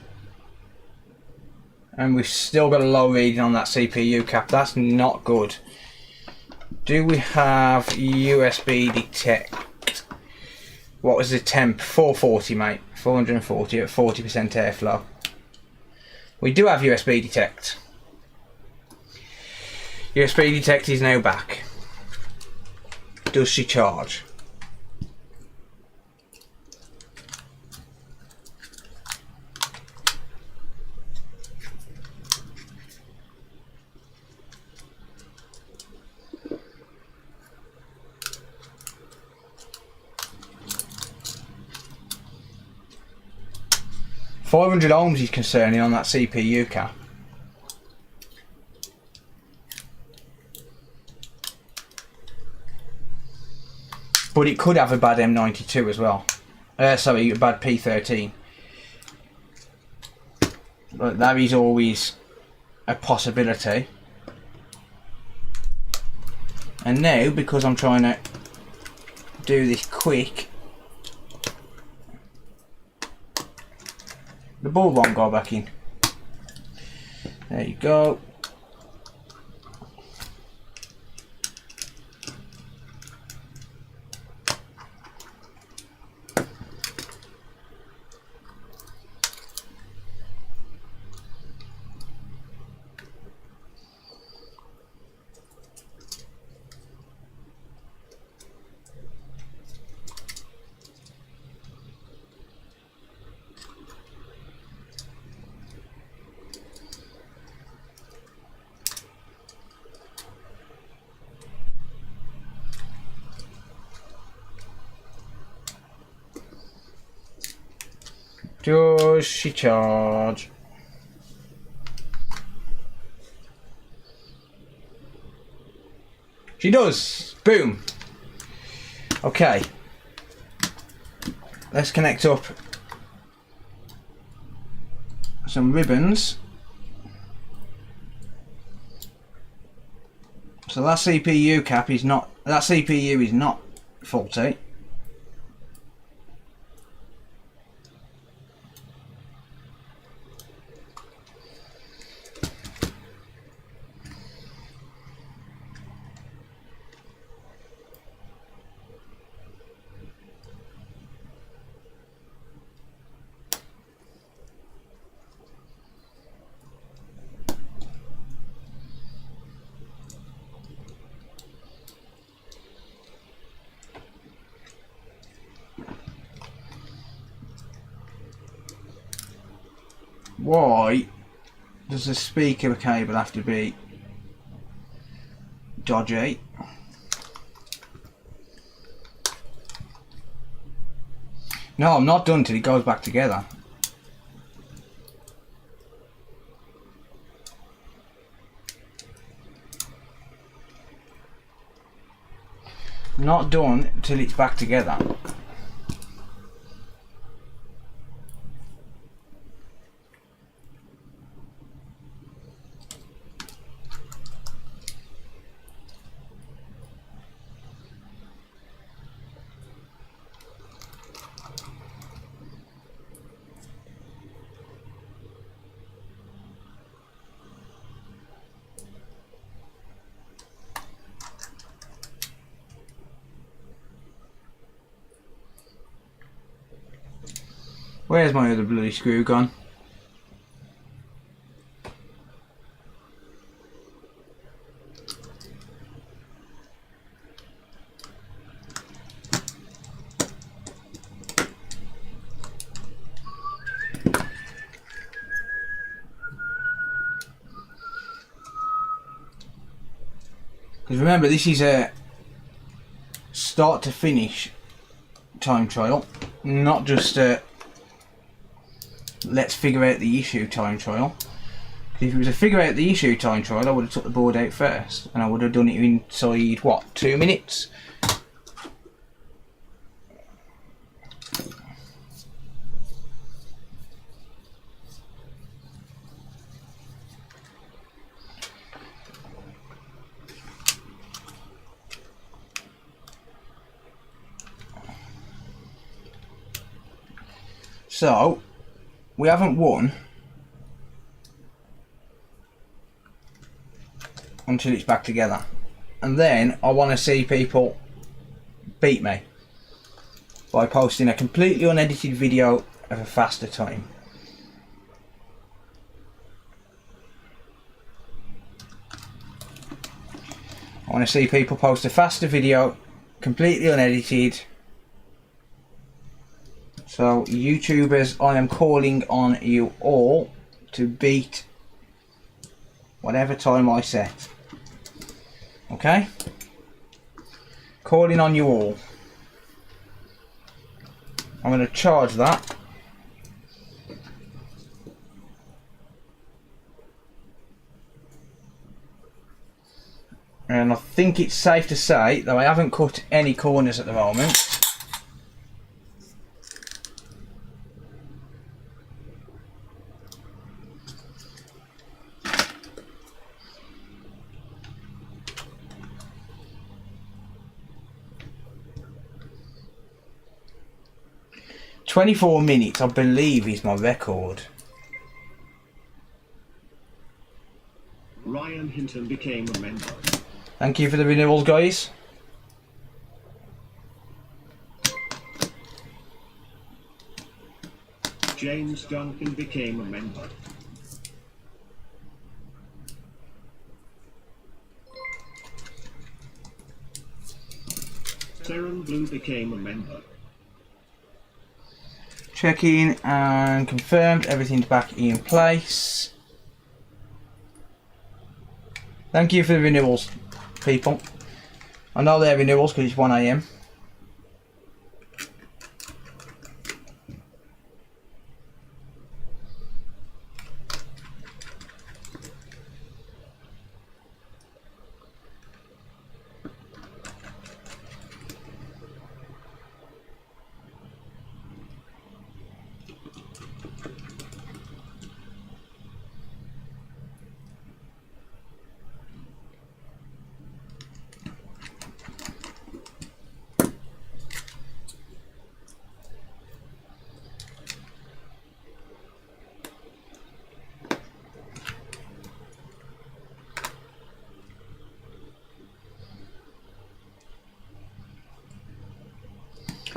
And we've still got a low reading on that CPU cap. That's not good. Do we have USB detect? What was the temp? 440, mate. 440 at 40% airflow. We do have USB detect. USB detect is now back. Does she charge? $500 is concerning on that CPU cap. But it could have a bad M92 as well. Sorry, a bad P13. But that is always a possibility. And now, because I'm trying to do this quick, the bulb won't go back in. There you go. Does she charge? She does. Boom. Okay. Let's connect up some ribbons. So that CPU cap is not, that CPU is not faulty. Why does the speaker cable have to be dodgy? No, I'm not done till it goes back together. Not done till it's back together. Where's my other bloody screw gone? Because remember, this is a start to finish time trial, not just a let's figure out the issue time trial. If it was a figure out the issue time trial, I would have took the board out first, and I would have done it inside, what, 2 minutes? So, we haven't won until it's back together, and then I want to see people beat me by posting a completely unedited video of a faster time. I want to see people post a faster video, completely unedited. So YouTubers, I am calling on you all to beat whatever time I set. Okay? Calling on you all. I'm going to charge that. And I think it's safe to say, though I haven't cut any corners at the moment, .24 minutes, I believe, is my record. Ryan Hinton became a member. Thank you for the renewals, guys. James Duncan became a member. Seren Blue became a member. Checking and confirmed, everything's back in place. Thank you for the renewals, people. I know they're renewals because it's 1 AM.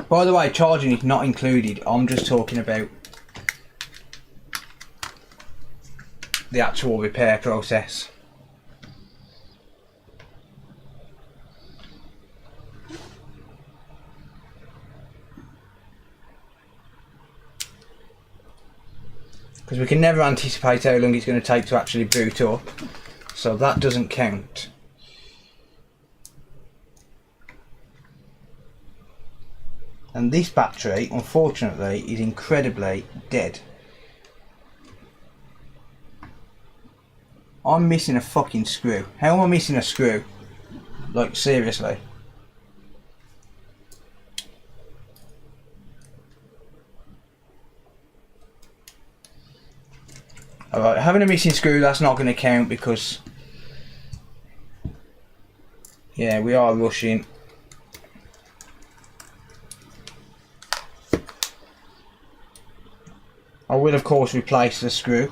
By the way, charging is not included. I'm just talking about the actual repair process. Because we can never anticipate how long it's going to take to actually boot up, so that doesn't count. And this battery, unfortunately, is incredibly dead. I'm missing a fucking screw. How am I missing a screw? Like, seriously. Alright, having a missing screw, that's not going to count because... yeah, we are rushing. I will, of course, replace the screw.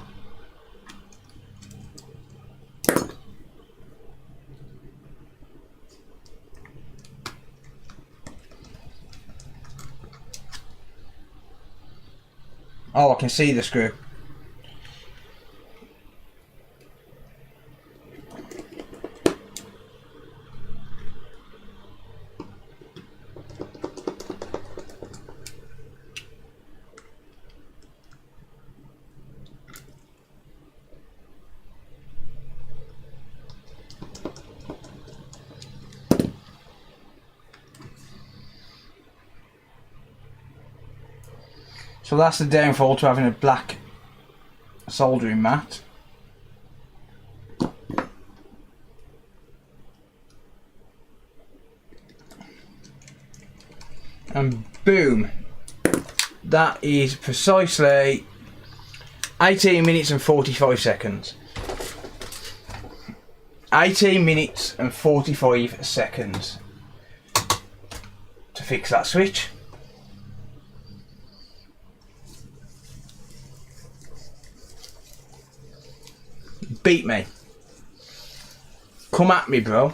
Oh, I can see the screw. So that's the downfall to having a black soldering mat. And boom, that is precisely 18 minutes and 45 seconds. 18 minutes and 45 seconds to fix that switch. Beat me. Come at me, bro.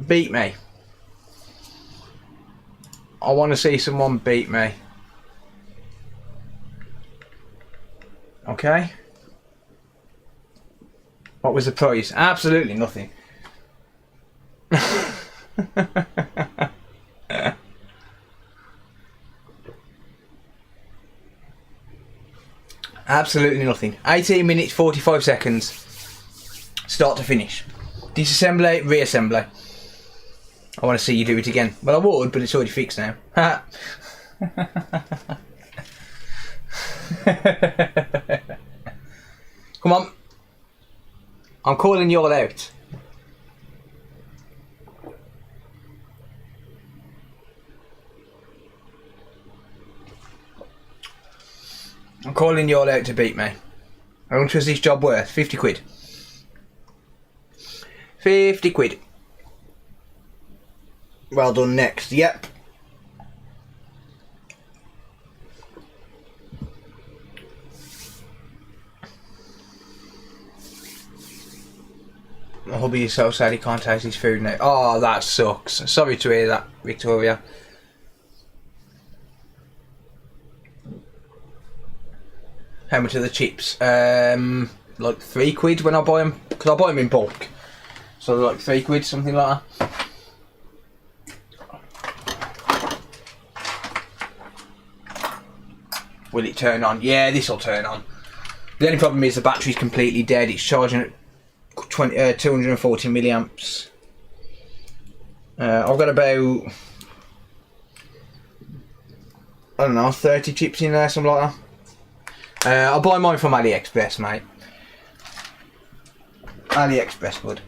Beat me. I want to see someone beat me. Okay. What was the price? Absolutely nothing. Absolutely nothing. 18 minutes 45 seconds start to finish. Disassembly, reassembly. I want to see you do it again. Well, I would, but it's already fixed now. Come on. I'm calling you all out. I'm calling you all out to beat me. How much was this job worth? 50 quid. 50 quid. Well done, next. Yep. My hubby is so sad he can't taste his food now. Oh, that sucks. Sorry to hear that, Victoria. How much are the chips? Like 3 quid when I buy them, because I buy them in bulk. So they're like 3 quid, something like that. Will it turn on? Yeah, this will turn on. The only problem is the battery's completely dead. It's charging at 240 milliamps. I've got about, I don't know, 30 chips in there, something like that. I'll buy mine from AliExpress, mate. AliExpress, bud.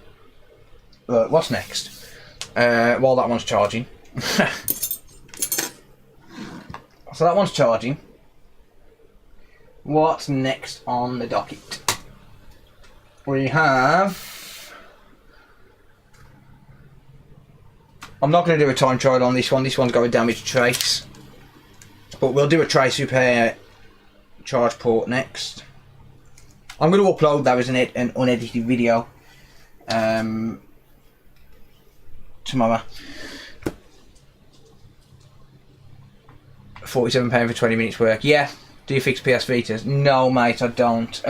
What's next? While that one's charging. So that one's charging. What's next on the docket? We have... I'm not going to do a time trial on this one. This one's got a damaged trace. But we'll do a trace repair charge port next. I'm going to upload that as an unedited video tomorrow. £47 for 20 minutes work. Yeah. Do you fix PS Vitas? No, mate, I don't.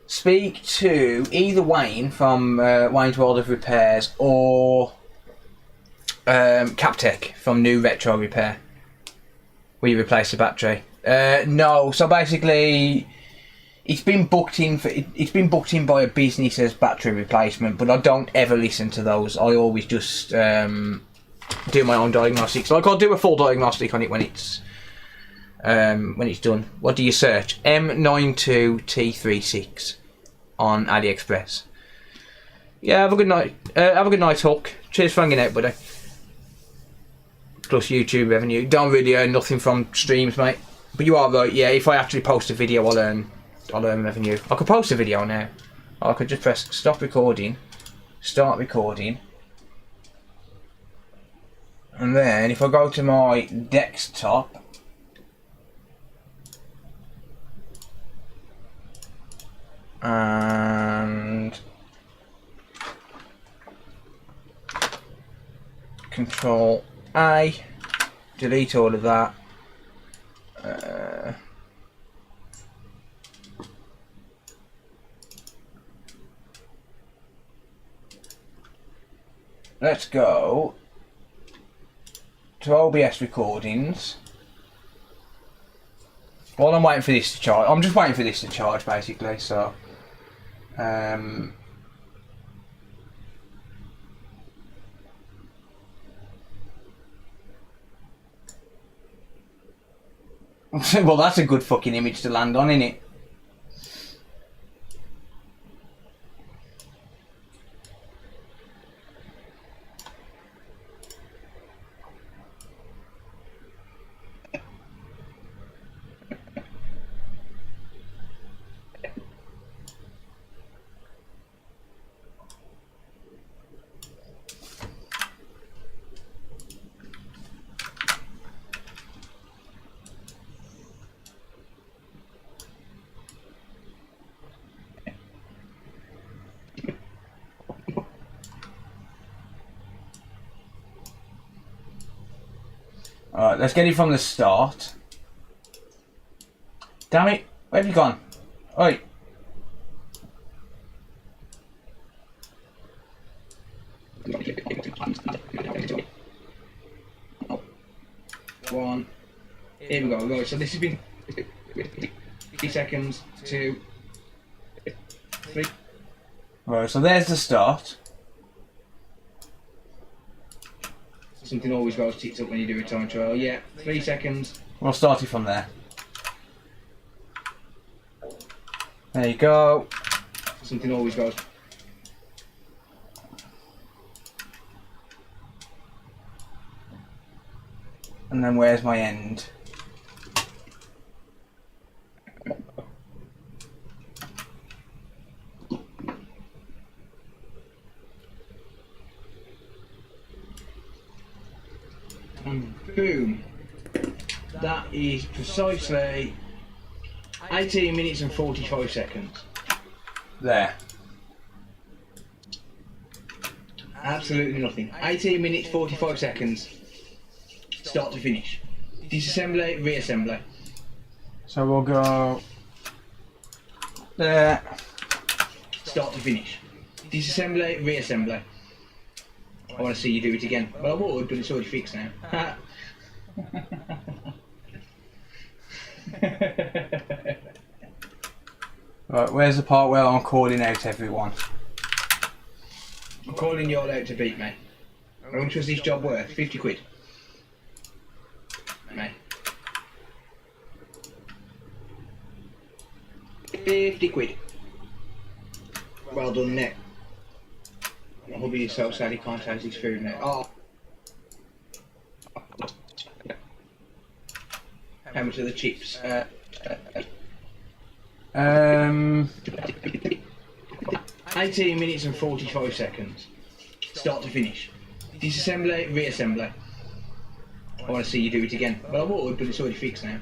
Speak to either Wayne from Wayne's World of Repairs or Captech from New Retro Repair. Will you replace the battery? No. So basically, it's been booked in by a business as battery replacement, but I don't ever listen to those. I always just do my own diagnostics. Like, I'll do a full diagnostic on it when it's done. What do you search? M92T36 on AliExpress. Yeah, have a good night. Have a good night, Hulk. Cheers for hanging out, buddy. Plus YouTube revenue. Don't really earn nothing from streams, mate. But you are right. Yeah, if I actually post a video, I'll earn revenue. I could post a video now. I could just press stop recording, start recording, and then if I go to my desktop. And Control A, delete all of that. Let's go to OBS recordings. While I'm waiting for this to charge, I'm just waiting for this to charge basically, so Well, that's a good fucking image to land on, isn't it? Alright, let's get it from the start. Damn it, where have you gone? Oi. One. Here we go, right, so this has been 50 seconds, 2, 3. Right, so there's the start. Something always goes tits up when you do a time trial. Yeah, 3 seconds. We'll start it from there. There you go. Something always goes. And then where's my end? And boom, that is precisely 18 minutes and 45 seconds. There. Absolutely nothing. 18 minutes 45 seconds, start to finish. Disassembly, reassembly. So we'll go there. Start to finish. Disassembly, reassembly. I want to see you do it again. Well, I would, but it's already fixed now. Right, where's the part where I'm calling out everyone? I'm calling you all out to beat me. How much was this job worth? 50 quid. Mate. 50 quid. Well done, Nick. My hubby is so sad he can't taste his food now. Oh. How much are the chips? 18 minutes and 45 seconds. Start to finish. Disassembly, reassembly. I want to see you do it again. Well, I would, but it's already fixed now.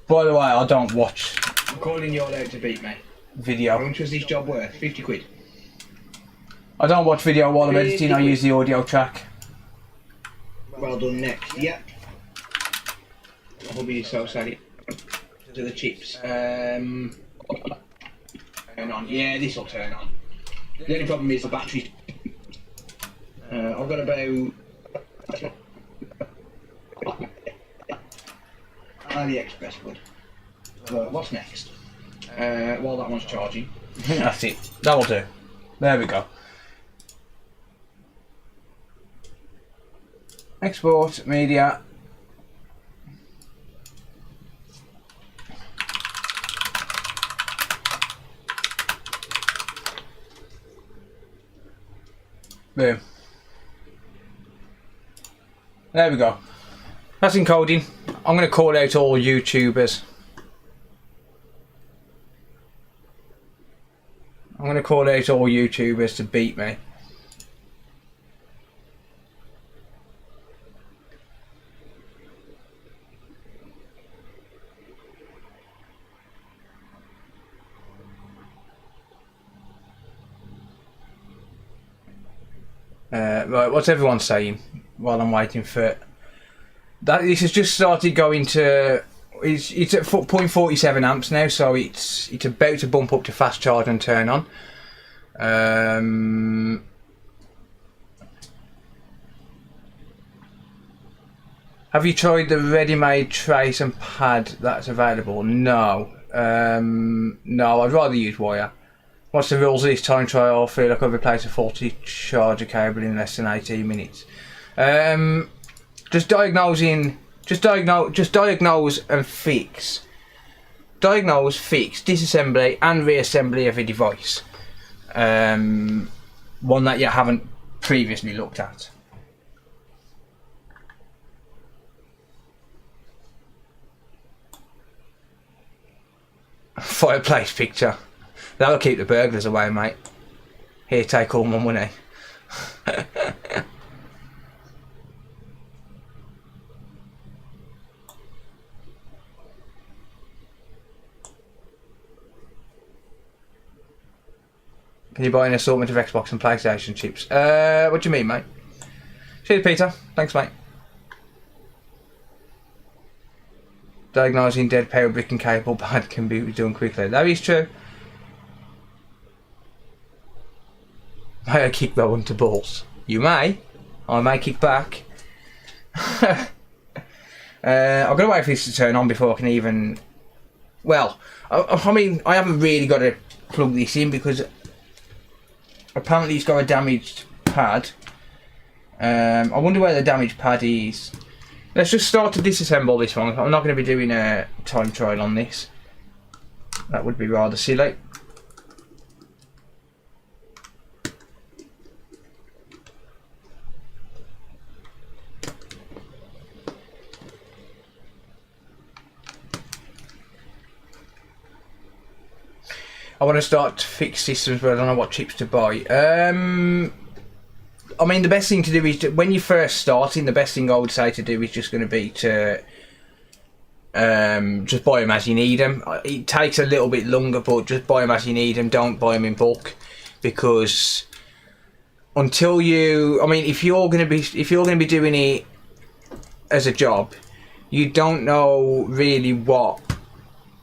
By the way, I don't watch. I'm calling you all out to beat me. Video. How much was this job worth? 50 quid. I don't watch video while I'm editing, I use the audio track. Well done, next. Yep. My hubby is so sad. To the chips. Turn on. Yeah, this will turn on. The only problem is the battery. I've got about AliExpress, bud. What's next? While that one's charging. That's it. That'll do. There we go. Export media. Boom. There we go. That's encoding. I'm going to call out all YouTubers. I'm going to call out all YouTubers to beat me. Right, what's everyone saying while I'm waiting for it? This has just started going to. It's at 0.47 amps now, so it's about to bump up to fast charge and turn on. Have you tried the ready-made trace and pad that's available? No. No, I'd rather use wire. What's the rules of this time trial? I feel like I've replaced a faulty charger cable in less than 18 minutes. Just diagnose and fix. Diagnose, fix, disassembly and reassembly of a device. One that you haven't previously looked at. Fireplace picture. That'll keep the burglars away, mate. Here, take all my money. Can you buy an assortment of Xbox and PlayStation chips? What do you mean, mate? Cheers, Peter. Thanks, mate. Diagnosing dead power brick and cable pad can be done quickly. That is true. May I kick that one to balls? You may. I may kick back. I've got to wait for this to turn on before I can even... Well, I mean, I haven't really got to plug this in because apparently it's got a damaged pad. I wonder where the damaged pad is. Let's just start to disassemble this one. I'm not going to be doing a time trial on this. That would be rather silly. I want to start to fix systems, but I don't know what chips to buy. I mean, the best thing to do is, when you're first starting, the best thing I would say to do is just going to be to just buy them as you need them. It takes a little bit longer, but just buy them as you need them. Don't buy them in bulk, because until you, I mean, if you're going to be doing it as a job, you don't know really what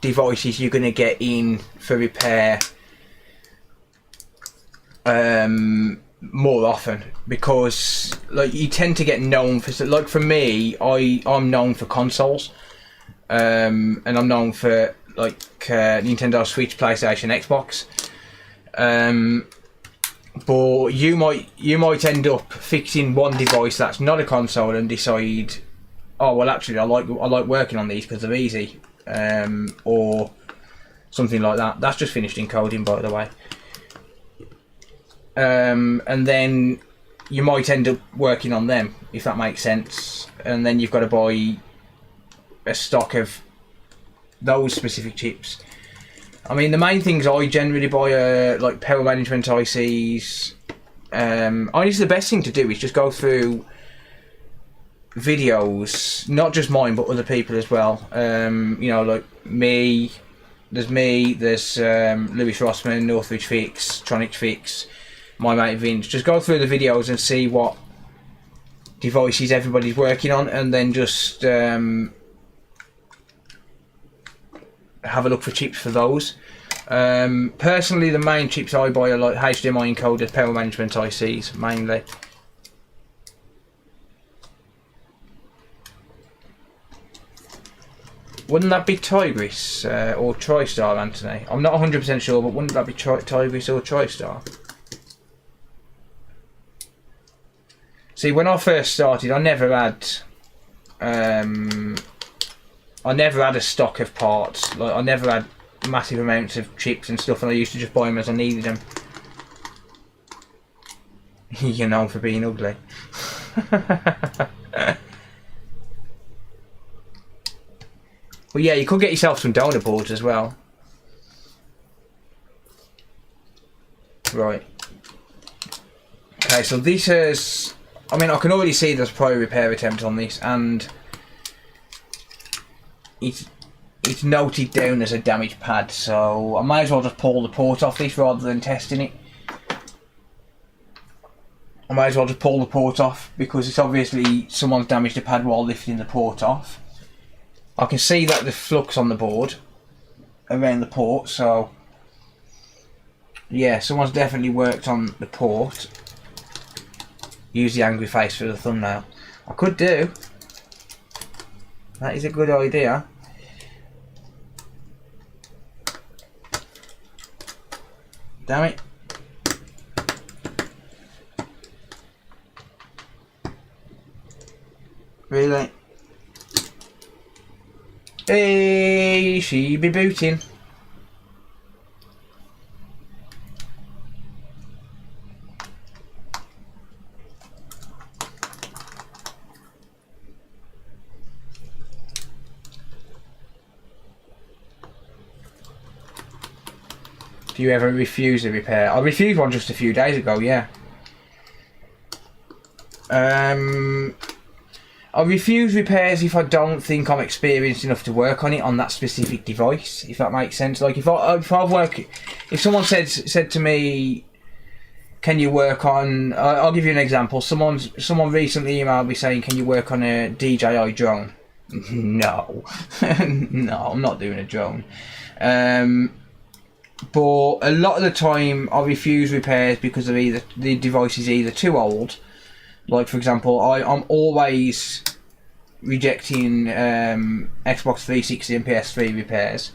devices you're going to get in for repair more often, because like you tend to get known for, like for me, I'm known for consoles, and I'm known for like Nintendo Switch, PlayStation, Xbox, but you might end up fixing one device that's not a console and decide, oh well, actually I like working on these because they're easy, or something like that. That's just finished encoding, by the way. And then you might end up working on them, if that makes sense, and then you've got to buy a stock of those specific chips. I mean, the main things I generally buy are like power management ICs. Honestly, the best thing to do is just go through videos, not just mine but other people as well. You know, like me, there's Lewis Rossman, Northwich Fix, Tronics Fix, my mate Vince. Just go through the videos and see what devices everybody's working on, and then just have a look for chips for those. Personally, the main chips I buy are like HDMI encoded power management ICs mainly. Wouldn't that be Tigris or TriStar, Anthony? I'm not 100% sure, but wouldn't that be Tigris or TriStar? See, when I first started, I never had a stock of parts. Like, I never had massive amounts of chips and stuff, and I used to just buy them as I needed them. You're known for being ugly. Well, yeah, you could get yourself some donor boards as well. Right. Okay, so this is... I mean, I can already see there's probably a repair attempt on this, and it's noted down as a damaged pad, so I might as well just pull the port off this rather than testing it. I might as well just pull the port off, because it's obviously someone's damaged the pad while lifting the port off. I can see that the flux on the board around the port, so yeah, someone's definitely worked on the port. Use the angry face for the thumbnail. I could do. That is a good idea. Damn it. Really? Hey, she be booting. Do you ever refuse a repair? I refused one just a few days ago, yeah. I refuse repairs if I don't think I'm experienced enough to work on it on that specific device, if that makes sense. Like if someone said to me, can you work on, I'll give you an example. Someone recently emailed me saying, can you work on a DJI drone? No. No, I'm not doing a drone. But a lot of the time I refuse repairs because of either the device is either too old. Like for example, I'm always rejecting Xbox 360 and PS3 repairs.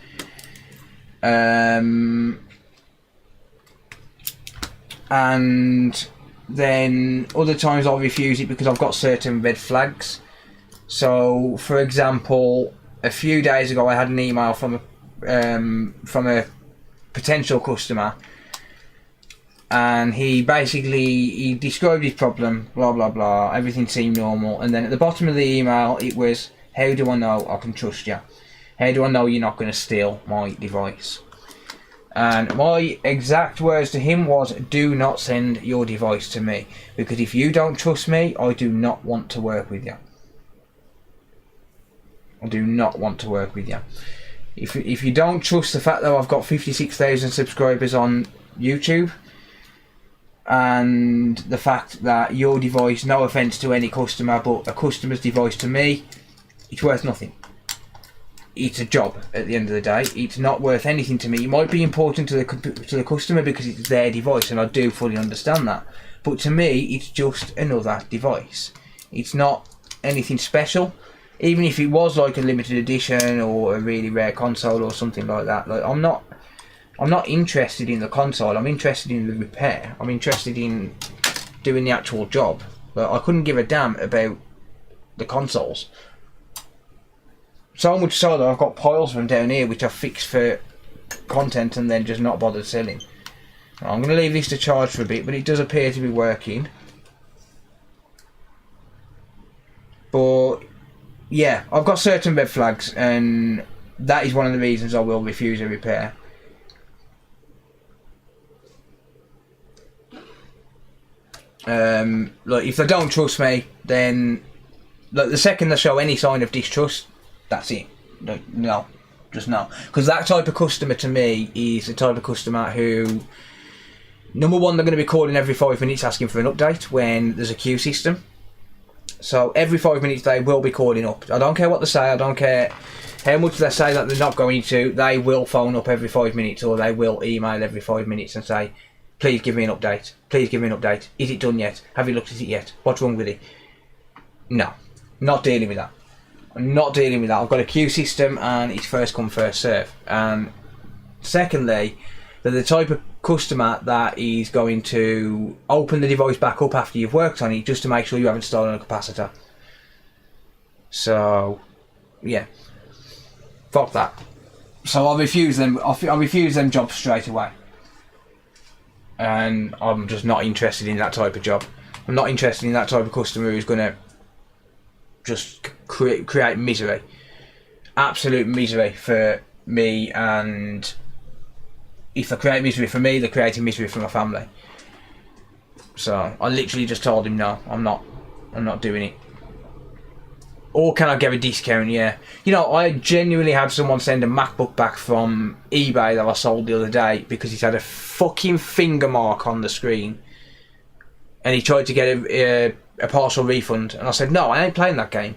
And then other times I'll refuse it because I've got certain red flags. So for example, a few days ago I had an email from a potential customer, and he described his problem, blah blah blah, everything seemed normal, and then at the bottom of the email it was, how do I know I can trust you? How do I know you're not going to steal my device? And my exact words to him was, do not send your device to me, because if you don't trust me, I do not want to work with you. I do not want to work with you. If you don't trust the fact that I've got 56,000 subscribers on YouTube, and the fact that your device, no offence to any customer, but a customer's device to me, it's worth nothing. It's a job at the end of the day. It's not worth anything to me. It might be important to the customer because it's their device, and I do fully understand that. But to me, it's just another device. It's not anything special. Even if it was like a limited edition or a really rare console or something like that, like I'm not interested in the console. I'm interested in the repair. I'm interested in doing the actual job. But I couldn't give a damn about the consoles. So much so that I've got piles of them down here which I fixed for content and then just not bothered selling. I'm going to leave this to charge for a bit, but it does appear to be working. But yeah, I've got certain red flags, and that is one of the reasons I will refuse a repair. Like if they don't trust me, then like the second they show any sign of distrust, that's it. Like, no, just no. Because that type of customer to me is the type of customer who, number one, they're going to be calling every 5 minutes asking for an update when there's a queue system. So every 5 minutes they will be calling up. I don't care what they say, I don't care how much they say that they're not going to, they will phone up every 5 minutes, or they will email every 5 minutes and say, please give me an update, please give me an update, is it done yet, have you looked at it yet, what's wrong with it? No, not dealing with that. I'm not dealing with that. I've got a queue system and it's first come first serve. And secondly, they're the type of customer that is going to open the device back up after you've worked on it just to make sure you haven't stolen a capacitor. So yeah, fuck that. So I refuse them. I refuse them jobs straight away, and I'm just not interested in that type of job. I'm not interested in that type of customer who's going to just create misery, absolute misery for me. And if they create misery for me, they're creating misery for my family. So I literally just told him, no, I'm not doing it. Or can I get a discount? Yeah. You know, I genuinely had someone send a MacBook back from eBay that I sold the other day because he's had a fucking finger mark on the screen, and he tried to get a partial refund, and I said, no, I ain't playing that game.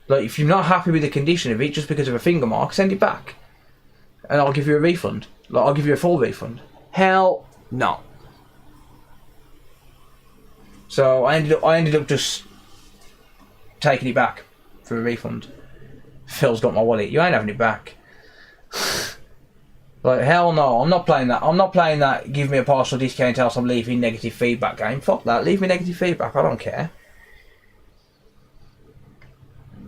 Like, if you're not happy with the condition of it just because of a finger mark, send it back, and I'll give you a refund. Like, I'll give you a full refund. Hell no. So I ended up just taking it back for a refund. Phil's got my wallet. You ain't having it back. Like, hell no, I'm not playing that. I'm not playing that give me a partial discount else I'm leaving negative feedback game. Fuck that, leave me negative feedback, I don't care.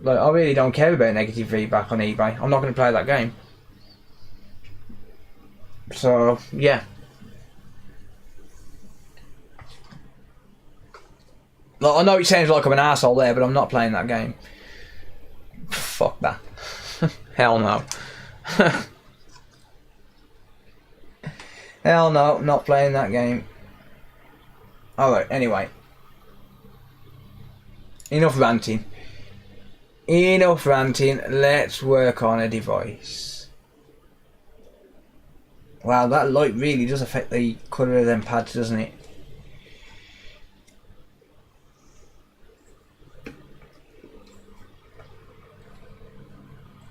Like, I really don't care about negative feedback on eBay. I'm not going to play that game. So, yeah. Like, I know it sounds like I'm an asshole there, but I'm not playing that game. Fuck that. Hell no. Hell no, not playing that game. Alright, anyway. Enough ranting. Enough ranting. Let's work on a device. Wow, that light really does affect the colour of them pads, doesn't it?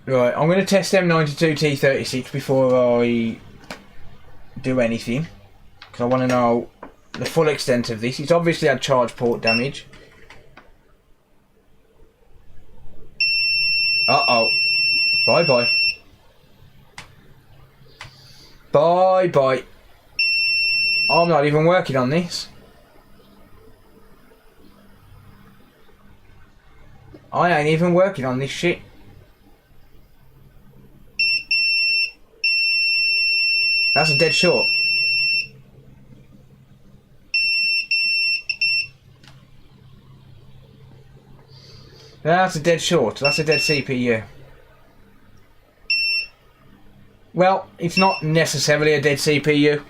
Right, I'm going to test M92T36 before I do anything, because I want to know the full extent of this. It's obviously had charge port damage. Uh-oh. Bye-bye. Bye-bye. I'm not even working on this. I ain't even working on this shit. That's a dead short. That's a dead short. That's a dead CPU. Well, it's not necessarily a dead CPU.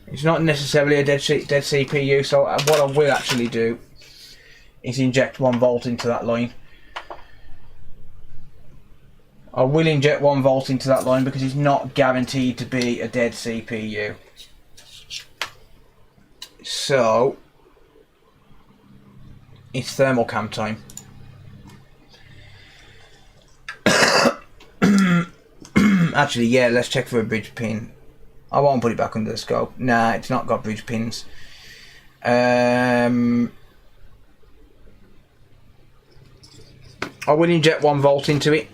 It's not necessarily a dead CPU, so what I will actually do is inject 1 volt into that line. I will inject 1 volt into that line because it's not guaranteed to be a dead CPU. So, it's thermal cam time. Actually, yeah, let's check for a bridge pin. I won't put it back under the scope. Nah, it's not got bridge pins. I will inject 1 volt into it.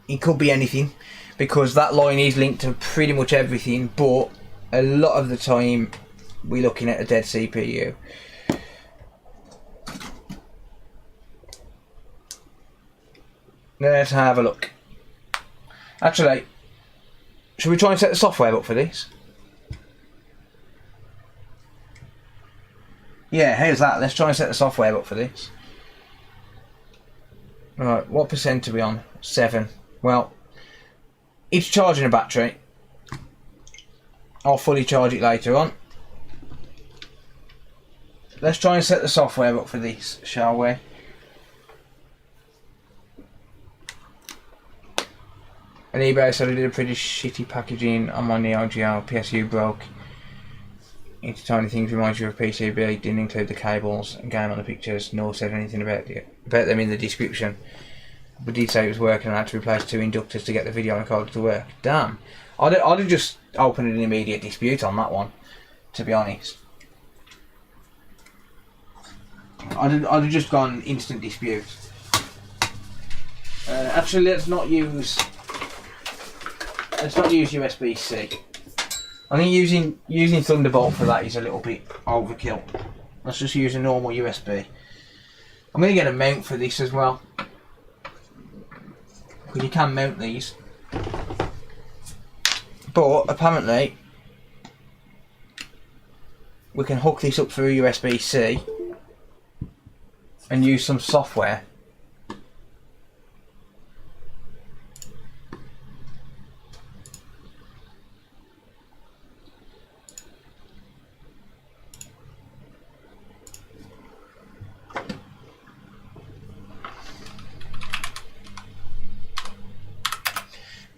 It could be anything, because that line is linked to pretty much everything, but a lot of the time we're looking at a dead CPU. Let's have a look. Actually, should we try and set the software up for this? Yeah, here's that. Let's try and set the software up for this. Right, what percent are we on? 7. Well, it's charging a battery. I'll fully charge it later on. Let's try and set the software up for this, shall we? And eBay said I did a pretty shitty packaging on my Neo Geo. PSU broke into tiny things, reminds you of PCB. Didn't include the cables and game on the pictures, nor said anything about them in the description. But did say it was working and I had to replace 2 inductors to get the video encoder to work. Damn. I'd have just opened an immediate dispute on that one, to be honest. I'd have just gone instant dispute. Actually, let's not use USB-C. I think using Thunderbolt for that is a little bit overkill. Let's just use a normal USB. I'm going to get a mount for this as well, because you can mount these. But apparently we can hook this up through USB-C and use some software.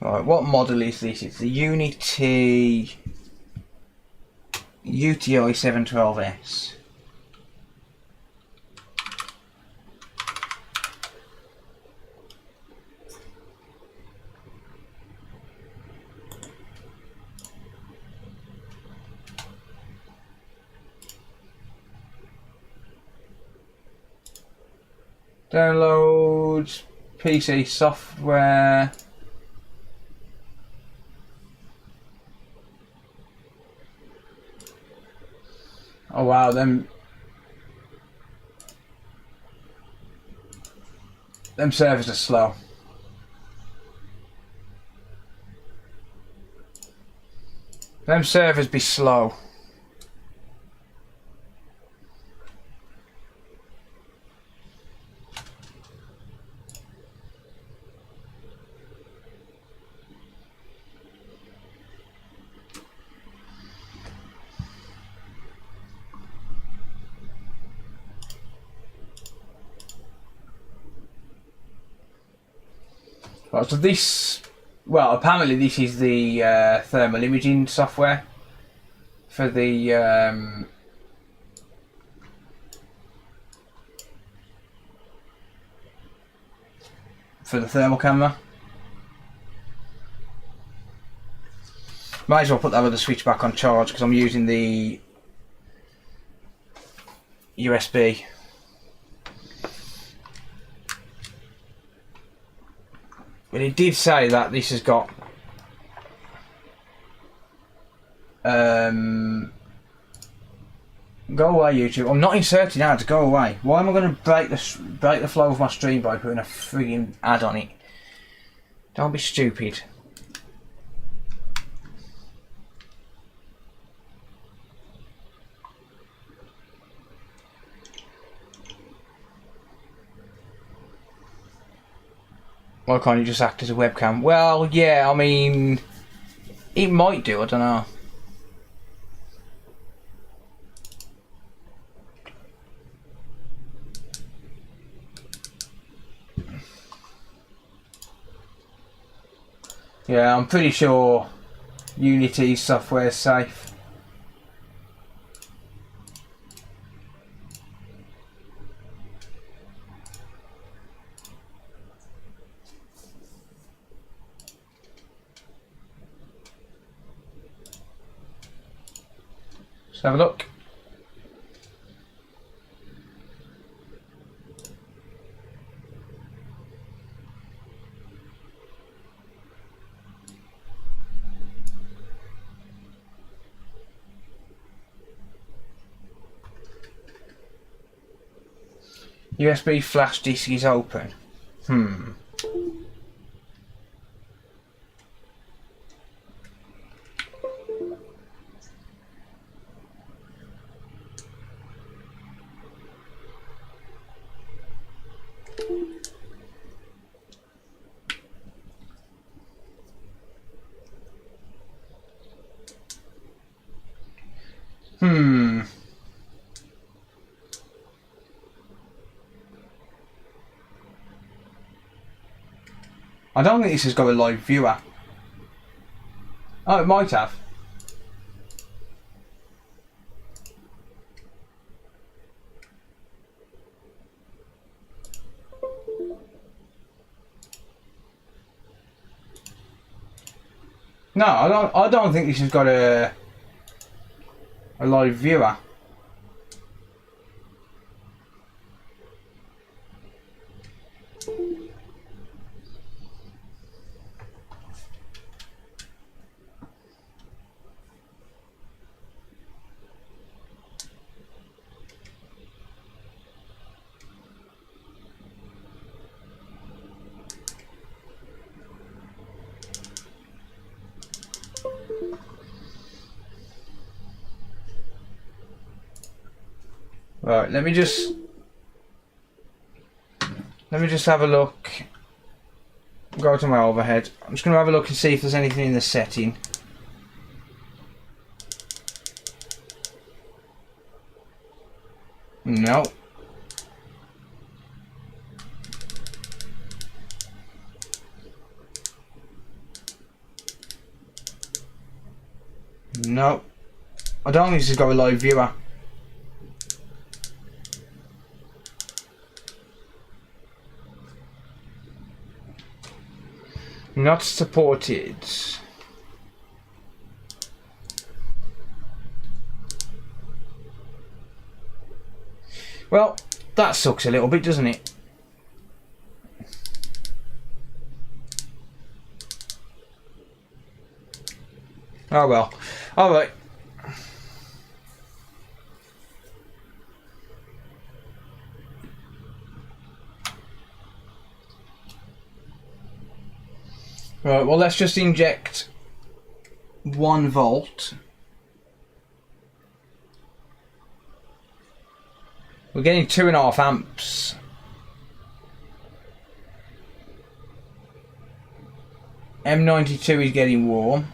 Right, what model is this? It's the UTI 712S. Download PC software. Oh wow, them servers are slow. Them servers be slow. Right, so this, well, apparently this is the thermal imaging software for the thermal camera. Might as well put that other switch back on charge because I'm using the USB. But it did say that this has got go away, YouTube. I'm not inserting ads. Go away. Why am I going to break the flow of my stream by putting a frigging ad on it? Don't be stupid. Why can't you just act as a webcam? Well, yeah, I mean, it might do, I don't know. Yeah, I'm pretty sure Unity software is safe. Let's have a look. USB flash disk is open. I don't think this has got a live viewer. Oh, it might have. No, I don't think this has got a live viewer. Right, let me just have a look. Go to my overhead. I'm just going to have a look and see if there's anything in the setting. No. No. I don't think this has got a live viewer. Not supported. Well, that sucks a little bit, doesn't it? Oh well. Alright. Right, well let's just inject 1 volt. We're getting 2.5 amps. M92 is getting warm.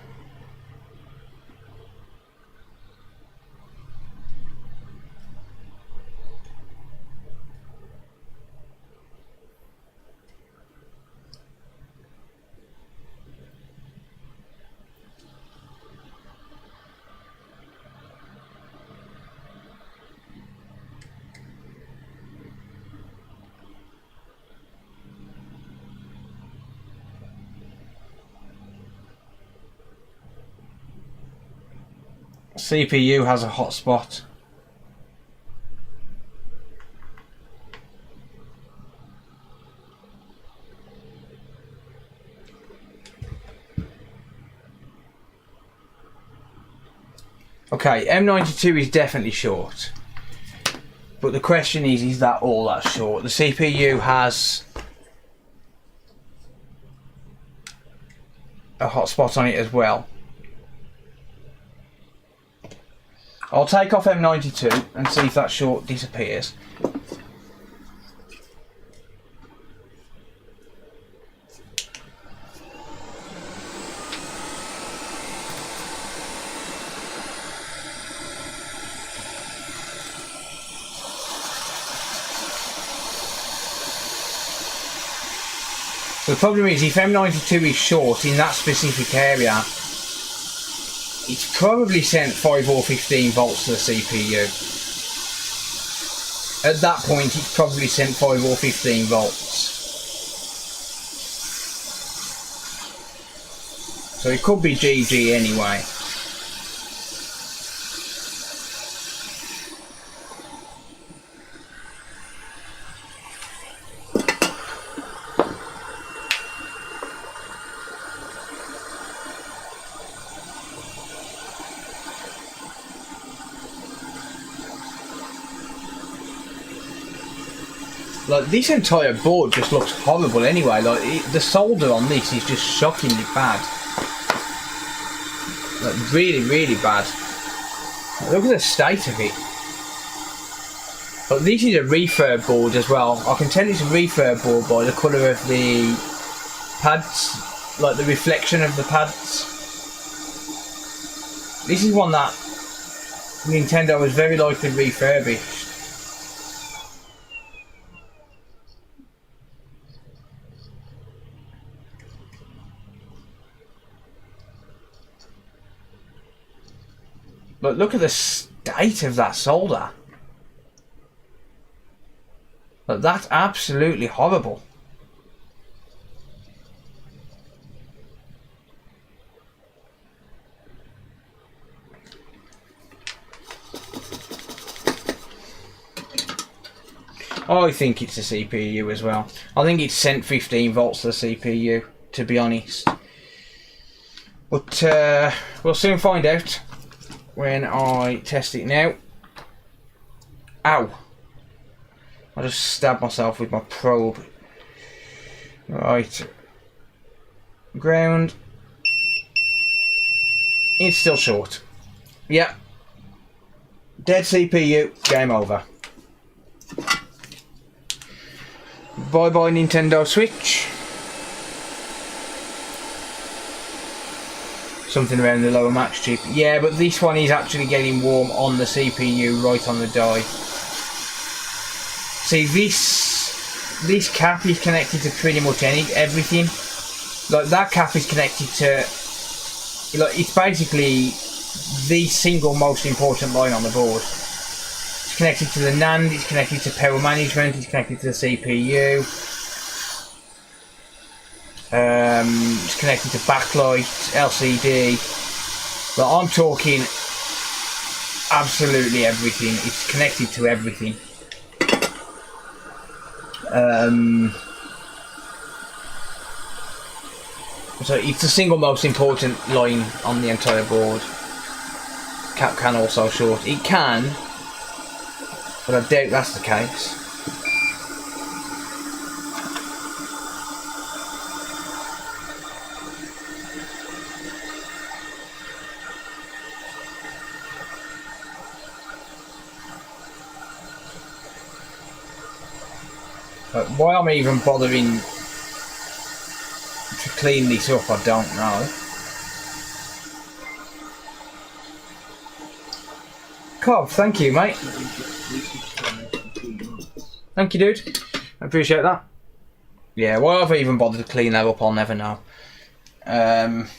CPU has a hotspot. Okay, M92 is definitely short. But the question is that all that short? The CPU has a hotspot on it as well. I'll take off M92 and see if that short disappears. The problem is, if M92 is short in that specific area, it's probably sent 5 or 15 volts to the CPU. At that point, it's probably sent 5 or 15 volts. So it could be GG anyway. Like, this entire board just looks horrible anyway. Like, the solder on this is just shockingly bad. Like, really, really bad. Look at the state of it. But this is a refurb board as well. I can tell it's a refurb board by the colour of the pads, like the reflection of the pads. This is one that Nintendo was very likely refurbished. But look at the state of that solder. Like, that's absolutely horrible. I think it's the CPU as well. I think it's sent 15 volts to the CPU, to be honest. But we'll soon find out when I test it now. Ow! I just stabbed myself with my probe. Right. Ground. It's still short. Yeah. Dead CPU. Game over. Bye bye Nintendo Switch. Something around the lower max chip. Yeah, but this one is actually getting warm on the CPU, right on the die. See, this cap is connected to pretty much everything. Like, that cap is connected to, like, it's basically the single most important line on the board. It's connected to the NAND, it's connected to power management, it's connected to the CPU. It's connected to backlight, LCD. But I'm talking absolutely everything. It's connected to everything. So it's the single most important line on the entire board. Cap can also short. It can, but I doubt that's the case. But why I'm even bothering to clean this up, I don't know. Cobb, thank you, mate. Thank you, dude. I appreciate that. Yeah, why I've even bothered to clean that up, I'll never know. It's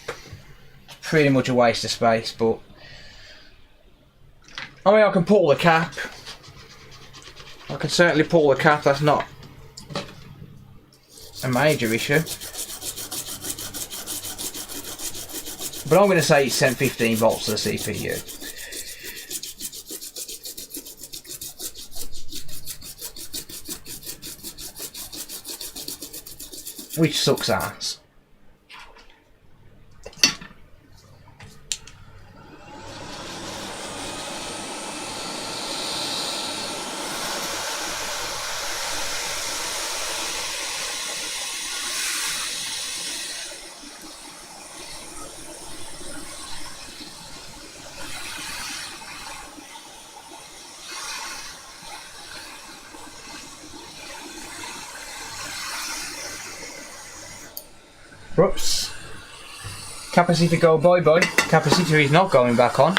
pretty much a waste of space, but I mean, I can pull the cap. I can certainly pull the cap. That's not a major issue. But I'm going to say it's sent 15 volts to the CPU. Which sucks ass. Whoops. Capacitor go bye bye. Capacitor is not going back on.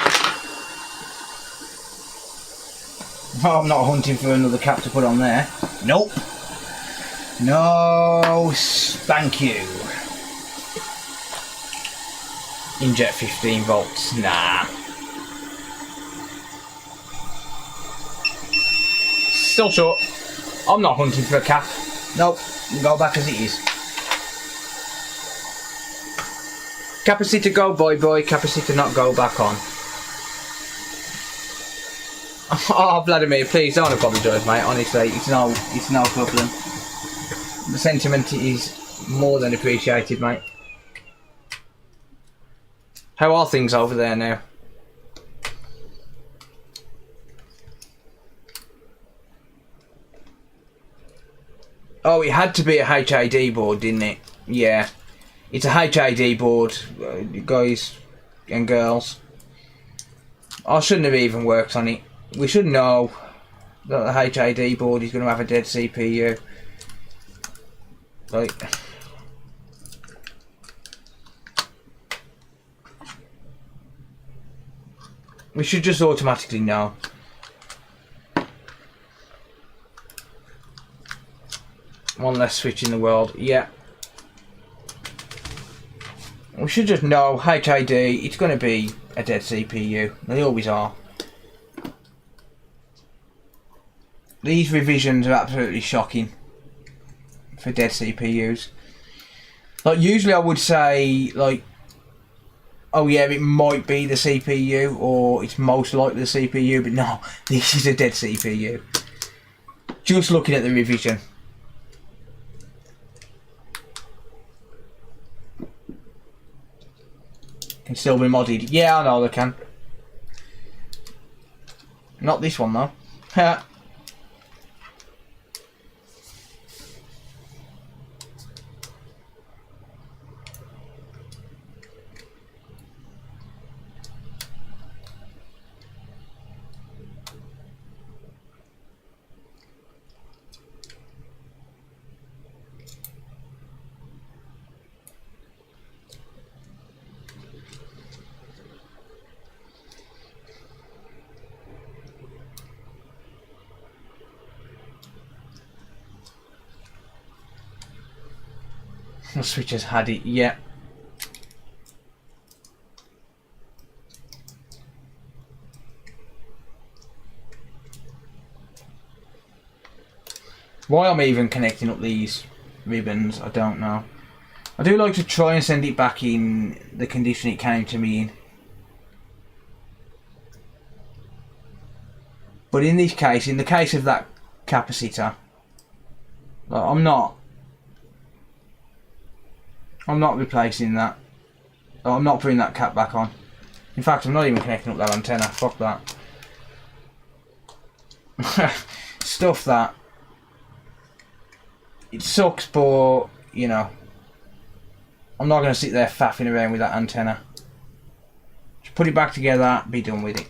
Oh, I'm not hunting for another cap to put on there. Nope. No, thank you. Inject 15 volts. Nah. Still short. I'm not hunting for a cap. Nope. Go back as it is. Capacitor go bye bye, capacitor not go back on. Oh, Vladimir, please don't apologise, mate. Honestly, it's no problem. The sentiment is more than appreciated, mate. How are things over there now? Oh, it had to be a HAD board, didn't it? Yeah. It's a HAD board, guys and girls. I shouldn't have even worked on it. We should know that the HAD board is going to have a dead CPU. Like, we should just automatically know. One less switch in the world. Yeah. We should just know HAD, it's going to be a dead CPU. They always are. These revisions are absolutely shocking for dead CPUs. Like, usually I would say, like, oh yeah, it might be the CPU, or it's most likely the CPU, but no, this is a dead CPU. Just looking at the revision. Can still be modded. Yeah, I know they can. Not this one though. The switch has had it, yeah. Why I'm even connecting up these ribbons, I don't know. I do like to try and send it back in the condition it came to me in. But in this case, in the case of that capacitor, like, I'm not replacing that. I'm not putting that cap back on. In fact, I'm not even connecting up that antenna. Fuck that. Stuff that. It sucks, but, you know, I'm not going to sit there faffing around with that antenna. Just put it back together, be done with it.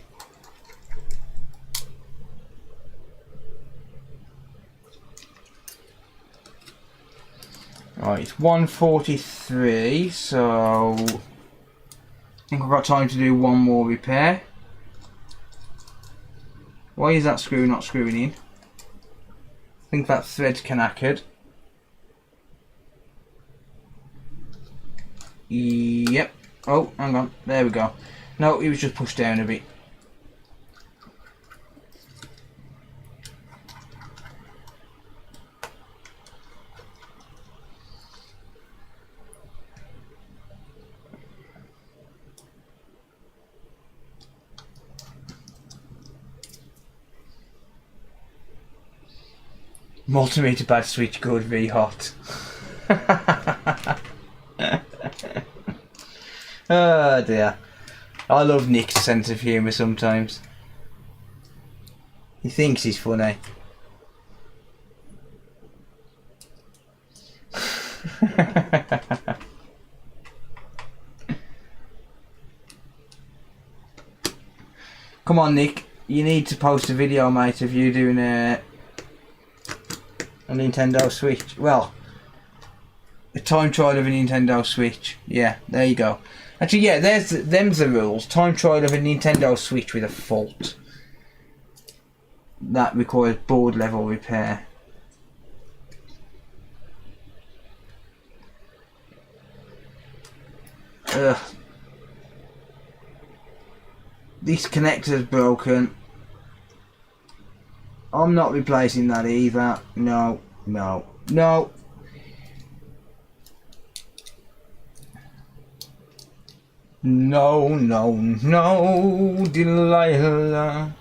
Right, it's 1:43, so I think I've got time to do one more repair. Why is that screw not screwing in? I think that thread's knackered. Yep. Oh, hang on. There we go. No, it was just pushed down a bit. Multimeter bad switch good, very hot. Oh dear. I love Nick's sense of humour sometimes. He thinks he's funny. Come on, Nick. You need to post a video, mate, of you doing a Nintendo Switch. Well, a time trial of a Nintendo Switch. Yeah, there you go. Actually, yeah, them's the rules. Time trial of a Nintendo Switch with a fault. That requires board level repair. Ugh. This connector's broken. I'm not replacing that either. No, no, no. No, no, no, Delilah.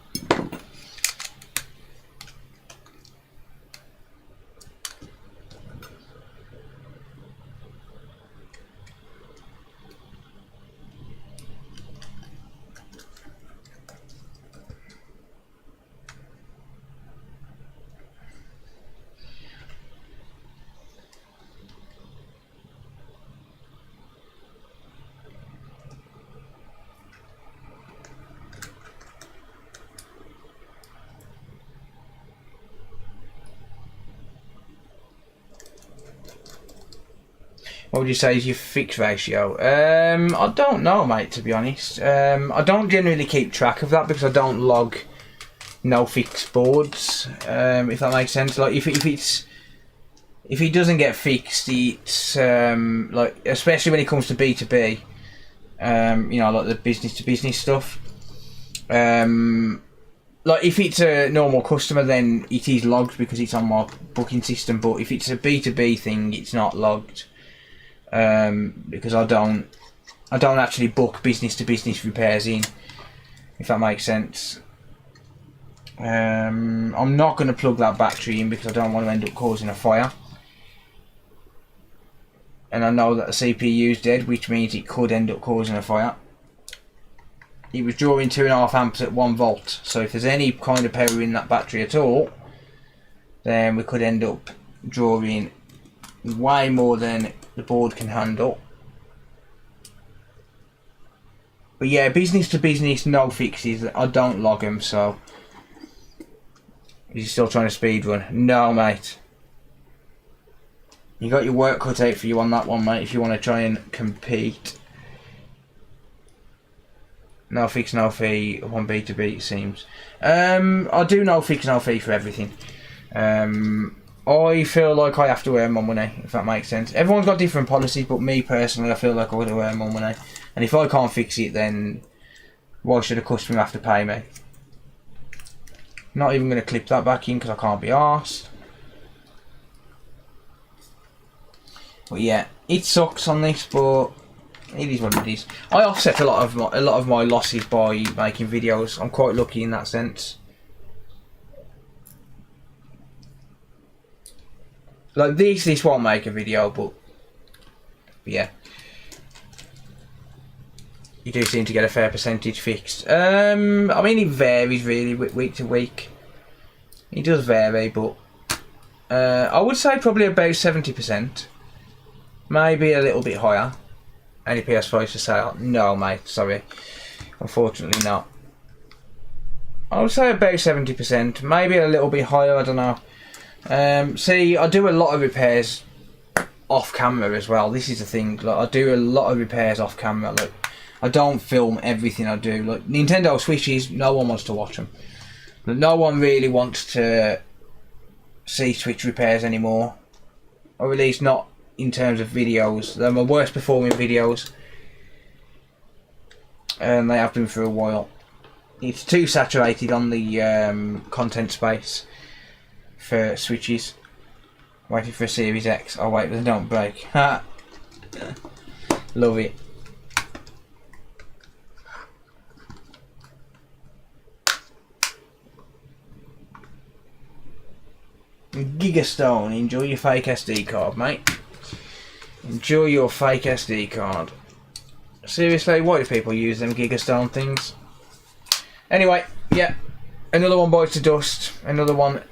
What would you say is your fix ratio? I don't know, mate, to be honest. I don't generally keep track of that because I don't log no fix boards, if that makes sense. Like if it doesn't get fixed, it's like, especially when it comes to B2B, you know, like the business to business stuff. Like if it's a normal customer, then it is logged because it's on my booking system. But if it's a B2B thing, it's not logged. Because I don't actually book business to business repairs in, if that makes sense. I'm not going to plug that battery in because I don't want to end up causing a fire, and I know that the CPU is dead, which means it could end up causing a fire. It was drawing 2.5 amps at 1 volt, so if there's any kind of power in that battery at all, then we could end up drawing way more than the board can handle. But yeah, business to business, no fixes. I don't log them, so. Is he still trying to speed run? No, mate. You got your work cut out for you on that one, mate, if you want to try and compete. No fix, no fee on B2B, it seems. I do no fix, no fee for everything. I feel like I have to earn more money, if that makes sense. Everyone's got different policies, but me personally, I feel like I would earn more money. And if I can't fix it, then why should a customer have to pay me? Not even going to clip that back in because I can't be arsed. But yeah, it sucks on this, but it is what it is. I offset a lot of my losses by making videos. I'm quite lucky in that sense. Like this won't make a video, but yeah, you do seem to get a fair percentage fixed. I mean, it varies really week to week. It does vary, but I would say probably about 70%, maybe a little bit higher. Any PS5s for sale? No, mate. Sorry, unfortunately not. I would say about 70%, maybe a little bit higher. I don't know. See, I do a lot of repairs off camera as well. This is the thing. Like, I do a lot of repairs off camera. Like, I don't film everything I do. Like Nintendo Switches, no one wants to watch them. No one really wants to see Switch repairs anymore, or at least not in terms of videos. They're my worst performing videos, and they have been for a while. It's too saturated on the content space for Switches. Waiting for a Series X. Oh wait, they don't break. Ha! Love it. Gigastone, enjoy your fake SD card, mate. Enjoy your fake SD card. Seriously, why do people use them Gigastone things? Anyway, yeah, another one bites the dust. Another one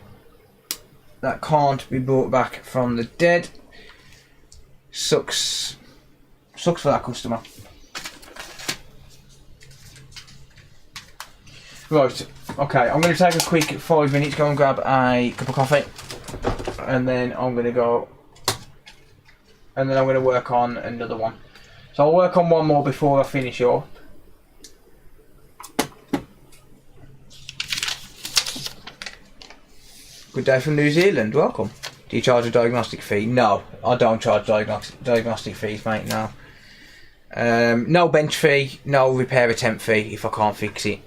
that can't be brought back from the dead. Sucks for that customer. Right, okay, I'm going to take a quick 5 minutes, go and grab a cup of coffee, and then I'm going to go, and then I'm going to work on another one. So I'll work on one more before I finish up. Good day from New Zealand, welcome. Do you charge a diagnostic fee? No, I don't charge diagnostic fees, mate, no. No bench fee, no repair attempt fee if I can't fix it.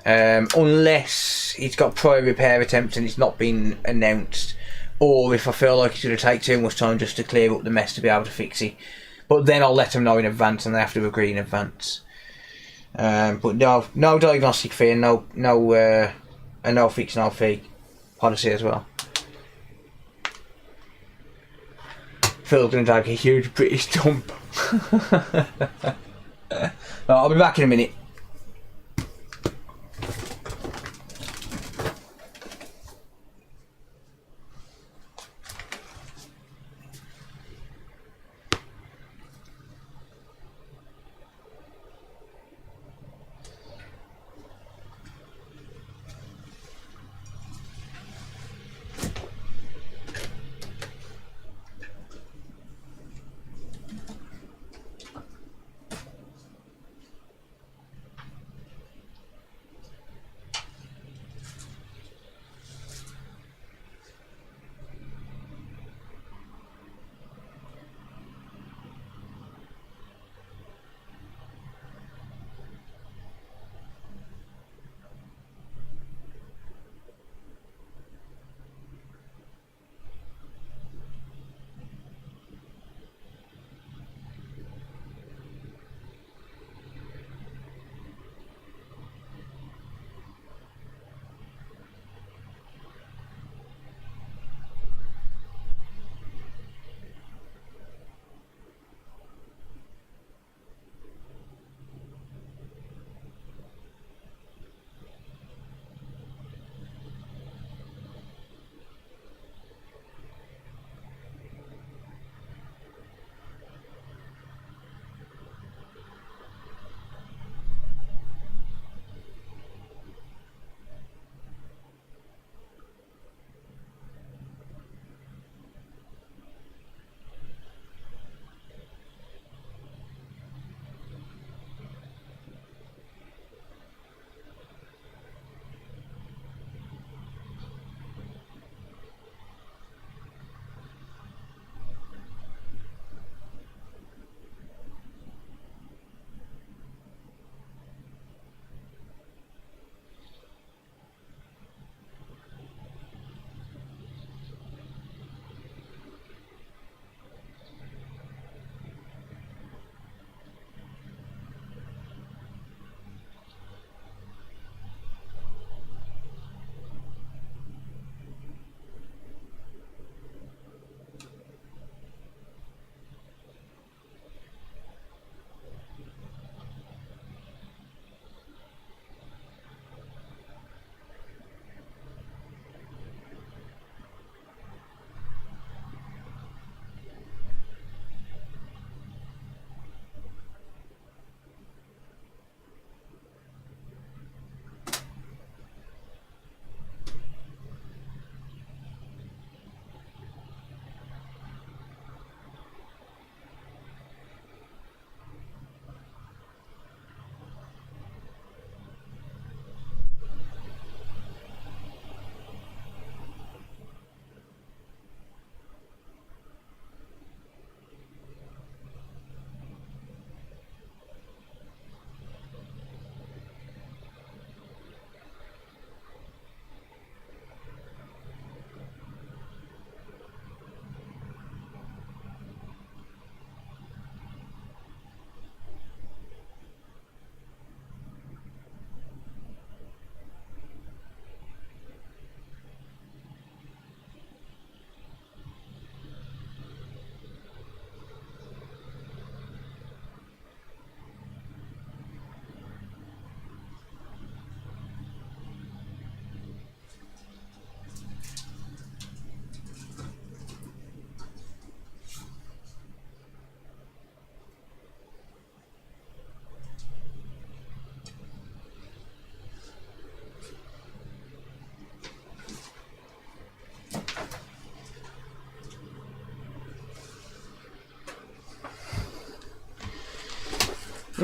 Unless it's got prior repair attempts and it's not been announced, or if I feel like it's going to take too much time just to clear up the mess to be able to fix it. But then I'll let them know in advance and they have to agree in advance. But no diagnostic fee and no fix, no fee policy as well. Phil's going to take a huge British dump. Well, I'll be back in a minute.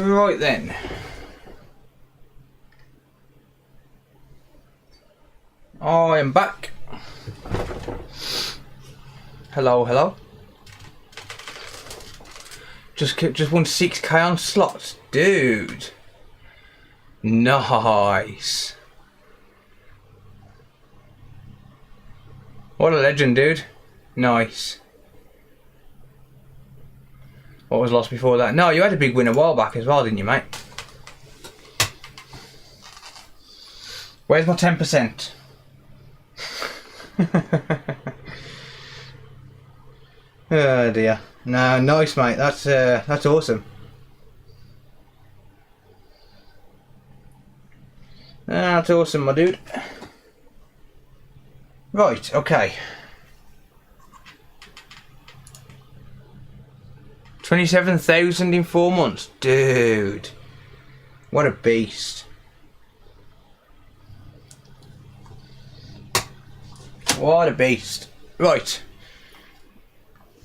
Right then. I am back. Hello, hello. Just won 6k on slots, dude. Nice. What a legend, dude. Nice. What was lost before that? No, you had a big win a while back as well, didn't you, mate? Where's my 10%? Oh dear. No, nice, mate. That's awesome. That's awesome, my dude. Right, okay. 27,000 in 4 months. Dude. What a beast. What a beast. Right.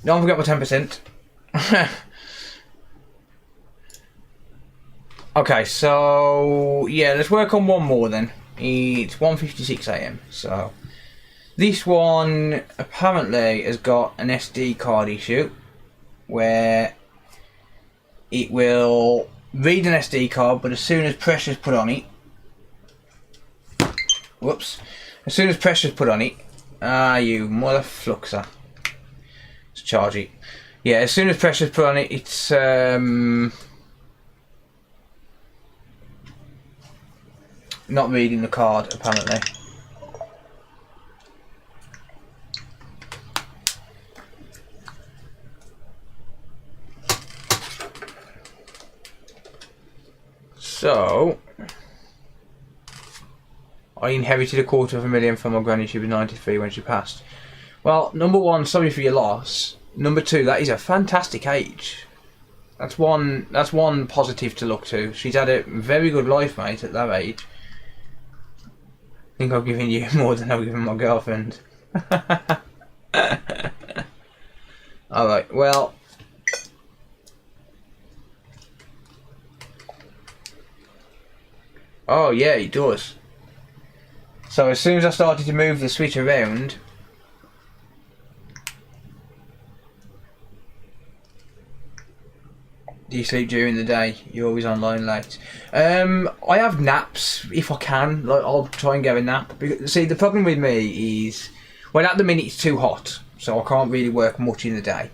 Don't forget my 10%. Okay, so yeah, let's work on one more then. It's 1:56 AM. So this one apparently has got an SD card issue where it will read an SD card, but as soon as pressure's put on it, whoops, as soon as pressure's put on it, you mother fluxer. Let's charge it. Yeah, as soon as pressure's put on it, it's not reading the card apparently. So I inherited $250,000 from my granny. She was 93 when she passed. Well, number one, sorry for your loss. Number two, that is a fantastic age. That's one positive to look to. She's had a very good life, mate, at that age. I think I've given you more than I've given my girlfriend. Alright, well. Oh yeah, it does. So as soon as I started to move the switch around, do you sleep during the day? You're always online late. I have naps if I can. Like, I'll try and get a nap. See, the problem with me is, well, at the minute it's too hot, so I can't really work much in the day.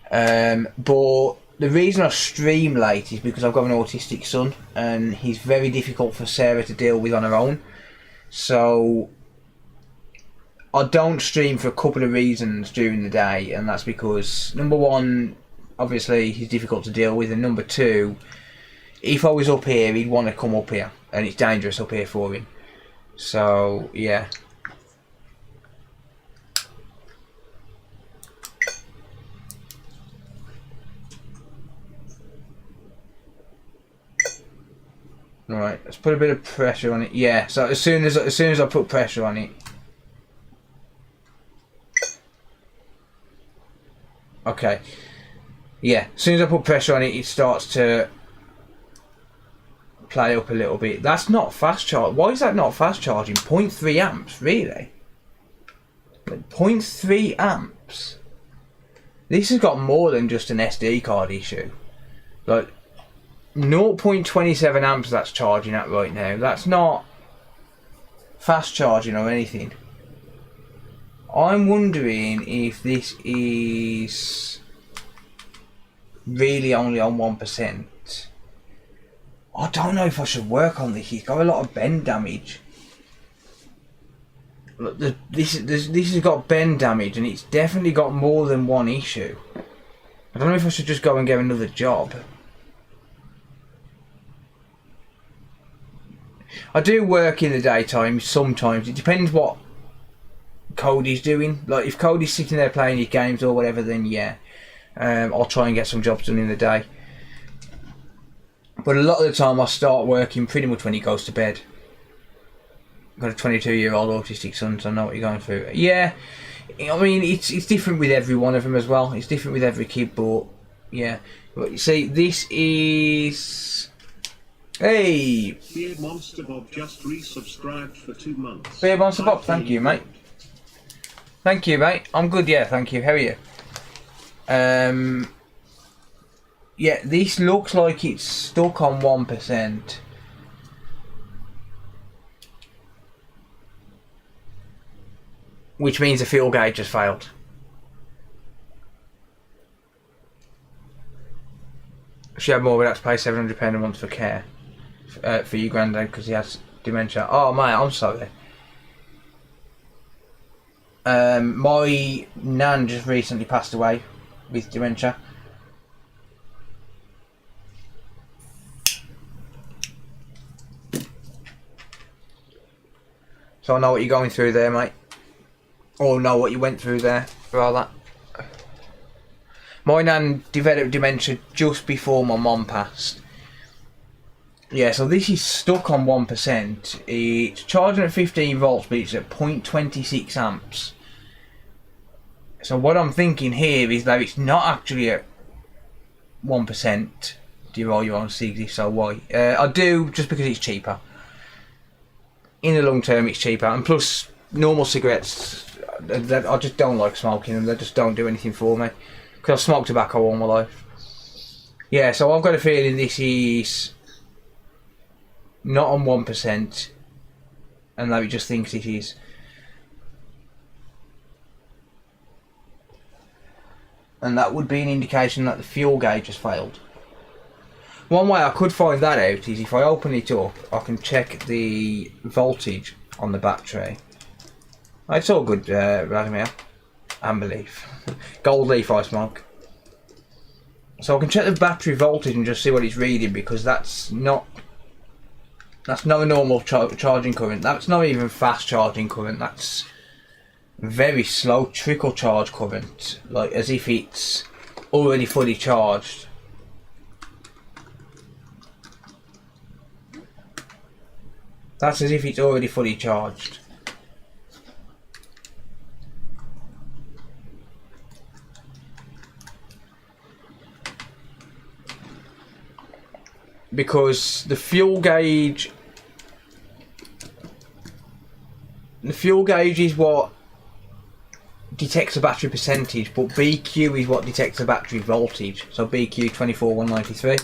But the reason I stream late is because I've got an autistic son, and he's very difficult for Sarah to deal with on her own. So I don't stream for a couple of reasons during the day, and that's because, number one, obviously he's difficult to deal with, and number two, if I was up here he'd want to come up here, and it's dangerous up here for him. So yeah. Right, let's put a bit of pressure on it. Yeah, so as soon as I put pressure on it, okay. Yeah, as soon as I put pressure on it, it starts to play up a little bit. That's not fast charge. Why is that not fast charging? 0.3 amps, really? Like 0.3 amps. This has got more than just an SD card issue. Like 0.27 amps that's charging at right now. That's not fast charging or anything. I'm wondering if this is really only on 1%. I don't know if I should work on this. He's got a lot of bend damage. Look, this has got bend damage, and it's definitely got more than one issue. I don't know if I should just go and get another job. I do work in the daytime sometimes. It depends what Cody's doing. Like if Cody's sitting there playing his games or whatever, then yeah, I'll try and get some jobs done in the day. But a lot of the time I start working pretty much when he goes to bed. I've got a 22-year-old autistic son, so I know what you're going through. Yeah, I mean it's different with every one of them as well. It's different with every kid, but yeah, But you see, this is... Hey! Beard Monster Bob just resubscribed for 2 months. Beard Monster Bob, thank you, mate. Thank you, mate. I'm good, yeah, thank you. How are you? Yeah, this looks like it's stuck on 1%. Which means the fuel gauge has failed. She had more, but had to pay £700 a month for care. For your granddad, because he has dementia. Oh, mate, I'm sorry. My nan just recently passed away with dementia. So I know what you're going through there, mate. Or know what you went through there, rather. My nan developed dementia just before my mum passed. Yeah, so this is stuck on 1%. It's charging at 15 volts, but it's at 0.26 amps. So what I'm thinking here is that it's not actually at 1%. Do you roll your own cigs? If so, why? I do, just because it's cheaper. In the long term, it's cheaper. And plus, normal cigarettes, I just don't like smoking them. They just don't do anything for me. Because I've smoked tobacco all my life. Yeah, so I've got a feeling this is not on 1%, and that it just thinks it is. And that would be an indication that the fuel gauge has failed. One way I could find that out is if I open it up, I can check the voltage on the battery. It's all good, Vladimir. Amber leaf. Gold leaf I smoke. So I can check the battery voltage and just see what it's reading, because that's not a normal charging current. That's not even fast charging current. That's very slow trickle charge current, like as if it's already fully charged. That's as if it's already fully charged. Because the fuel gauge is what detects the battery percentage, but BQ is what detects the battery voltage. So BQ 24193.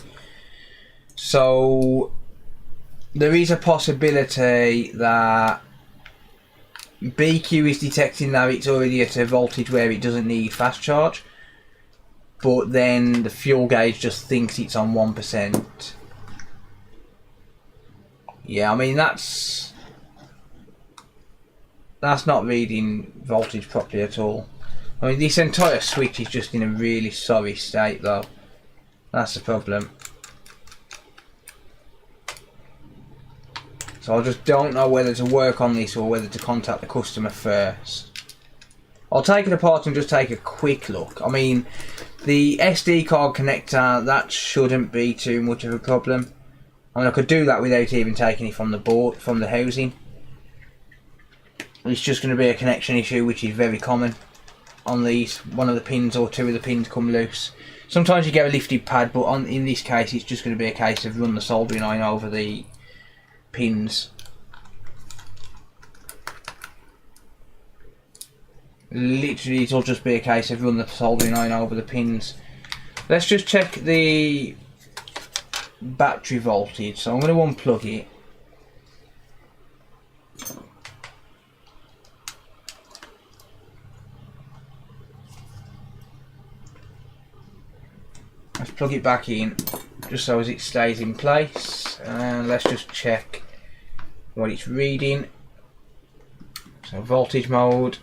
So there is a possibility that BQ is detecting that it's already at a voltage where it doesn't need fast charge, but then the fuel gauge just thinks it's on 1%. Yeah, I mean that's not reading voltage properly at all. I mean, this entire switch is just in a really sorry state though. That's the problem. So I just don't know whether to work on this or whether to contact the customer first. I'll take it apart and just take a quick look. I mean, the SD card connector, that shouldn't be too much of a problem. I mean, I could do that without even taking it from the board, from the housing. It's just going to be a connection issue, which is very common on these. One of the pins or two of the pins come loose. Sometimes you get a lifted pad, but in this case it's just going to be a case of run the soldering iron over the pins. Literally, it'll just be a case of run the soldering iron over the pins. Let's just check the battery voltage. So I'm going to unplug it. Let's plug it back in just so as it stays in place, and let's just check what it's reading. So voltage mode.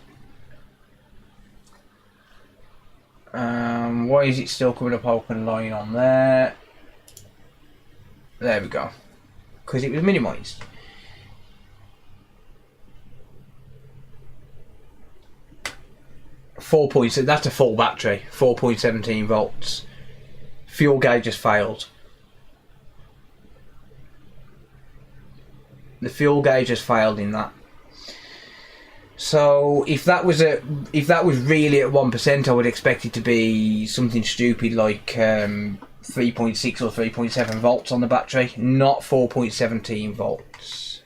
Why is it still coming up open line on there? There we go, because it was minimised. That's a full battery, 4.17 volts. Fuel gauge has failed. The fuel gauge has failed in that. So if that was really at 1%, I would expect it to be something stupid like 3.6 or 3.7 volts on the battery, not 4.17 volts.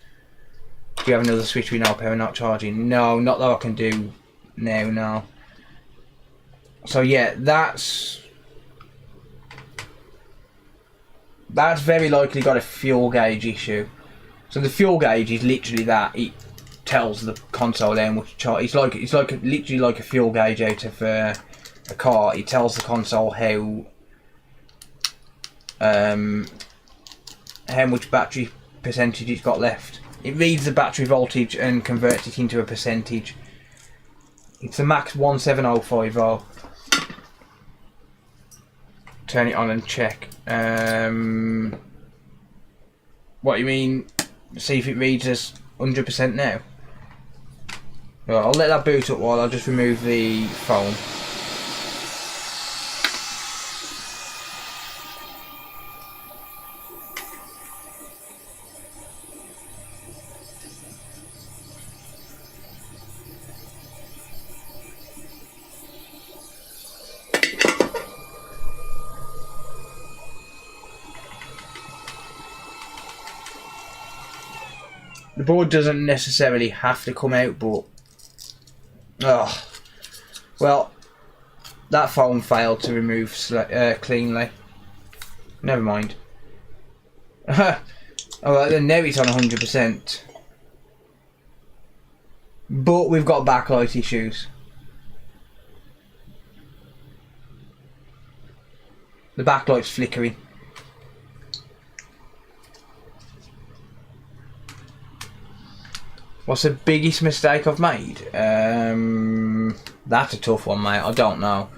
Do you have another switch with no power not charging? No, not that I can do now, no. So yeah, that's very likely got a fuel gauge issue. So the fuel gauge is literally that. It tells the console how much charge. It's like literally like a fuel gauge out of a car. It tells the console how much battery percentage it's got left. It reads the battery voltage and converts it into a percentage. It's a max 17050. Turn it on and check. What do you mean? See if it reads as 100% now. Right, I'll let that boot up while I'll just remove the phone. The board doesn't necessarily have to come out, but well, that phone failed to remove cleanly. Never mind. Alright, then now it's on 100%. But we've got backlight issues. The backlight's flickering. What's the biggest mistake I've made? That's a tough one, mate. I don't know.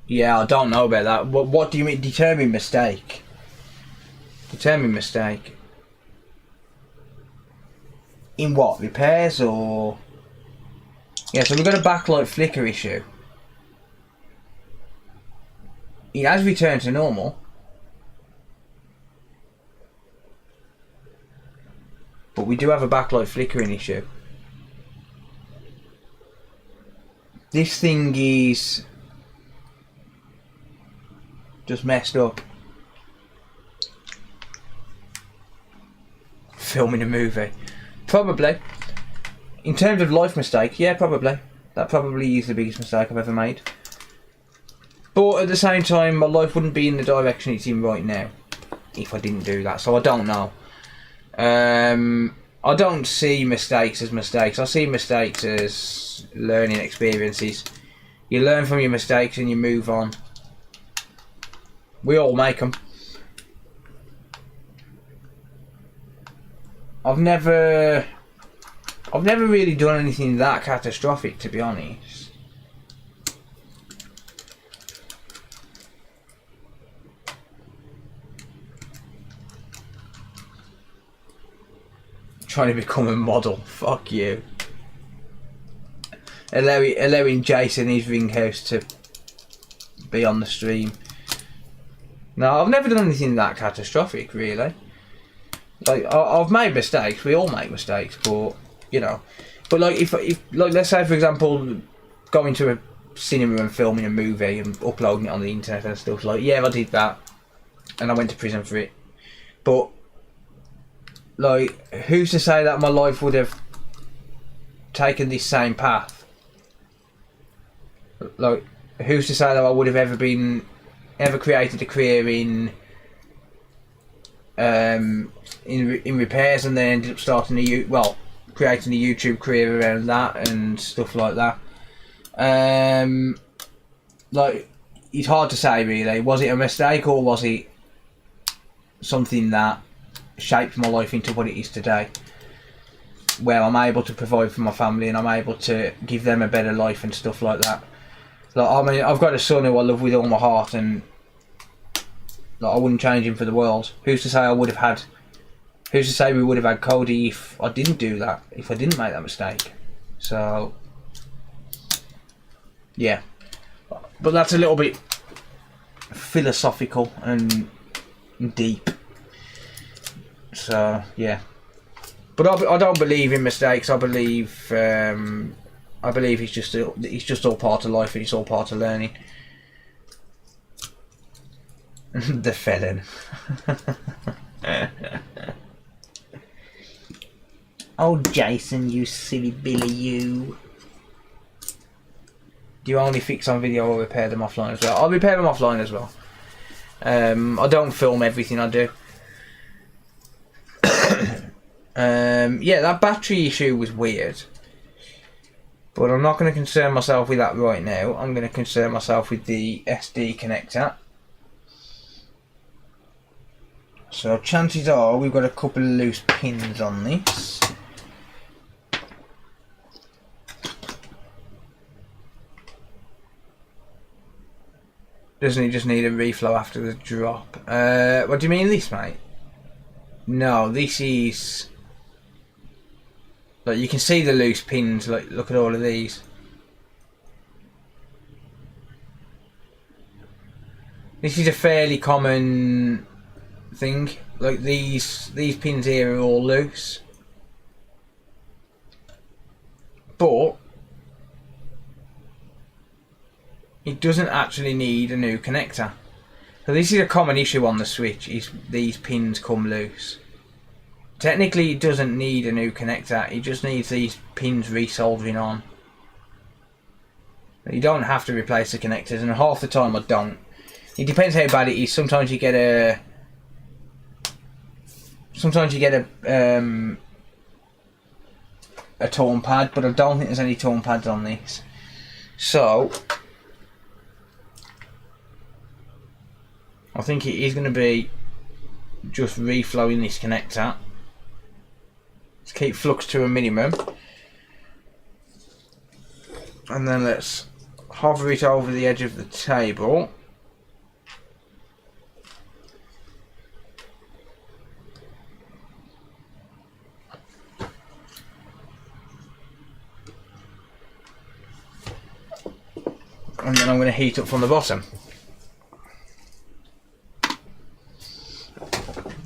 Yeah, I don't know about that. What do you mean? Determine mistake. Determine mistake. In what? Repairs or? Yeah, so we've got a backlight flicker issue. It has returned to normal. But we do have a backlight flickering issue. This thing is just messed up. Filming a movie. Probably. In terms of life mistake, yeah, probably. That probably is the biggest mistake I've ever made. But at the same time, my life wouldn't be in the direction it's in right now if I didn't do that. So I don't know. I don't see mistakes as mistakes. I see mistakes as learning experiences. You learn from your mistakes and you move on. We all make them. I've never really done anything that catastrophic, to be honest. Trying to become a model. Fuck you. Allowing Jason his ring house to be on the stream. No, I've never done anything that catastrophic, really. Like, I've made mistakes. We all make mistakes, but you know. But like, if like, let's say for example, going to a cinema and filming a movie and uploading it on the internet and stuff. Like, yeah, I did that, and I went to prison for it. But like, who's to say that my life would have taken this same path? Like, who's to say that I would have ever created a career in repairs and then ended up starting creating a YouTube career around that and stuff like that. Like, it's hard to say really. Was it a mistake or was it something that shaped my life into what it is today, where I'm able to provide for my family and I'm able to give them a better life and stuff like that. Like, I mean, I've got a son who I love with all my heart, and like, I wouldn't change him for the world. Who's to say who's to say we would have had Cody if I didn't do that, if I didn't make that mistake? So yeah, but that's a little bit philosophical and deep. So yeah, but I don't believe in mistakes. I believe I believe it's just all part of life and it's all part of learning. The felon. Oh, Jason, you silly Billy, you. Do you only fix on video or repair them offline as well? I'll repair them offline as well. I don't film everything I do. Yeah, that battery issue was weird. But I'm not going to concern myself with that right now. I'm going to concern myself with the SD connector. So chances are we've got a couple of loose pins on this. Doesn't it just need a reflow after the drop? What do you mean this, mate? No, this is... Like, you can see the loose pins. Like, look at all of these. This is a fairly common thing. Like, these pins here are all loose. But it doesn't actually need a new connector. So this is a common issue on the Switch, is these pins come loose. Technically it doesn't need a new connector, it just needs these pins resoldering on. You don't have to replace the connectors, and half the time I don't. It depends how bad it is. Sometimes you get a torn pad, but I don't think there's any torn pads on this. So I think it is going to be just reflowing this connector. Let's keep flux to a minimum. And then let's hover it over the edge of the table. And then I'm going to heat up from the bottom.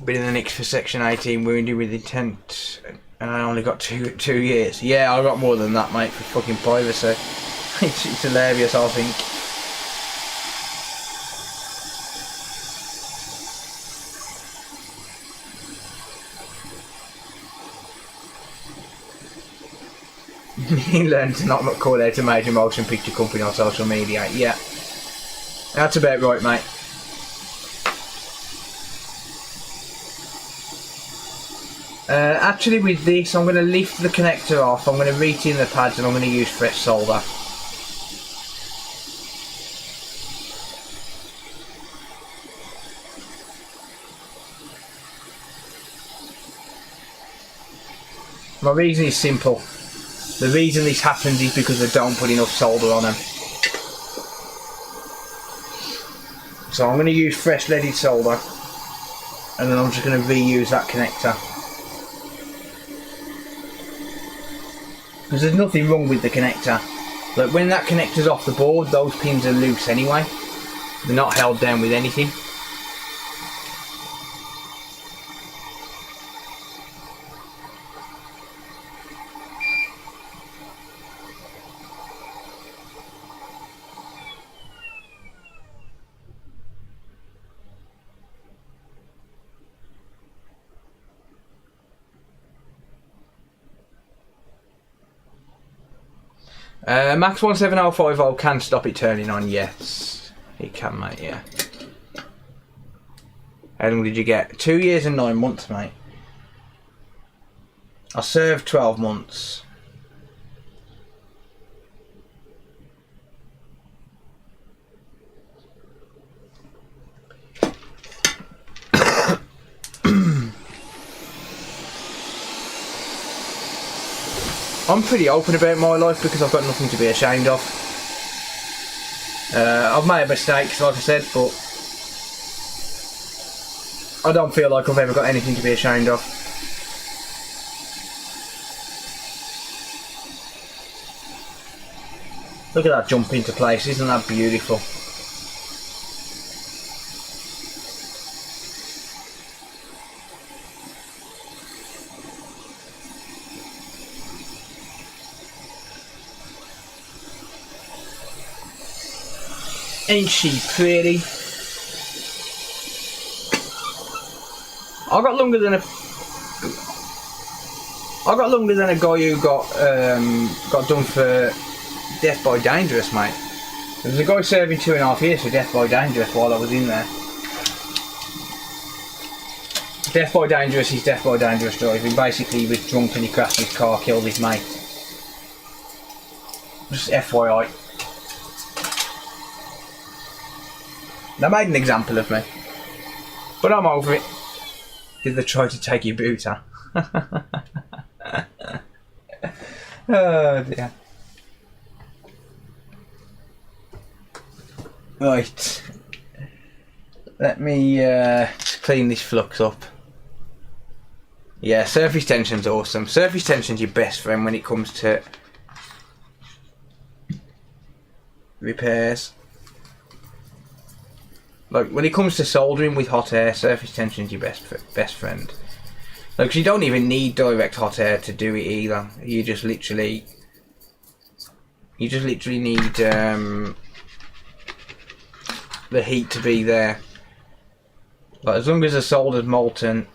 Been in the Nix for section 18, wounded with intent, and I only got two years. Yeah, I got more than that, mate, for fucking privacy. It's hilarious, I think. You learn to not call out a major motion picture company on social media. Yeah, that's about right, mate. Actually with this I'm going to lift the connector off, I'm going to reach in the pads and I'm going to use fresh solder. My reason is simple. The reason this happens is because I don't put enough solder on them. So I'm going to use fresh leaded solder and then I'm just going to reuse that connector. Because there's nothing wrong with the connector. Like when that connector's off the board, those pins are loose anyway. They're not held down with anything. Max 17050 can stop it turning on, yes. It can, mate, yeah. How long did you get? 2 years and 9 months, mate. I served 12 months. I'm pretty open about my life because I've got nothing to be ashamed of. I've made mistakes, like I said, but I don't feel like I've ever got anything to be ashamed of. Look at that jump into place, isn't that beautiful? Ain't she pretty? I got longer than a guy who got done for death by dangerous, mate. There was a guy serving 2.5 years for death by dangerous while I was in there. Death by dangerous is death by dangerous driving. Basically, he was drunk and he crashed his car, killed his mate. Just FYI. They made an example of me. But I'm over it. Did they try to take your boot, huh? Oh dear. Right. Let me clean this flux up. Yeah, surface tension's awesome. Surface tension's your best friend when it comes to repairs. Like, when it comes to soldering with hot air, surface tension's your best friend. Like, 'cause you don't even need direct hot air to do it either. You just literally need the heat to be there. Like, as long as the solder's molten,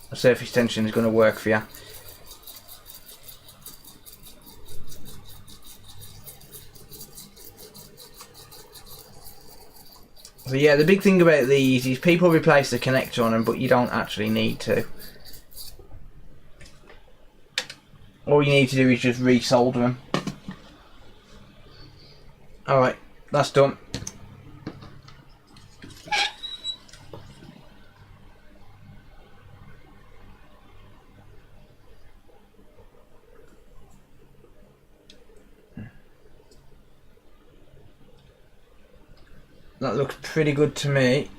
the surface tension is going to work for you. So yeah, the big thing about these is people replace the connector on them, but you don't actually need to. All you need to do is just resolder them. Alright, that's done. That looks pretty good to me.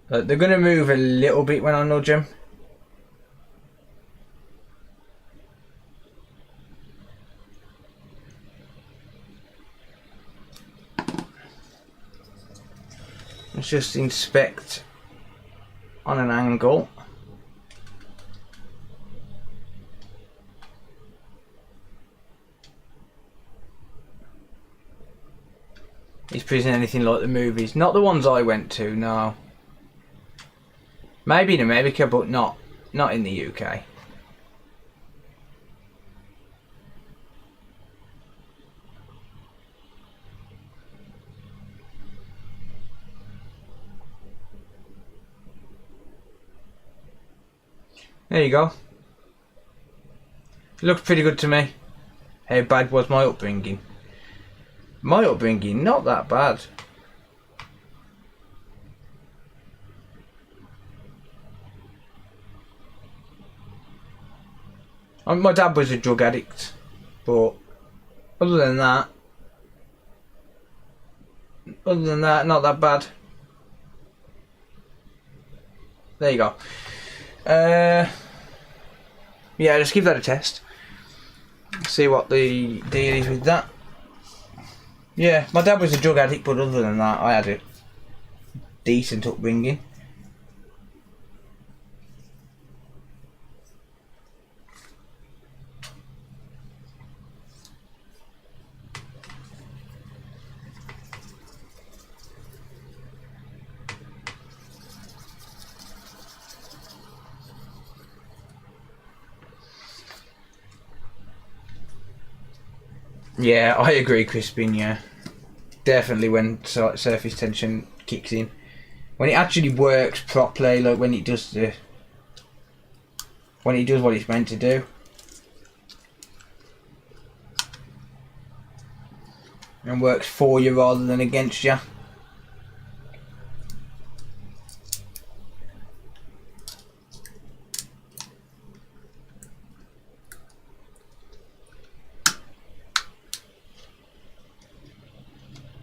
They're going to move a little bit when I nudge them. Let's just inspect on an angle. Is prison anything like the movies? Not the ones I went to, no. Maybe in America, but not in the UK. There you go. Looks pretty good to me. How bad was my upbringing? My upbringing, not that bad. My dad was a drug addict, but other than that, not that bad. There you go. Yeah, just give that a test. See what the deal is with that. Yeah, my dad was a drug addict, but other than that, I had a decent upbringing. Yeah, I agree, Crispin. Yeah, definitely when surface tension kicks in, when it actually works properly, like when it does what it's meant to do, and works for you rather than against you.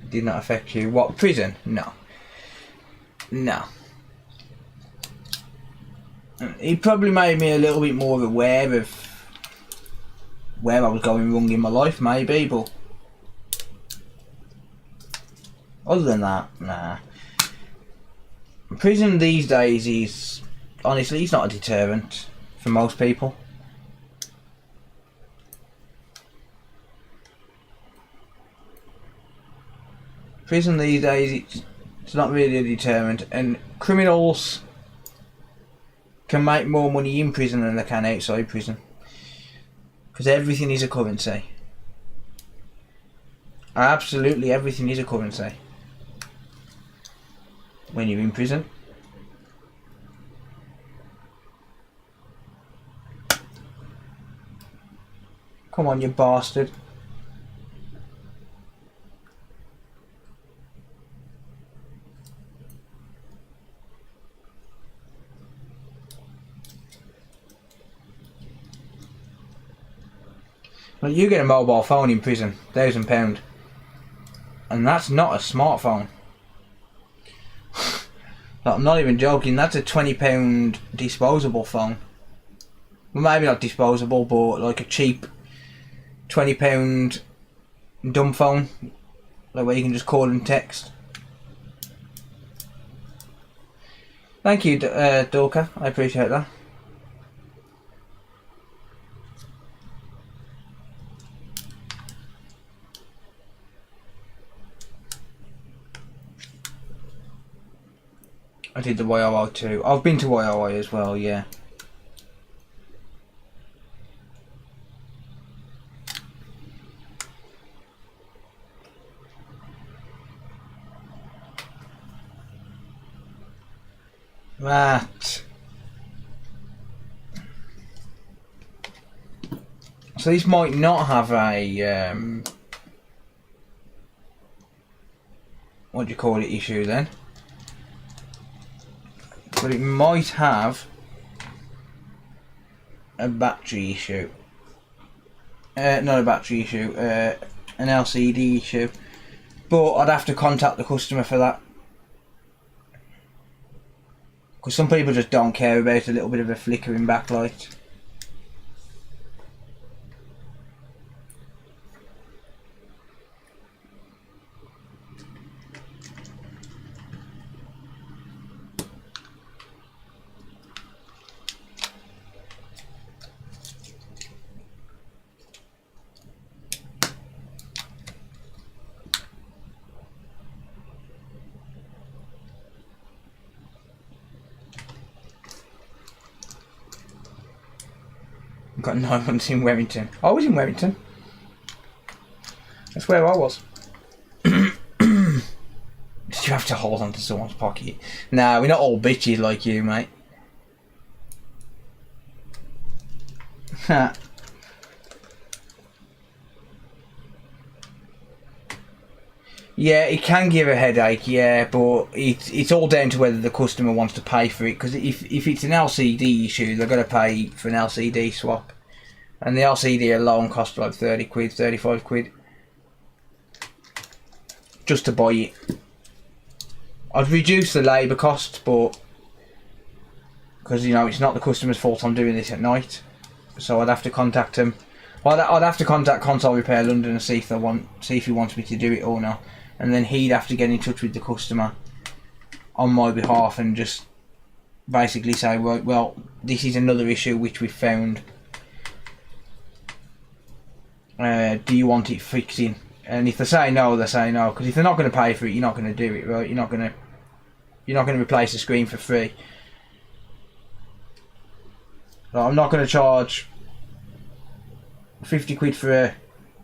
Did not affect you. What, prison? No. No. It probably made me a little bit more aware of where I was going wrong in my life, maybe, but Other than that, nah. Prison these days is, honestly, it's not a deterrent for most people. Prison these days, it's not really a deterrent, and criminals can make more money in prison than they can outside prison. Because everything is a currency. Absolutely everything is a currency when you're in prison. Come on, you bastard. Well, you get a mobile phone in prison, £1,000. And that's not a smartphone. I'm not even joking, that's a £20 disposable phone. Well, maybe not disposable, but like a cheap £20 dumb phone. Like where you can just call and text. Thank you, Dorka, I appreciate that. I did the YOI too. I've been to YOI as well, yeah. Right. So this might not have a what do you call it issue then? But it might have a battery issue. Not a battery issue, an LCD issue. But I'd have to contact the customer for that. Because some people just don't care about a little bit of a flickering backlight. Got 9 months in Wellington. I was in Wellington. That's where I was. Did you have to hold on to someone's pocket? Nah, we're not all bitches like you, mate. Ha. Yeah, it can give a headache, yeah, but it's all down to whether the customer wants to pay for it. Because if it's an LCD issue, they're going to pay for an LCD swap. And the LCD alone costs like 30 quid, 35 quid. Just to buy it. I'd reduce the labour costs, but... because, you know, it's not the customer's fault I'm doing this at night. So I'd have to contact them. I'd have to contact Console Repair London and see if he wants me to do it or not. And then he'd have to get in touch with the customer on my behalf and just basically say, right, well, this is another issue which we've found. Do you want it fixing? And if they say no, they say no. Because if they're not going to pay for it, you're not going to do it, right? You're not going to replace the screen for free. So I'm not going to charge 50 quid for a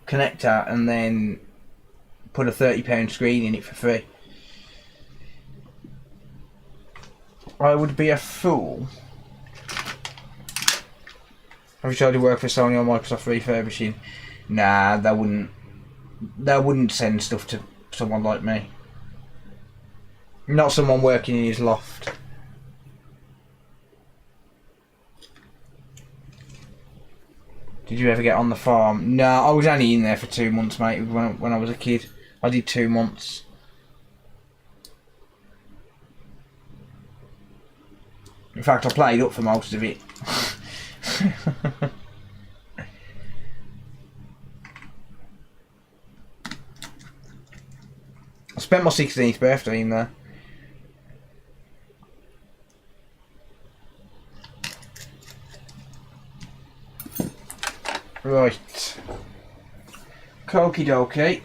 connector and then put a £30 screen in it for free. I would be a fool. Have you tried to work for Sony or Microsoft refurbishing? Nah, they wouldn't send stuff to someone like me. Not someone working in his loft. Did you ever get on the farm? No, I was only in there for 2 months, mate, when I was a kid. I did 2 months. In fact, I played up for most of it. spent my 16th birthday in there. Right. Okie dokie.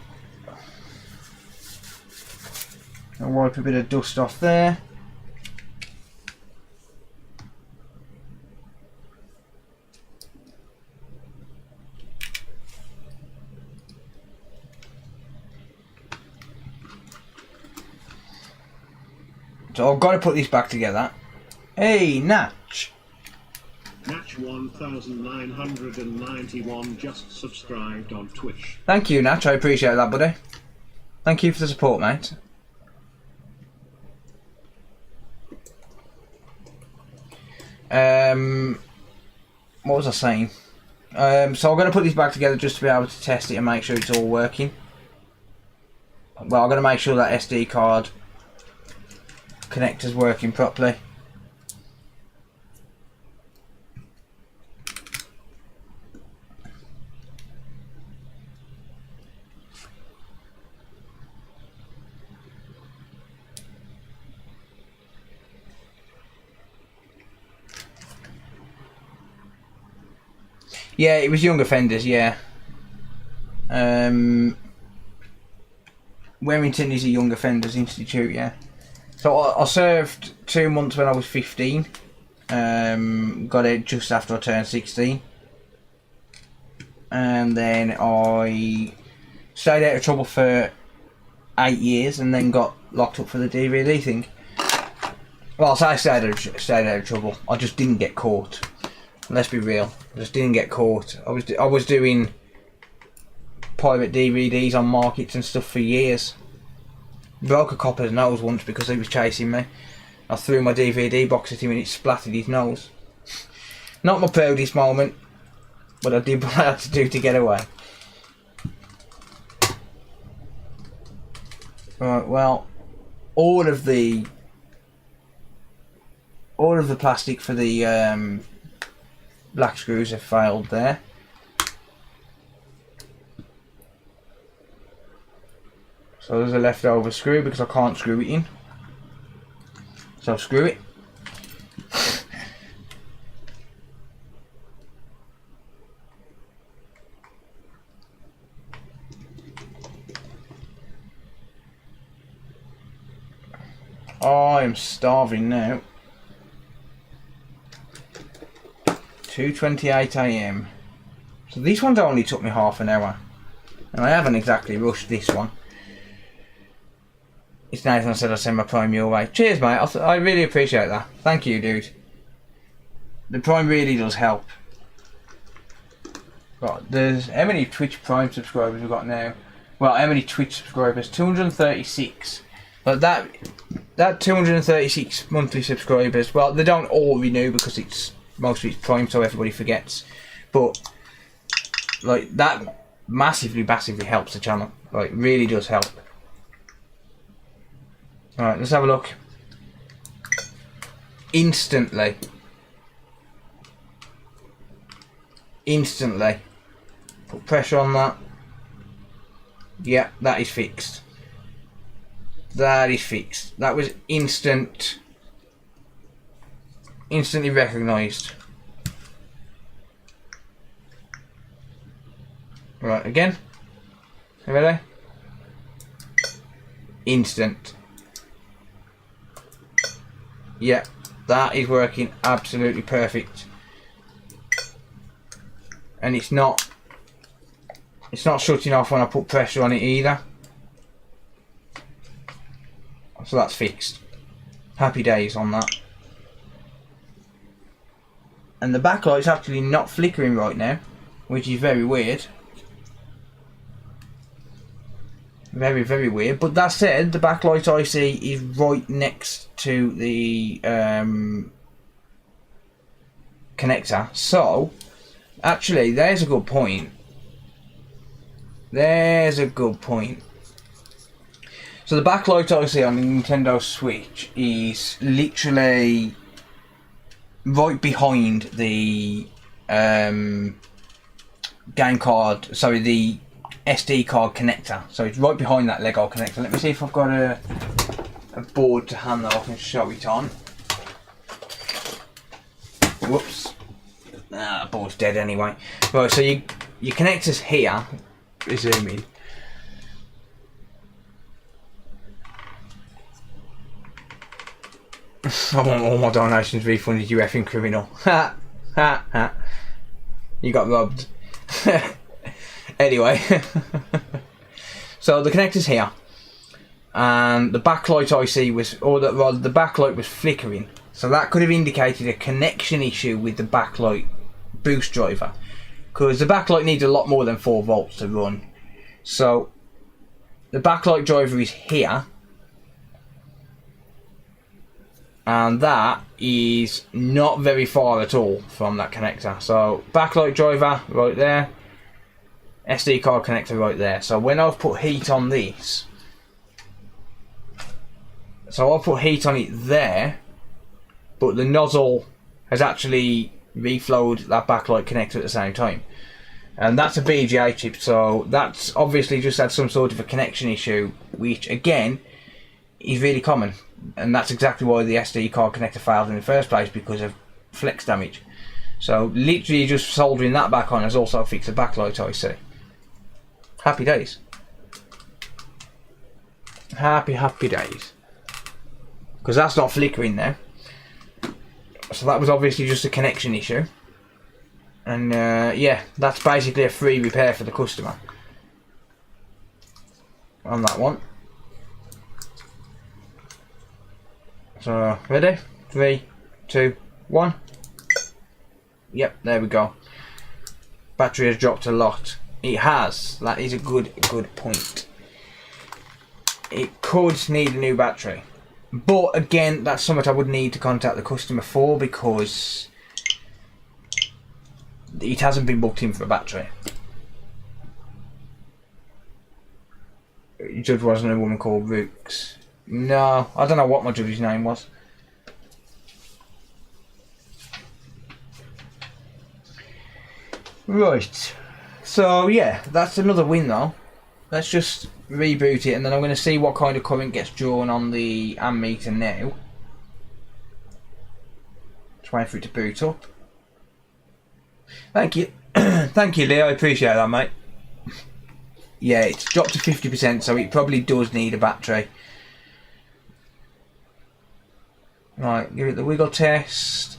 I'll wipe a bit of dust off there. So I've got to put this back together. Hey, Natch. Natch 1991 just subscribed on Twitch. Thank you, Natch. I appreciate that, buddy. Thank you for the support, mate. What was I saying? So I'm going to put this back together just to be able to test it and make sure it's all working. Well, I'm going to make sure that SD card connector's working properly. Yeah, it was young offenders, yeah. Wellington is a young offenders institute, yeah. So I served 2 months when I was 15. Got it just after I turned 16. And then I stayed out of trouble for 8 years and then got locked up for the DVD thing. Well, so I stayed out of trouble. I just didn't get caught. Let's be real. I just didn't get caught. I was doing private DVDs on markets and stuff for years. Broke a copper's nose once because he was chasing me. I threw my DVD box at him and it splattered his nose. Not my proudest moment, but I did what I had to do to get away. Right, well, all of the plastic for the black screws have failed there. So there's a leftover screw because I can't screw it in. So screw it. I am starving now. 2:28 AM. So this one's only took me half an hour. And I haven't exactly rushed this one. It's Nathan said I'll send my Prime your way. Cheers, mate. I really appreciate that. Thank you, dude. The Prime really does help. Right, there's how many Twitch Prime subscribers we've got now? Well, how many Twitch subscribers? 236. But that 236 monthly subscribers, well, they don't all renew because it's most of it's Prime, so everybody forgets. But like that massively helps the channel. Like, really does help. Alright, let's have a look. Instantly. Put pressure on that. Yeah, that is fixed. That is fixed. That was instantly recognised. Right, again. Ready? Instant. Yeah, that is working absolutely perfect. And it's not shutting off when I put pressure on it either. So that's fixed. Happy days on that. And the backlight's actually not flickering right now, which is very weird. Very weird. But that said, the backlight IC is right next to the connector. So, actually, there's a good point. So the backlight IC on the Nintendo Switch is literally right behind the game card. Sorry, the SD card connector. So it's right behind that Lego connector. Let me see if I've got a board to hand that I can show it on. Whoops. That board's dead anyway. Right, so your connector's here. Zoom in. I want all my donations refunded, you effing criminal. Ha ha ha. You got robbed. Anyway. So the connector's here. And the backlight IC was, or rather the backlight was flickering. So that could have indicated a connection issue with the backlight boost driver. Because the backlight needs a lot more than 4 volts to run. So the backlight driver is here. And that is not very far at all from that connector. So backlight driver right there. SD card connector right there. So when I've put heat on this, so I'll put heat on it there, but the nozzle has actually reflowed that backlight connector at the same time. And that's a BGA chip, so that's obviously just had some sort of a connection issue, which again is really common. And that's exactly why the SD card connector failed in the first place, because of flex damage. So literally just soldering that back on has also fixed the backlight IC. Happy days. Happy days. Because that's not flickering there. So that was obviously just a connection issue. And yeah, that's basically a free repair for the customer on that one. So ready? 3, 2, 1. Yep, there we go. Battery has dropped a lot. It has. That is a good point. It could need a new battery. But again, that's something I would need to contact the customer for, because it hasn't been booked in for a battery. Your judge wasn't a woman called Rooks. No, I don't know what my judge's name was. Right. So yeah, that's another win though. Let's just reboot it, and then I'm going to see what kind of current gets drawn on the ammeter now. Just waiting for it to boot up. Thank you. Thank you, Lee. I appreciate that, mate. Yeah, it's dropped to 50%, so it probably does need a battery. Right, give it the wiggle test.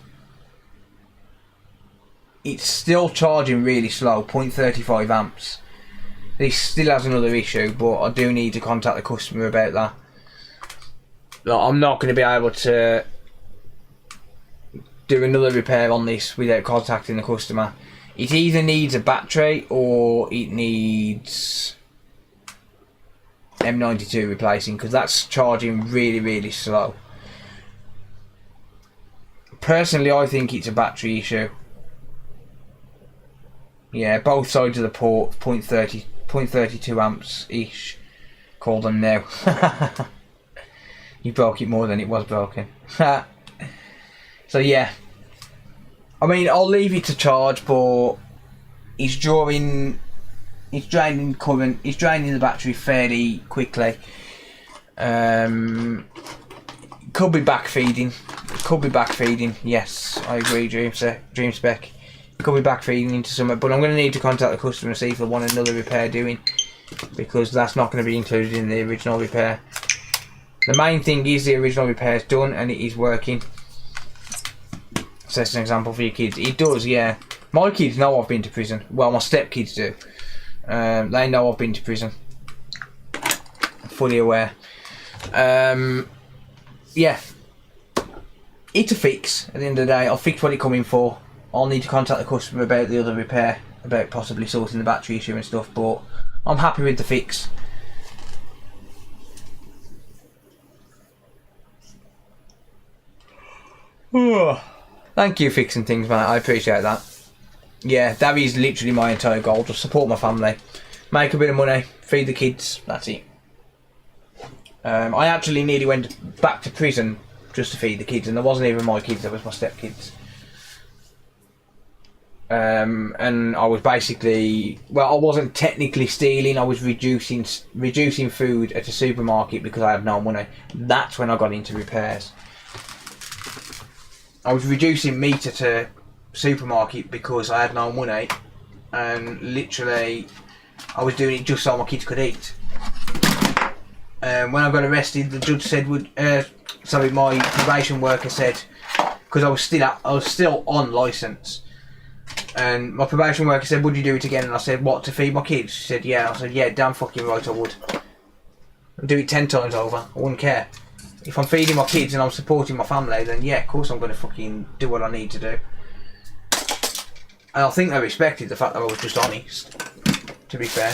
It's still charging really slow, 0.35 amps. This still has another issue, but I do need to contact the customer about that. Like, I'm not going to be able to do another repair on this without contacting the customer. It either needs a battery or it needs M92 replacing, because that's charging really slow. Personally, I think it's a battery issue. Yeah, both sides of the port, 0.32 amps ish. Call them now. You broke it more than it was broken. So yeah, I mean, I'll leave it to charge, but it's draining current, it's draining the battery fairly quickly. Could be backfeeding. Could be backfeeding. Yes, I agree, Dream Spec. Could be backfeeding into somewhere, but I'm going to need to contact the customer and see if they want another repair doing, because that's not going to be included in the original repair. The main thing is the original repair is done and it is working. So that's an example for your kids. It does, yeah. My kids know I've been to prison. Well, my stepkids do. They know I've been to prison. Fully aware. Yeah. It's a fix at the end of the day. I'll fix what it's coming for. I'll need to contact the customer about the other repair, about possibly sorting the battery issue and stuff, but I'm happy with the fix. Thank you for fixing things, mate. I appreciate that. Yeah, that is literally my entire goal. Just support my family, make a bit of money, feed the kids. That's it. I actually nearly went back to prison just to feed the kids, and there wasn't even my kids, there was my stepkids. and I was basically, well, I wasn't technically stealing. I was reducing food at a supermarket because I had no money. That's when I got into repairs. I was reducing meat at a supermarket because I had no money, and literally I was doing it just so my kids could eat. When I got arrested, the judge said, my probation worker said, because I was still on licence, and my probation worker said, would you do it again? And I said, what, to feed my kids? She said, yeah. I said, yeah, damn fucking right I would. I'd do it 10 times over. I wouldn't care. If I'm feeding my kids and I'm supporting my family, then yeah, of course I'm going to fucking do what I need to do. And I think they respected the fact that I was just honest, to be fair.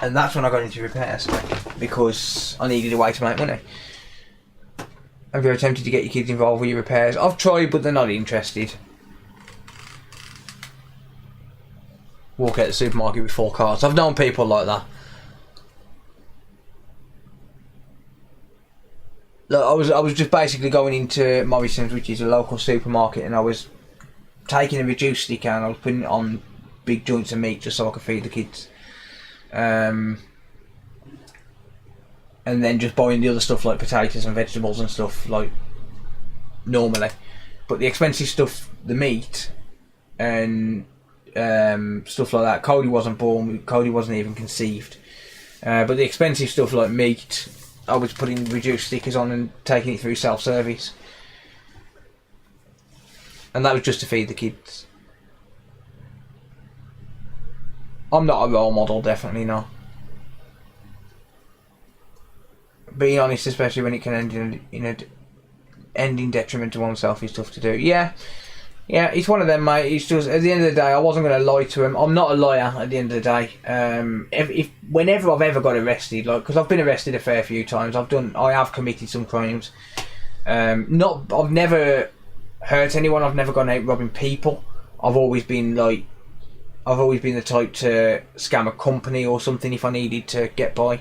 And that's when I got into repairs, because I needed a way to make money. Have you ever attempted to get your kids involved with your repairs? I've tried, but they're not interested. Walk out the supermarket with 4 cards. I've known people like that. Look, I was just basically going into Morrison's, which is a local supermarket, and I was taking a reduced sticker and I was putting it on big joints of meat just so I could feed the kids. And then just buying the other stuff like potatoes and vegetables and stuff like normally. But the expensive stuff, the meat and stuff like that, Cody wasn't born, Cody wasn't even conceived. But the expensive stuff like meat, I was putting reduced stickers on and taking it through self-service. And that was just to feed the kids. I'm not a role model, definitely not. Being honest, especially when it can end in detriment to oneself, is tough to do. Yeah, it's one of them, mate. It's just, at the end of the day, I wasn't going to lie to him. I'm not a liar at the end of the day. Whenever I've ever got arrested, like, because I've been arrested a fair few times, I have committed some crimes. I've never hurt anyone. I've never gone out robbing people. I've always been the type to scam a company or something if I needed to get by.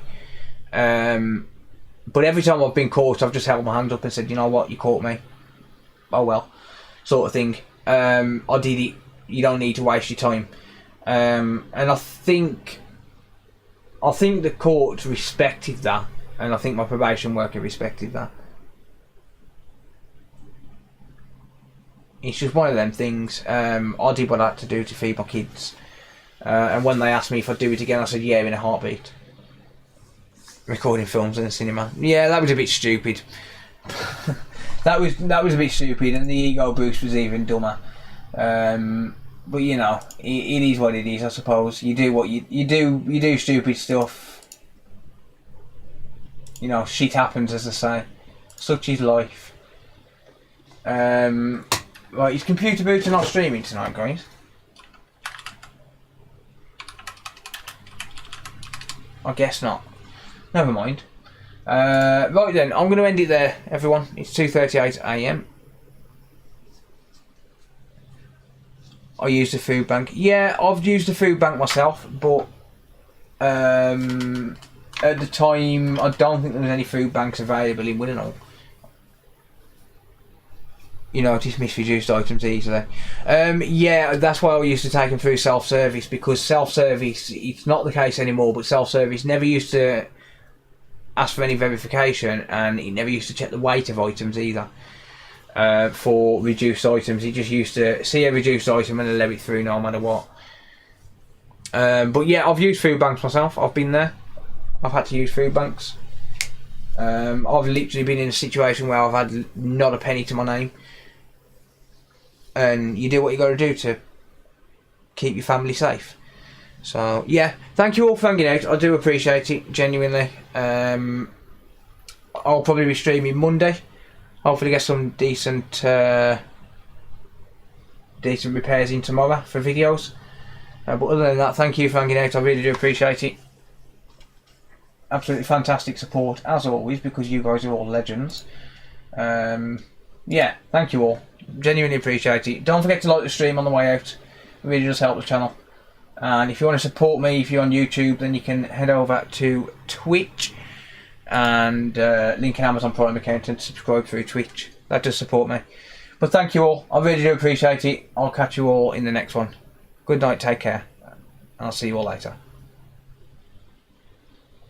But every time I've been caught, I've just held my hand up and said, you know what, you caught me. Oh well, sort of thing. I did it. You don't need to waste your time. And I think the court respected that, and I think my probation worker respected that. It's just one of them things. I did what I had to do to feed my kids. And when they asked me if I'd do it again, I said yeah, in a heartbeat. Recording films in the cinema. Yeah, that was a bit stupid. that was a bit stupid, and the ego boost was even dumber. But you know, it is what it is, I suppose. You do what you do stupid stuff. You know, shit happens, as I say. Such is life. Right, is Computer Booter not streaming tonight, guys? I guess not. Never mind. Right then, I'm going to end it there, everyone. It's 2:38 AM. I used a food bank. Yeah, I've used a food bank myself, but at the time, I don't think there was any food banks available in Willenhall. You know, just misreduced items easily. Yeah, that's why I used to take them through self-service, because self-service, it's not the case anymore, but self-service never used to ask for any verification, and it never used to check the weight of items either. For reduced items, it just used to see a reduced item and allow it through no matter what. But yeah, I've used food banks myself. I've been there. I've had to use food banks. I've literally been in a situation where I've had not a penny to my name. And you do what you got to do to keep your family safe. So yeah, thank you all for hanging out. I do appreciate it, genuinely. I'll probably be streaming Monday. Hopefully get some decent repairs in tomorrow for videos. But other than that, thank you for hanging out. I really do appreciate it. Absolutely fantastic support as always, because you guys are all legends. Yeah, thank you all. Genuinely appreciate it. Don't forget to like the stream on the way out. It really does help the channel. And if you want to support me, if you're on YouTube, then you can head over to Twitch and link an Amazon Prime account and subscribe through Twitch. That does support me. But thank you all. I really do appreciate it. I'll catch you all in the next one. Good night. Take care. And I'll see you all later.